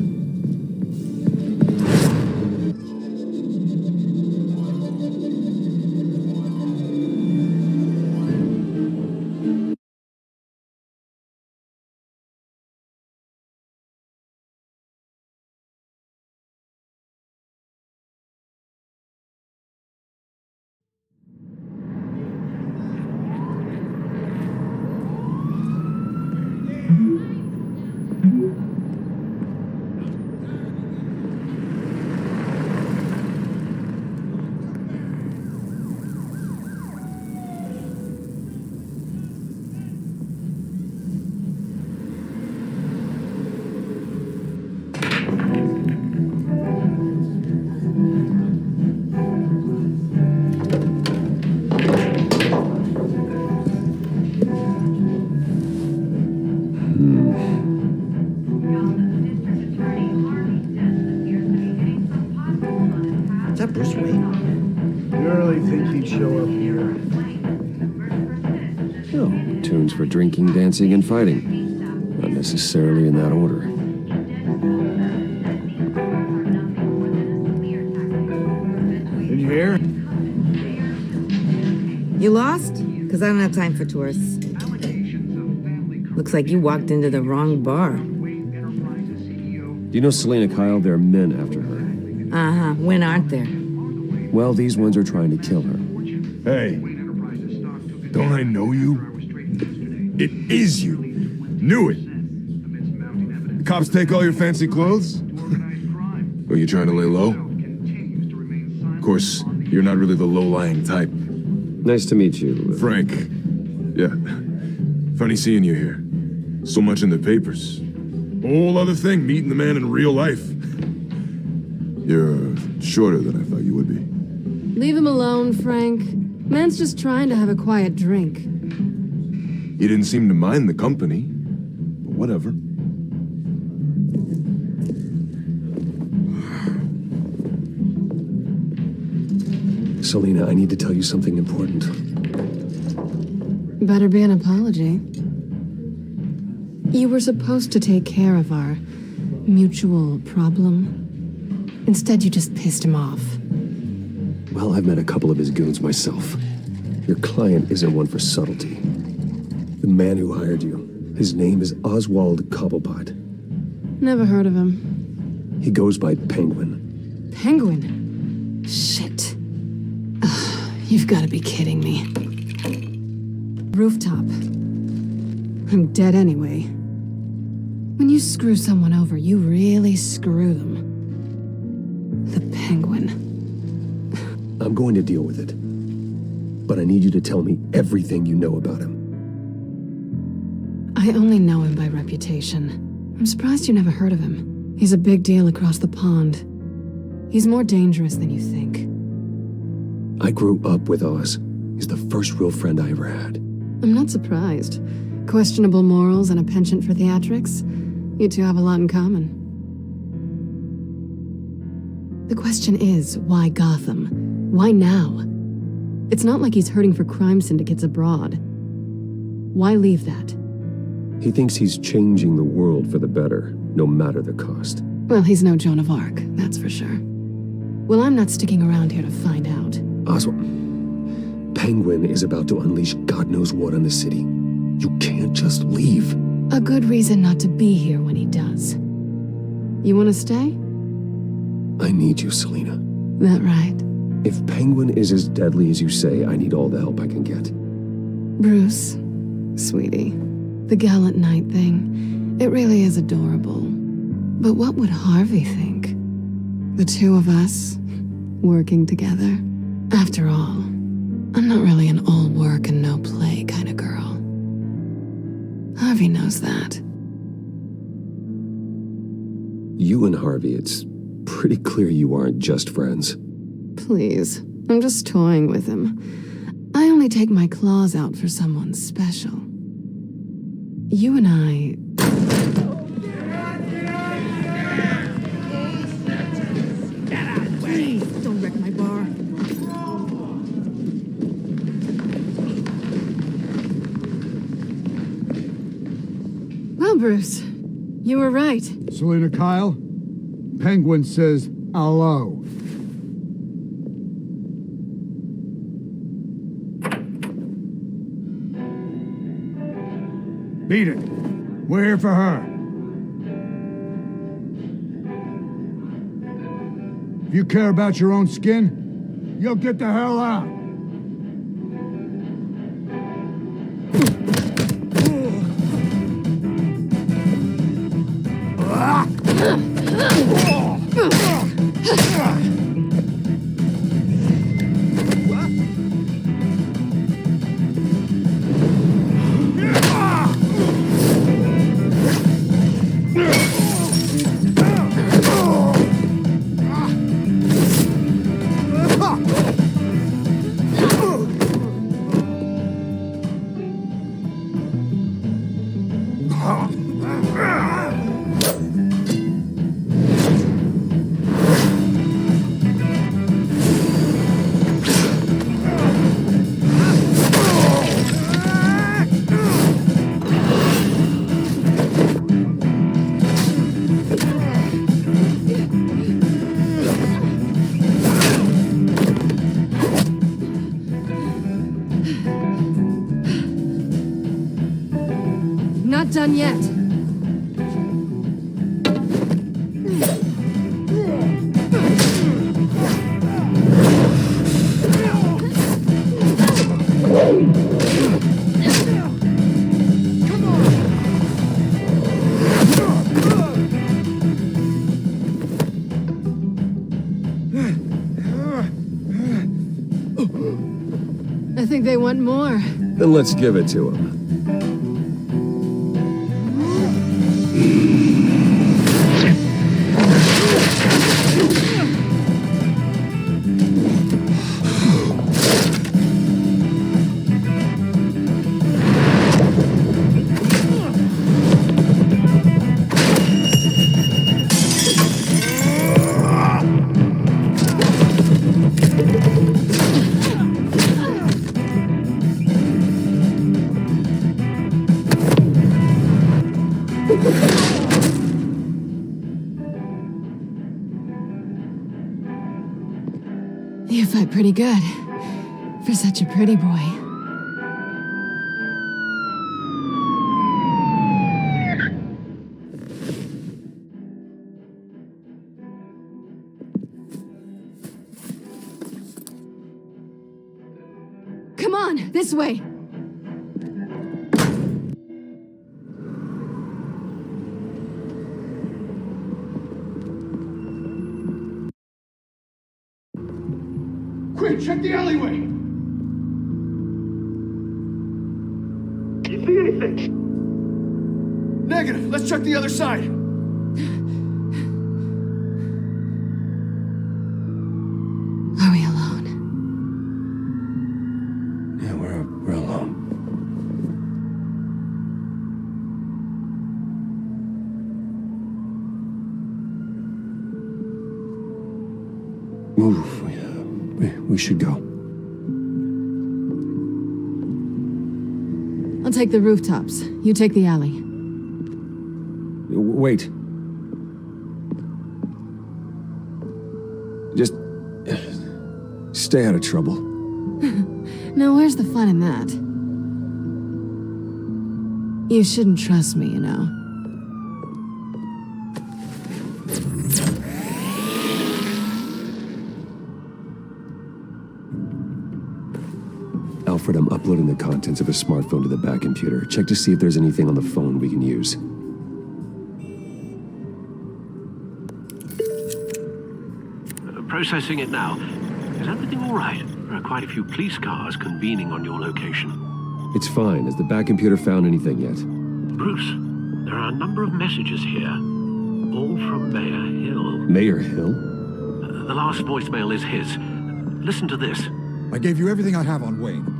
think he'd show up here? Oh, tunes for drinking, dancing, and fighting. Not necessarily in that order. Did you hear? You lost? Because I don't have time for tourists. Looks like you walked into the wrong bar. Do you know Selena Kyle? There are men after her. Uh-huh. When aren't there? Well, these ones are trying to kill her. Hey, don't I know you? It is you. Knew it. The cops take all your fancy clothes? Are you trying to lay low? Of course, you're not really the low-lying type. Nice to meet you. Frank. Yeah. Funny seeing you here. So much in the papers. Whole other thing, meeting the man in real life. You're shorter than I thought you would be. Leave him alone, Frank. Man's just trying to have a quiet drink. You didn't seem to mind the company. But whatever. Selena, I need to tell you something important. Better be an apology. You were supposed to take care of our mutual problem. Instead, you just pissed him off. Well, I've met a couple of his goons myself. Your client isn't one for subtlety. The man who hired you, his name is Oswald Cobblepot. Never heard of him. He goes by Penguin. Penguin? Shit. Ugh, you've got to be kidding me. Rooftop. I'm dead anyway. When you screw someone over, you really screw them. The Penguin. I'm going to deal with it. But I need you to tell me everything you know about him. I only know him by reputation. I'm surprised you never heard of him. He's a big deal across the pond. He's more dangerous than you think. I grew up with Oz. He's the first real friend I ever had. I'm not surprised. Questionable morals and a penchant for theatrics. You two have a lot in common. The question is, why Gotham? Why now? It's not like he's hurting for crime syndicates abroad. Why leave that? He thinks he's changing the world for the better, no matter the cost. Well, he's no Joan of Arc, that's for sure. Well, I'm not sticking around here to find out. Oswald, Penguin is about to unleash God knows what on the city. You can't just leave. A good reason not to be here when he does. You want to stay? I need you, Selena. That right? If Penguin is as deadly as you say, I need all the help I can get. Bruce, sweetie, the gallant knight thing, it really is adorable. But what would Harvey think? The two of us, working together? After all, I'm not really an all work and no play kind of girl. Harvey knows that. You and Harvey, it's pretty clear you aren't just friends. Please, I'm just toying with him. I only take my claws out for someone special. You and I... Please, don't wreck my bar. Well, Bruce, you were right. Selena Kyle, Penguin says hello. Beat it. We're here for her. If you care about your own skin, you'll get the hell out. done yet. I think they want more. Then let's give it to him. You fight pretty good for such a pretty boy. Come on, this way. Quick, check the alleyway! You see anything? Negative. Let's check the other side. Are we alone? Yeah, we're alone. Move. We should go. I'll take the rooftops. You take the alley. Wait. Just stay out of trouble. Now, where's the fun in that? You shouldn't trust me, you know. Alfred, I'm uploading the contents of a smartphone to the back computer. Check to see if there's anything on the phone we can use. Processing it now. Is everything all right? There are quite a few police cars convening on your location. It's fine. Has the back computer found anything yet? Bruce, there are a number of messages here, all from Mayor Hill. Mayor Hill? The last voicemail is his. Listen to this. I gave you everything I have on Wayne.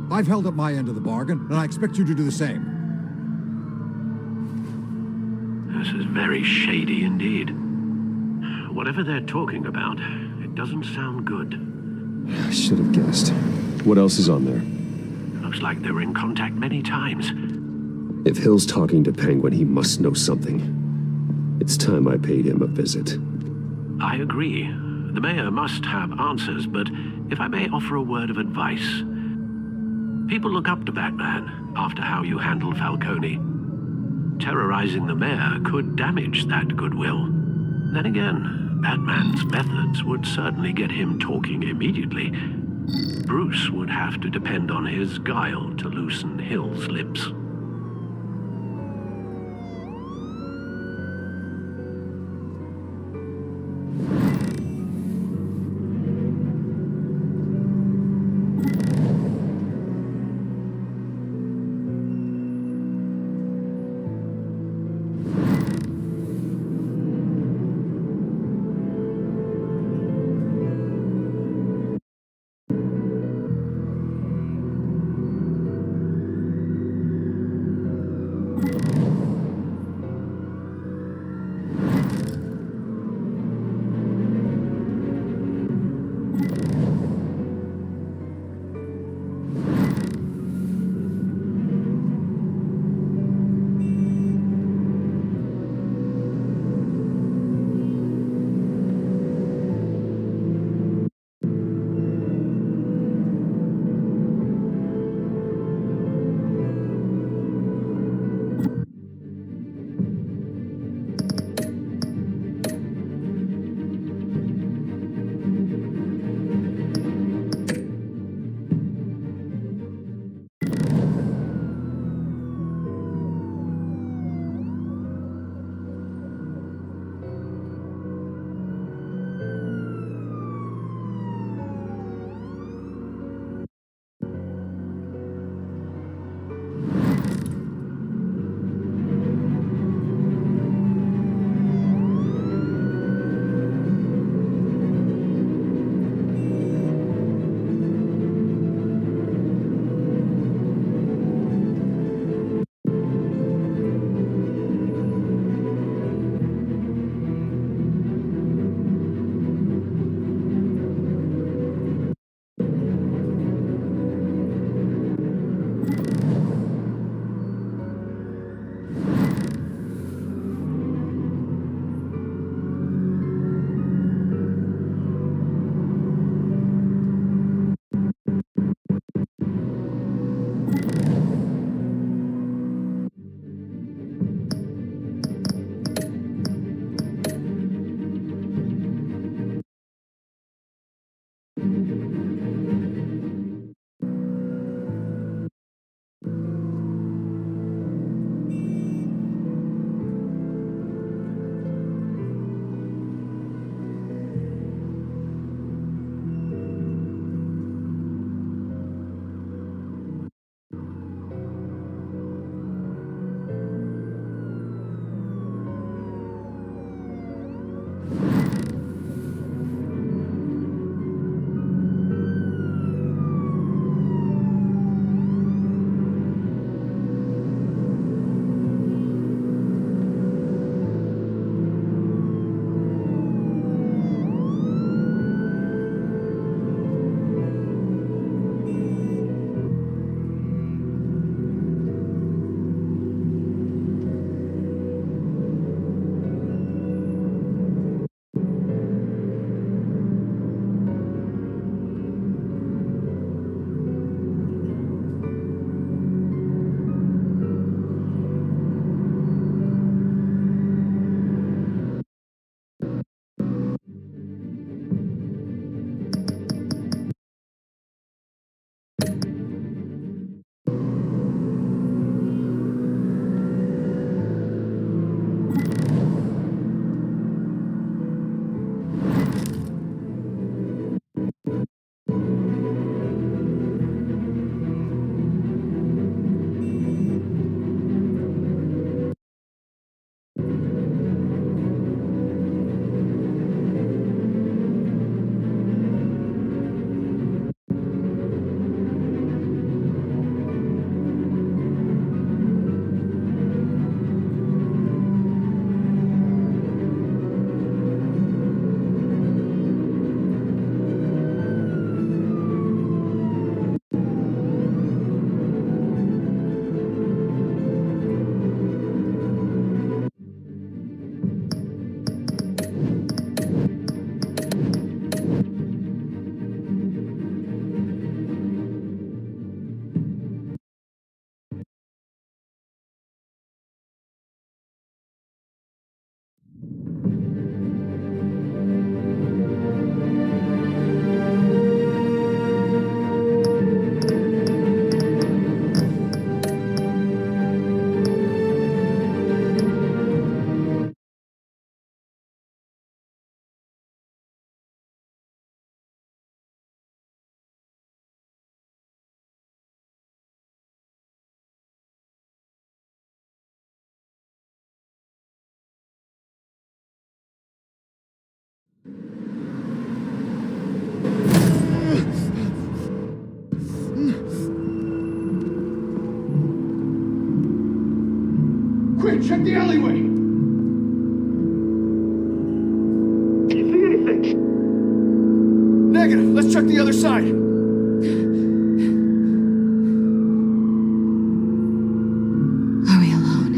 I've held up my end of the bargain, and I expect you to do the same. This is very shady indeed. Whatever they're talking about, it doesn't sound good. I should have guessed. What else is on there? Looks like they were in contact many times. If Hill's talking to Penguin, he must know something. It's time I paid him a visit. I agree. The mayor must have answers, but if I may offer a word of advice. People look up to Batman after how you handled Falcone. Terrorizing the mayor could damage that goodwill. Then again, Batman's methods would certainly get him talking immediately. Bruce would have to depend on his guile to loosen Hill's lips. Negative. Let's check the other side. Are we alone?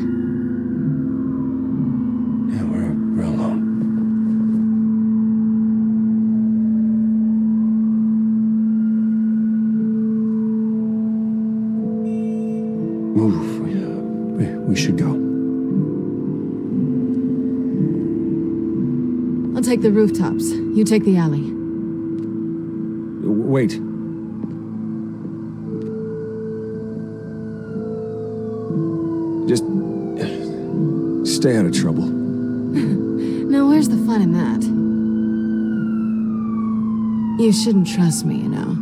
Yeah, we're alone. Move. We should go. I'll take the rooftops. You take the alley. Wait. Just stay out of trouble. Now, where's the fun in that? You shouldn't trust me, you know.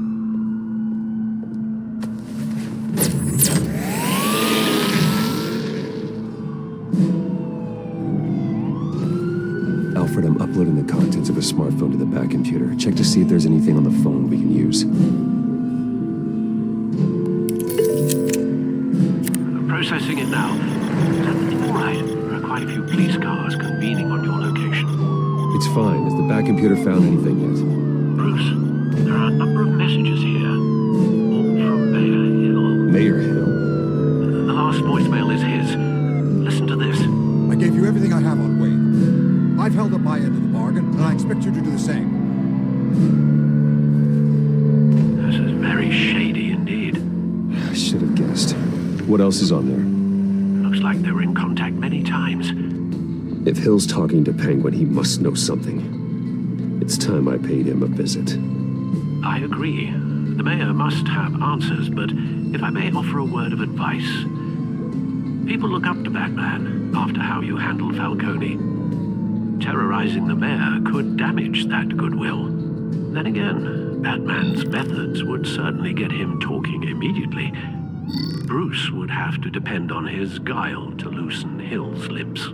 Alfred, I'm uploading the contents of a smartphone to the back computer. Check to see if there's anything on the phone we can use. Processing it now. All right. There are quite a few police cars convening on your location. It's fine. Has the back computer found anything yet? Bruce, there are a number of messages here. All from Mayor Hill. Mayor Hill? The last voicemail is his. Listen to this. I gave you everything I have on Wayne. I've held up my end of the bargain, and I expect you to do the same. This is very shady indeed. I should have guessed. What else is on there? Looks like they were in contact many times. If Hill's talking to Penguin, he must know something. It's time I paid him a visit. I agree. The mayor must have answers, but if I may offer a word of advice. People look up to Batman after how you handled Falcone. Terrorizing the mayor could damage that goodwill. Then again, Batman's methods would certainly get him talking immediately. Bruce would have to depend on his guile to loosen Hill's lips.